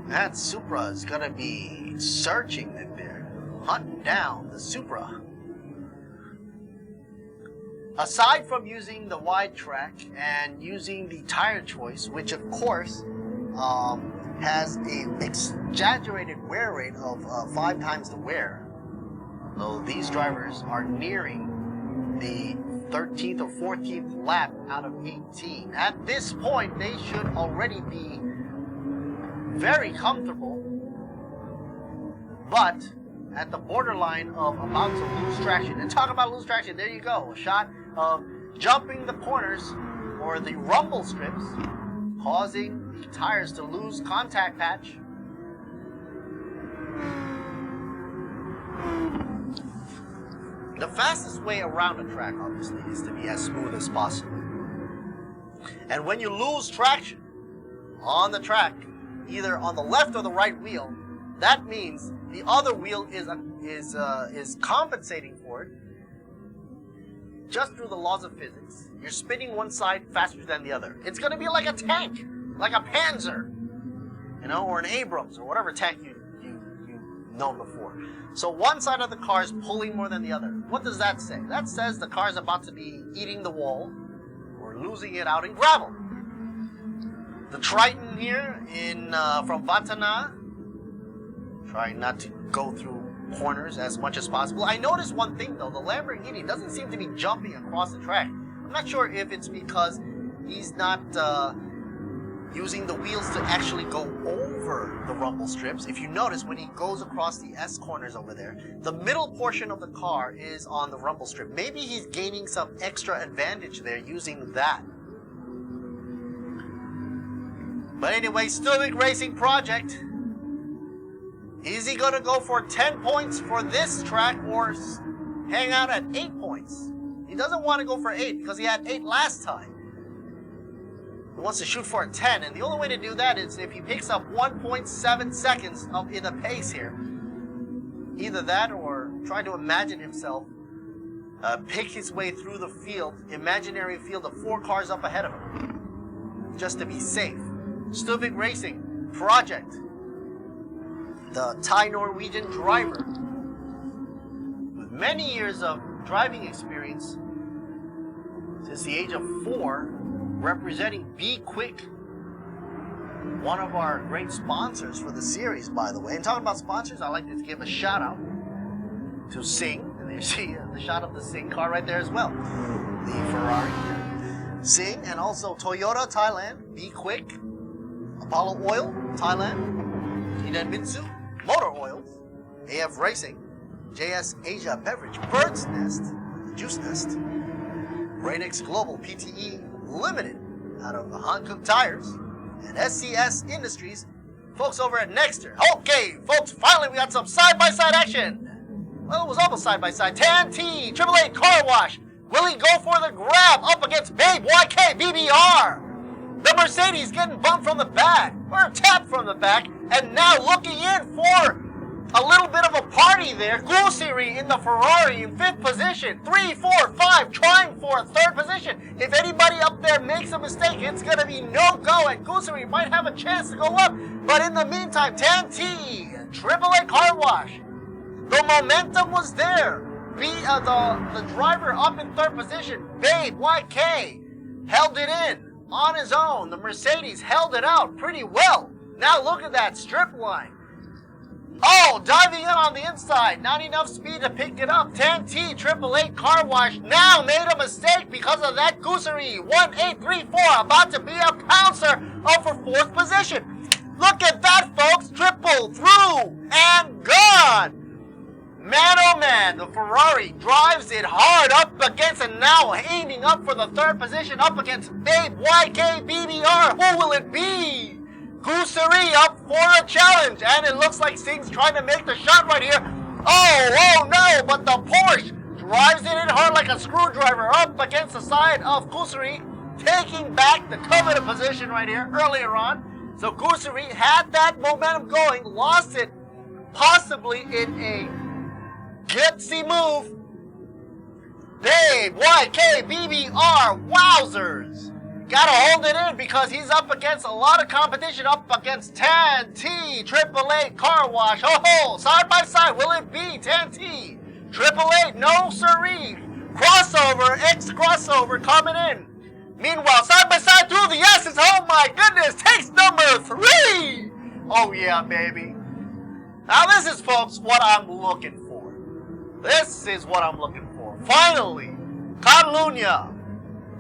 That Supra is going to be searching it there, hunting down the Supra. Aside from using the wide track and using the tire choice, which of course has an exaggerated wear rate of 5 times the wear, though these drivers are nearing the 13th or 14th lap out of 18. At this point, they should already be very comfortable, but at the borderline of about to lose traction. And talk about lose traction, there you go. A shot of jumping the corners or the rumble strips, causing the tires to lose contact patch. The fastest way around a track, obviously, is to be as smooth as possible. And when you lose traction on the track, either on the left or the right wheel, that means the other wheel is compensating for it just through the laws of physics. You're spinning one side faster than the other. It's going to be like a tank, like a Panzer, or an Abrams, or whatever tank you've known before. So one side of the car is pulling more than the other. What does that say? That says the car's about to be eating the wall or losing it out in gravel. The Triton here from Vatana trying not to go through corners as much as possible. I noticed one thing though, the Lamborghini doesn't seem to be jumping across the track. I'm not sure if it's because he's not using the wheels to actually go over the rumble strips. If you notice, when he goes across the S corners over there, the middle portion of the car is on the rumble strip. Maybe he's gaining some extra advantage there using that. But anyway, still big racing project. Is he gonna go for 10 points for this track or hang out at 8 points? He doesn't want to go for 8 because he had 8 last time. He wants to shoot for a 10, and the only way to do that is if he picks up 1.7 seconds in the pace here. Either that or try to imagine himself pick his way through the field, imaginary field of 4 cars up ahead of him, just to be safe. Stupid Racing Project. The Thai-Norwegian driver with many years of driving experience since the age of 4, representing Be Quick, one of our great sponsors for the series, by the way. And talking about sponsors, I'd like to give a shout out to Sing, and there you see the shot of the Sing car right there as well, the Ferrari. Sing, and also Toyota Thailand, Be Quick, Apollo Oil Thailand, Idemitsu Motor Oils, AF Racing, JS Asia Beverage, Bird's Nest, Juice Nest, Rainix Global PTE Limited out of Hankook Tires, and SCS Industries, folks over at Nexter. Okay, folks, finally we got some side-by-side action. Well, it was almost side-by-side. Tan T, 888 Car Wash. Will he go for the grab up against Babe YK BBR? The Mercedes getting bumped from the back, or tapped from the back, and now looking in for a little bit of a party there. Gusiri in the Ferrari in 5th position. 3, 4, 5 trying for a 3rd position. If anybody up there makes a mistake, it's going to be no go, and Gusiri might have a chance to go up. But in the meantime, Tan T, AAA Car Wash. The momentum was there. The driver up in 3rd position, Babe YK, held it in on his own. The Mercedes held it out pretty well. Now look at that strip line. Oh, diving in on the inside. Not enough speed to pick it up. 10T, 888 Car Wash now made a mistake because of that Gusiri. 1834 about to be a pouncer for 4th position. Look at that, folks. Triple through and gone. Man, oh man, the Ferrari drives it hard up against, and now aiming up for the 3rd position up against Babe YK BBR. Who will it be? Gusiri up for a challenge, and it looks like Singh's trying to make the shot right here. Oh no, but the Porsche drives it in hard like a screwdriver up against the side of Gusiri, taking back the coveted position right here earlier on. So Gusiri had that momentum going, lost it possibly in a gutsy move. Babe YK BBR, wowzers. Gotta hold it in because he's up against a lot of competition, up against Tan T, 888 Car Wash. Oh, side by side, will it be Tan T? 888, no siree. Crossover, X crossover coming in. Meanwhile, side by side through the S's, oh my goodness, takes number 3. Oh yeah, baby. Now this is, folks, what I'm looking for. This is what I'm looking for. Finally, Catalunya.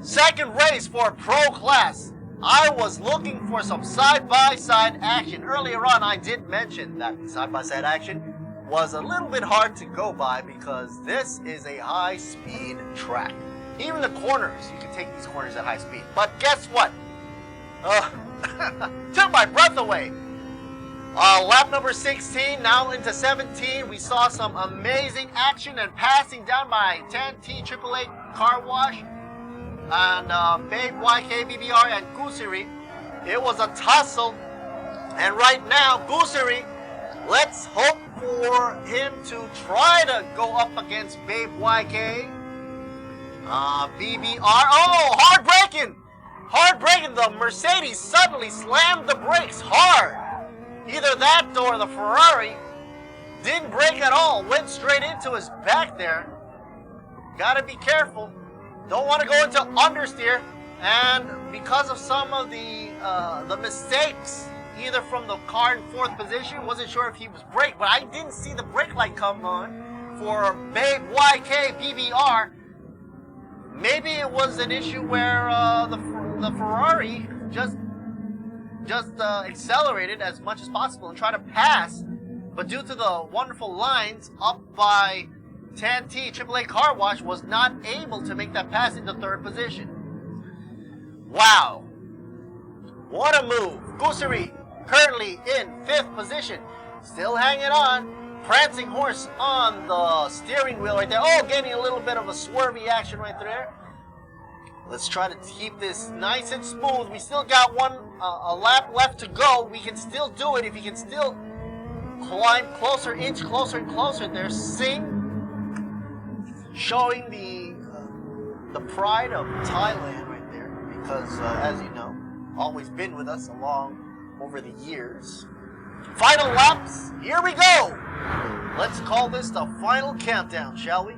2nd race for Pro Class. I was looking for some side-by-side action. Earlier on, I did mention that the side-by-side action was a little bit hard to go by because this is a high-speed track. Even the corners, you can take these corners at high speed. But guess what? Took my breath away. Lap number 16, now into 17. We saw some amazing action and passing down by 10T 888 Car Wash and Babe YK BBR and Gusiri. It was a tussle, and right now Gusiri, let's hope for him to try to go up against Babe YK BBR. Oh, hard braking. The Mercedes suddenly slammed the brakes hard. Either that or the Ferrari didn't brake at all, went straight into his back there. Gotta be careful. Don't want to go into understeer, and because of some of the mistakes either from the car in 4th position. Wasn't sure if he was brake, but I didn't see the brake light come on for Babe YK BBR. Maybe it was an issue where the Ferrari just accelerated as much as possible and tried to pass, but due to the wonderful lines up by Tan-T, AAA Car Wash was not able to make that pass into 3rd position. Wow. What a move. Gusari currently in 5th position. Still hanging on. Prancing horse on the steering wheel right there. Oh, getting a little bit of a swervy action right there. Let's try to keep this nice and smooth. We still got a lap left to go. We can still do it if he can still climb closer, inch closer and closer there. Singh showing the pride of Thailand right there, because as you know, always been with us along over the years. Final laps, here we go. Let's call this the final countdown, shall we?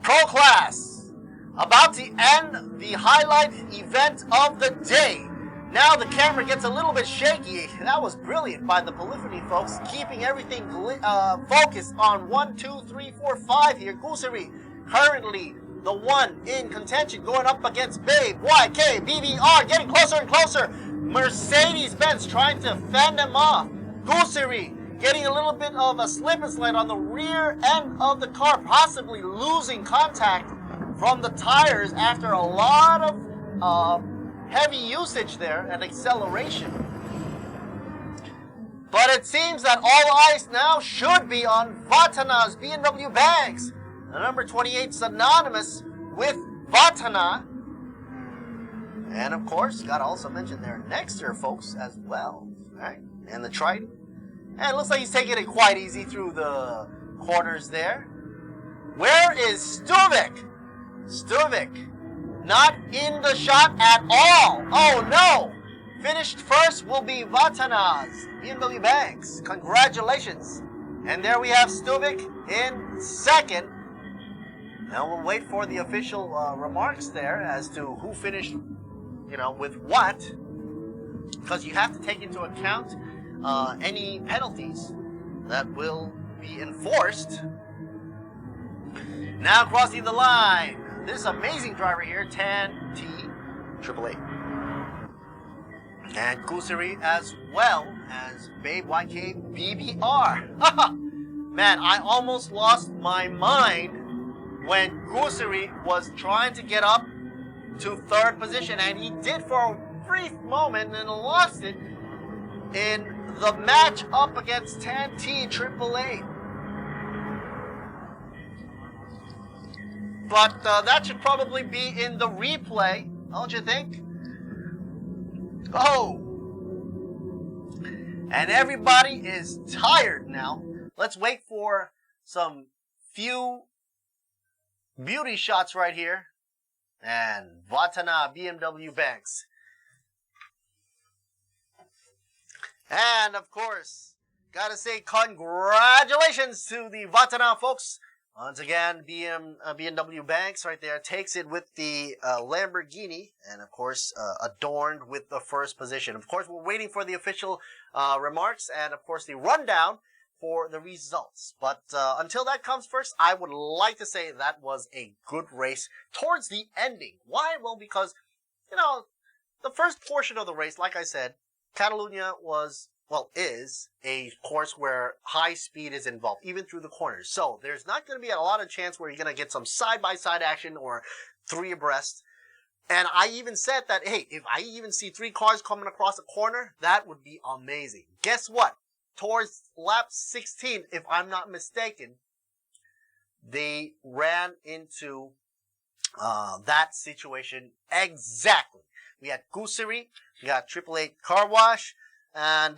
Pro Class, about to end the highlight event of the day. Now the camera gets a little bit shaky. That was brilliant by the polyphony folks, keeping everything focused on 1, 2, 3, 4, 5 here. Gusari currently the one in contention, going up against Babe YK BBR, getting closer and closer. Mercedes-Benz trying to fend them off. Gusari getting a little bit of a slip and slide on the rear end of the car, possibly losing contact from the tires after a lot of heavy usage there and acceleration. But it seems that all eyes now should be on Vatana's BMW Banks. The number 28 synonymous with Vatana. And of course, gotta also mention their Nexter folks as well. Alright, and the Triton. And it looks like he's taking it quite easy through the corners there. Where is Stuvik? Stuvik not in the shot at all. Oh no! Finished first will be Vatana's BMW Banks. Congratulations. And there we have Stuvik in second. Now we'll wait for the official remarks there as to who finished, with what. Because you have to take into account any penalties that will be enforced. Now crossing the line. This amazing driver here, Tan-T, AAA. And Gusari as well as Babe YK BBR. Man, I almost lost my mind when Gusari was trying to get up to 3rd position, and he did for a brief moment and lost it in the match up against Tan-T AAA. But that should probably be in the replay, don't you think? Oh! And everybody is tired now. Let's wait for some few beauty shots right here. And Vatana BMW Banks. And of course, gotta say congratulations to the Vatana folks. Once again, BMW Banks right there takes it with the Lamborghini, and of course adorned with the 1st position. Of course, we're waiting for the official remarks and of course the rundown for the results. But until that comes first, I would like to say that was a good race towards the ending. Why? Well, because, the first portion of the race, like I said, Catalunya is a course where high speed is involved, even through the corners. So there's not going to be a lot of chance where you're going to get some side-by-side action or 3 abreast. And I even said that, hey, if I even see 3 cars coming across a corner, that would be amazing. Guess what? Towards lap 16, if I'm not mistaken, they ran into that situation exactly. We had Gusari, we got AAA Car Wash, and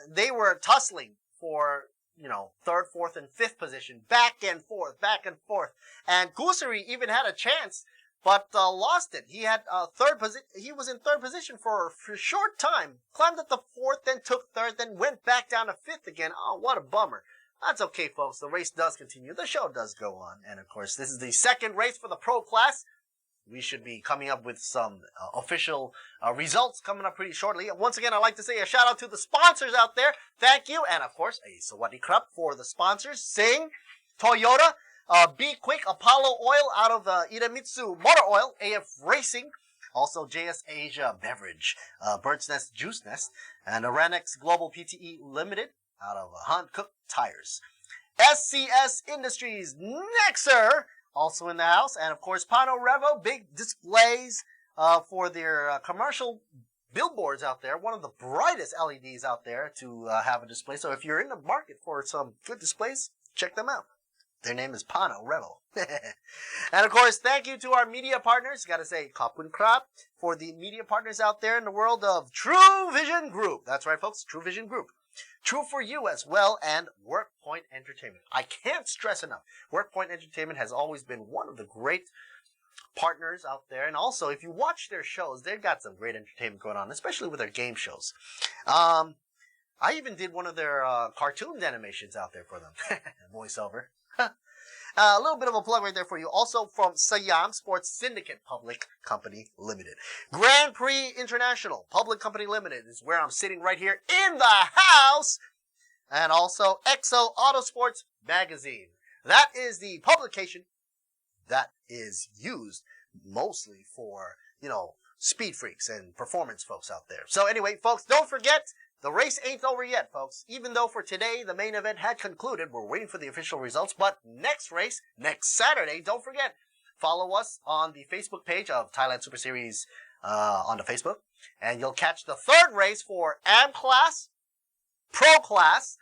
they were tussling for, 3rd, 4th, and 5th position, back and forth. And Gusari even had a chance, but lost it. He had he was in 3rd position for a short time, climbed up to 4th, then took 3rd, then went back down to 5th again. Oh, what a bummer. That's okay, folks. The race does continue. The show does go on. And of course, this is the 2nd race for the Pro Class. we should be coming up with some official results coming up pretty shortly. Once again, I'd like to say a shout out to the sponsors out there. Thank you. And of course, a Sawadee Krap for the sponsors. Sing, Toyota, Be Quick, Apollo Oil out of Idemitsu Motor Oil, AF Racing, also JS Asia Beverage, Bird's Nest Juice Nest, and Aranex Global PTE Limited out of Hankook Tires. SCS Industries, Nexer, also in the house, and of course Pano Revo, big displays for their commercial billboards out there, one of the brightest LEDs out there to have a display. So if you're in the market for some good displays, check them out. Their name is Pano Revo. And of course, thank you to our media partners. Got to say, Kapun Krap for the media partners out there in the world of True Vision Group. That's right, folks, True Vision Group. True for you as well, and WorkPoint Entertainment. I can't stress enough. WorkPoint Entertainment has always been one of the great partners out there. And also, if you watch their shows, they've got some great entertainment going on, especially with their game shows. I even did one of their cartoon animations out there for them. Voiceover. A little bit of a plug right there for you. Also from Siam Sports Syndicate Public Company Limited. Grand Prix International Public Company Limited is where I'm sitting right here in the house. And also Exo Autosports Magazine. That is the publication that is used mostly for, speed freaks and performance folks out there. So anyway, folks, don't forget, the race ain't over yet, folks. Even though for today, the main event had concluded, we're waiting for the official results. But next race, next Saturday, don't forget, follow us on the Facebook page of Thailand Super Series on the Facebook. And you'll catch the third race for AM Class, Pro Class,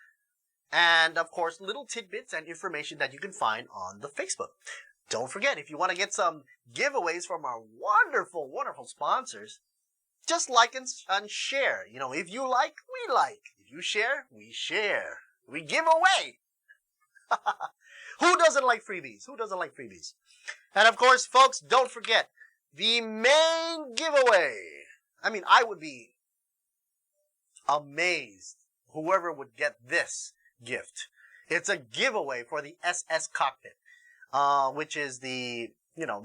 and of course, little tidbits and information that you can find on the Facebook. Don't forget, if you want to get some giveaways from our wonderful, wonderful sponsors, just like and share. If you like, we like. If you share, we share. We give away. Who doesn't like freebies? Who doesn't like freebies? And of course, folks, don't forget the main giveaway. I would be amazed whoever would get this gift. It's a giveaway for the SS cockpit, which is the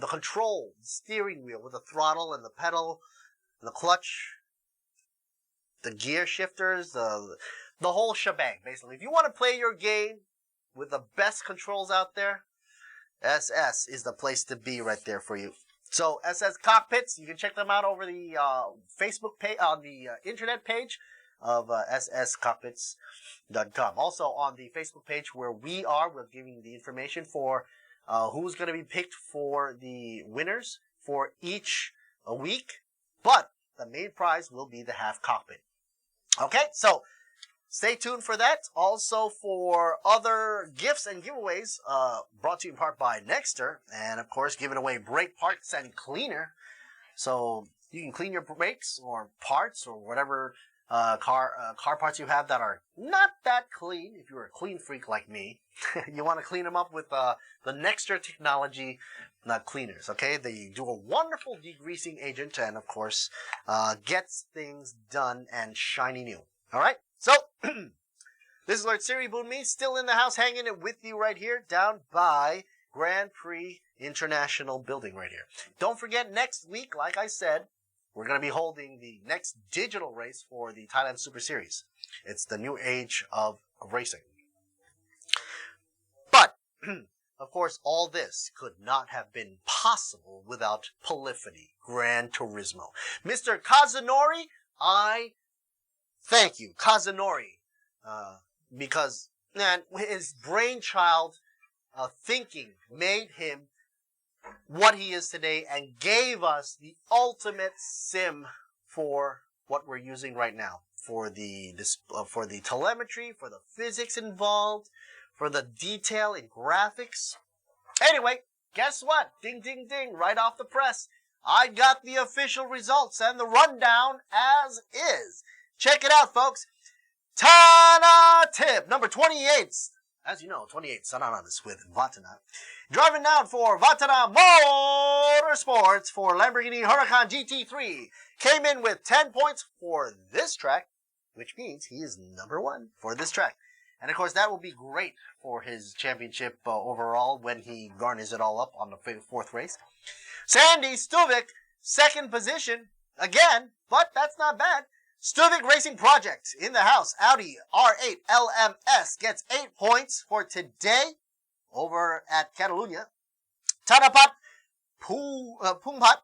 control steering wheel with the throttle and the pedal, the clutch, the gear shifters, the whole shebang, basically. If you want to play your game with the best controls out there, SS is the place to be right there for you. So, SS Cockpits, you can check them out over the Facebook page, on the internet page of sscockpits.com. Also, on the Facebook page where we're giving the information for who's going to be picked for the winners for each week. But the main prize will be the half cockpit. Okay, so stay tuned for that. Also for other gifts and giveaways brought to you in part by Nexter. And of course, giving away brake parts and cleaner. So you can clean your brakes or parts or whatever car parts you have that are not that clean. If you're a clean freak like me, you want to clean them up with the Nexter technology cleaners. Okay, they do a wonderful degreasing agent and of course gets things done and shiny new. All right, so this is Lord Siri Bunmi, still in the house, hanging it with you right here down by Grand Prix International building right here. Don't forget, next week, like I said, we're going to be holding the next digital race for the Thailand Super Series. It's the new age of racing. But, of course, all this could not have been possible without Polyphony Gran Turismo. Mr. Kazunori, I thank you, Kazunori, because, man, his brainchild thinking made him what he is today and gave us the ultimate sim for what we're using right now, for the telemetry, for the physics involved, for the detail in graphics. Anyway, guess what? Ding, ding, ding, right off the press. I got the official results and the rundown as is. Check it out, folks. Tana Tip, number 28. As you know, 28 synonymous with Vatana. Driving down for Vatana Motorsports for Lamborghini Huracan GT3. Came in with 10 points for this track, which means he is number one for this track. And of course, that will be great for his championship overall when he garners it all up on the fourth race. Sandy Stuvik, second position again, but that's not bad. Stuvik Racing Project in the house. Audi R8 LMS gets 8 points for today over at Catalunya. Tanapat Pungpat,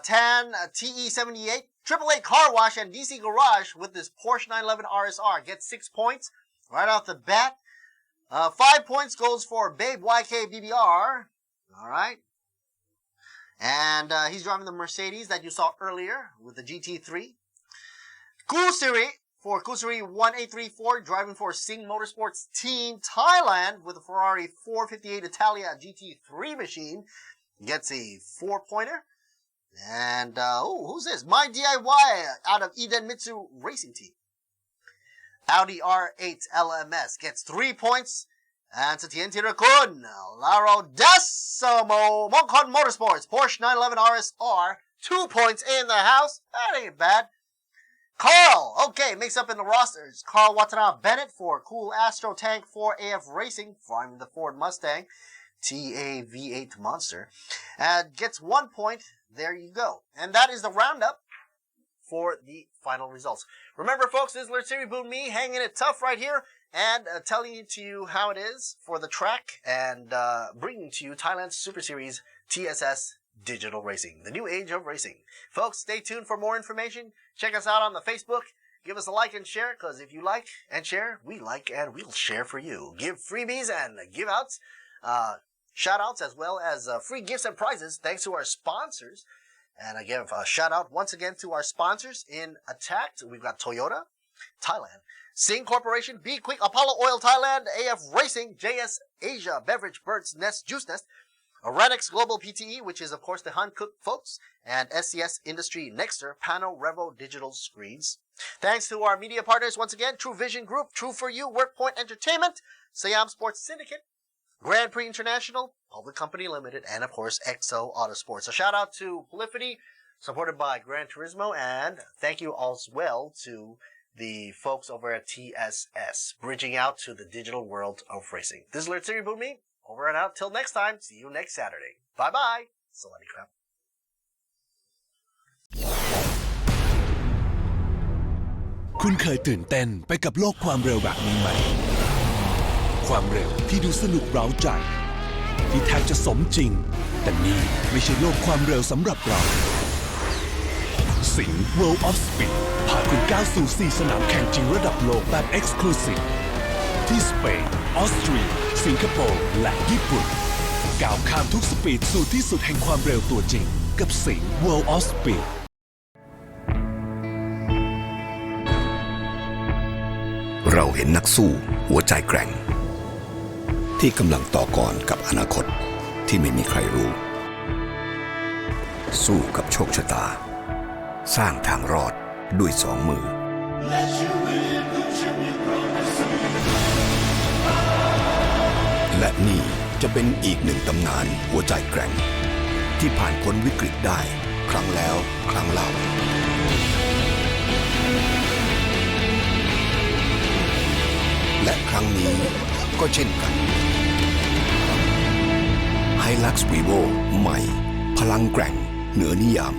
Tan TE78, AAA Car Wash and DC Garage with this Porsche 911 RSR gets 6 points right off the bat. 5 points goes for Babe YK BBR. All right. And he's driving the Mercedes that you saw earlier with the GT3. Kusiri for Kusiri 1834, driving for Sing Motorsports Team Thailand with a Ferrari 458 Italia GT3 machine, gets a 4-pointer. And, who's this? My DIY out of Eden Mitsu Racing Team. Audi R8 LMS gets 3 points. And Satien Tirakun, Laro Decimo, Mokon Motorsports, Porsche 911 RSR, 2 points in the house. That ain't bad. Carl, okay, mix up in the rosters. Carl Watanabe Bennett for Cool Astro Tank 4AF Racing, from the Ford Mustang TAV8 Monster, and gets 1 point. There you go. And that is the roundup for the final results. Remember, folks, this is Lertsiri Boon Me hanging it tough right here and telling to you how it is for the track and bringing to you Thailand's Super Series TSS Digital Racing, the new age of racing. Folks, stay tuned for more information. Check us out on the Facebook. Give us a like and share, because if you like and share, we like and we'll share for you. Give freebies and give outs, shout outs, as well as free gifts and prizes thanks to our sponsors. And I give a shout out once again to our sponsors in Attacked. We've got Toyota, Thailand, Sing Corporation, Be Quick, Apollo Oil Thailand, AF Racing, JS Asia, Beverage Bird's Nest, Juice Nest, Arenix Global PTE, which is of course the Han Cook folks, and SCS Industry Nexter, Pano Revo Digital Screens. Thanks to our media partners once again, True Vision Group, True For You, Workpoint Entertainment, Siam Sports Syndicate, Grand Prix International, Public Company Limited, and of course XO Autosports. A shout out to Polyphony, supported by Gran Turismo, and thank you as well to the folks over at TSS, bridging out to the digital world of racing. This is Lertsiri Bumi, over and out. Till next time, see you next Saturday. Bye bye. Sawadee krap. คุณเคยตื่นเต้นไปกับโลกความเร็วแบบนี้ไหมความเร็วที่ดูสนุกเร้าใจที่แทบจะสมจริงแต่นี่ไม่ใช่โลกความเร็วสำหรับเราสิงห์ World of Speed พาคุณก้าวสู่ 4 สนามแข่งจริงระดับโลกแบบ Exclusive ที่สเปนออสเตรียสิงคโปร์และญี่ปุ่นก้าวข้ามทุกสปีดสู่ที่สุดแห่งความเร็วตัวจริงกับสิงห์ World of Speedเราเห็นนักสู้หัวใจแกร่งที่กำลังต่อกรกับอนาคตที่ไม่มีใครรู้สู้กับโชคชะตาสร้างทางรอดด้วย2 มือและนี่จะเป็นอีก1 ตำนานหัวใจแกร่งที่ผ่านพ้นวิกฤตได้ครั้งแล้วครั้งเล่าและครั้งนี้ก็เช่นกัน Hilux Vivo ใหม่พลังแกร่งเหนือนิยาม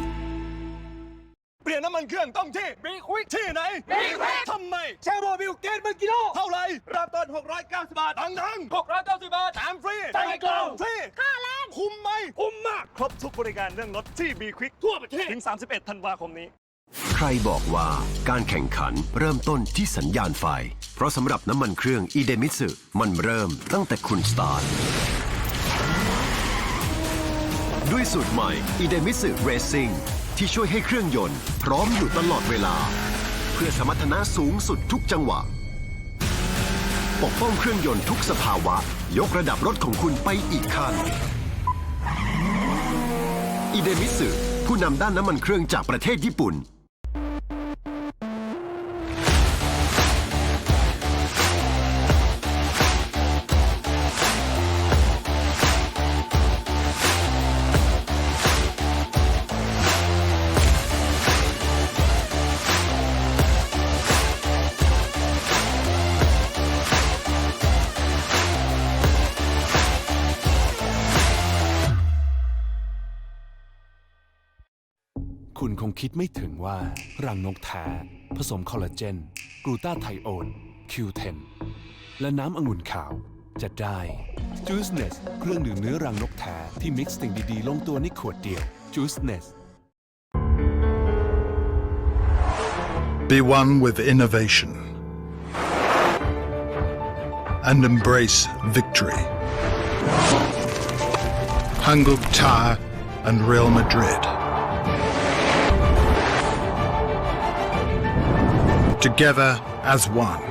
เปลี่ยนน้ำมันเครื่องต้องที่บีควิกที่ไหนบีควิกทำไมเชลโบบิลเกตมันกิโลเท่าไหร่เริ่มต้น690 บาทดัง690 บาทแถมฟรีใส่กล่องฟรีค่าแรงคุ้มไหมคุ้มมากครบทุกบริการเรื่องรถที่บีควิกทั่วประเทศถึง31 ธันวาคมนี้ใครบอกว่าการแข่งขันเริ่มต้นที่สัญญาณไฟเพราะสำหรับน้ำมันเครื่องอีเดมิสึมันเริ่มตั้งแต่คุณสตาร์ทด้วยสูตรใหม่อีเดมิสึเรซซิ่งที่ช่วยให้เครื่องยนต์พร้อมอยู่ตลอดเวลาเพื่อสมรรถนะสูงสุดทุกจังหวะปกป้องเครื่องยนต์ทุกสภาวะยกระดับรถของคุณไปอีกขั้นอีเดมิสึผู้นำด้านน้ำมันเครื่องจากประเทศญี่ปุ่น คิดไม่ถึงว่ารังนกแท้ผสมคอลลาเจนกลูตาไทโอน Q10 และน้ำองุ่นขาวจะได้ Juiceness เครื่องดื่มเนื้อรังนกแท้ที่มิกซ์สิ่งดีๆลงตัวในขวดเดียว Juiceness Be one with innovation and embrace victory. Hanguk Tar and Real Madrid. Together as one.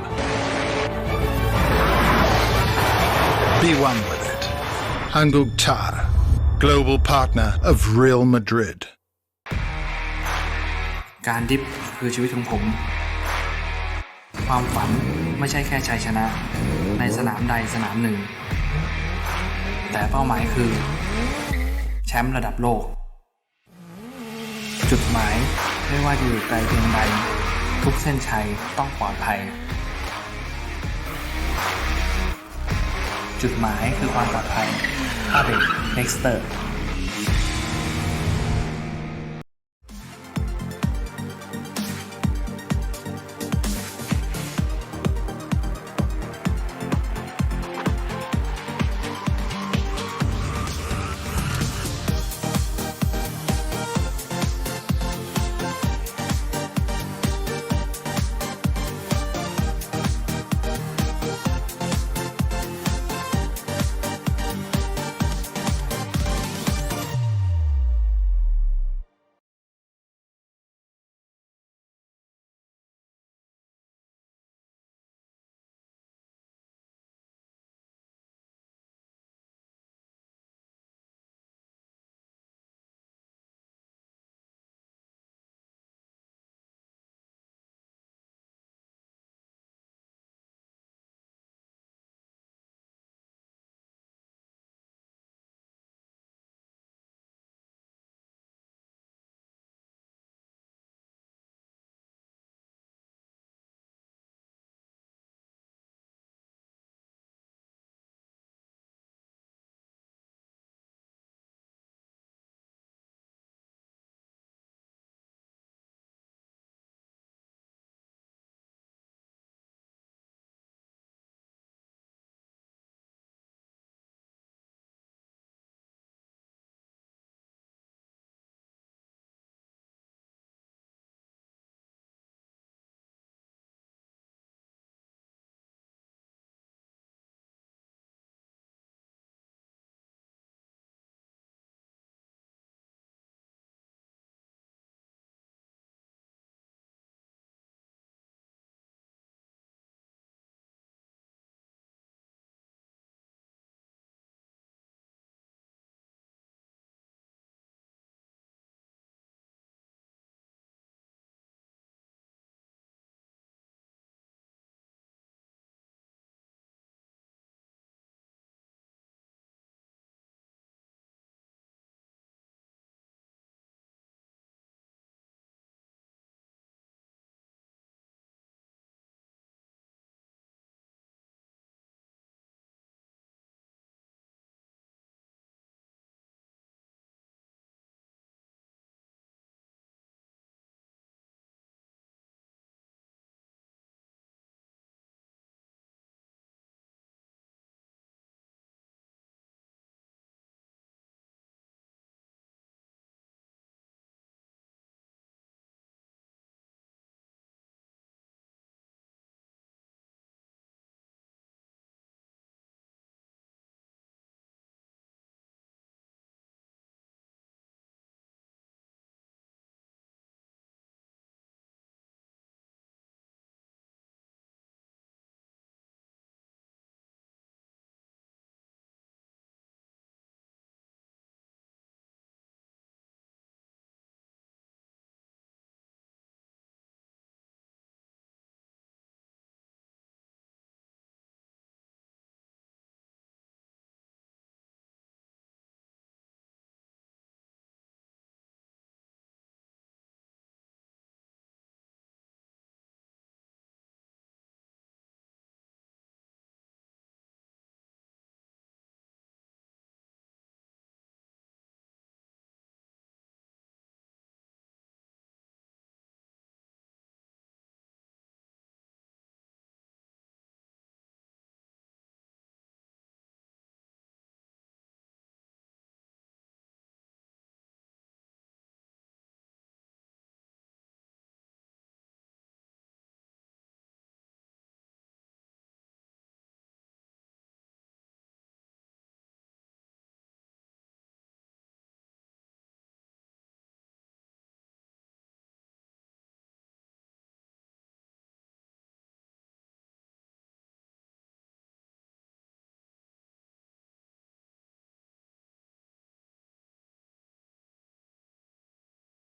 Be one with it. Hanguk Tar, global partner of Real Madrid. การดิฟคือชีวิตของผม ความฝันไม่ใช่แค่ชัยชนะในสนามใดสนามหนึ่ง แต่เป้าหมายคือแชมป์ระดับโลก จุดหมายไม่ว่าจะอยู่ไกลเพียงใดทุกเส้นชัยต้องปลอดภัย จุดหมายคือความปลอดภัยอาเบกเน็กสเตอร์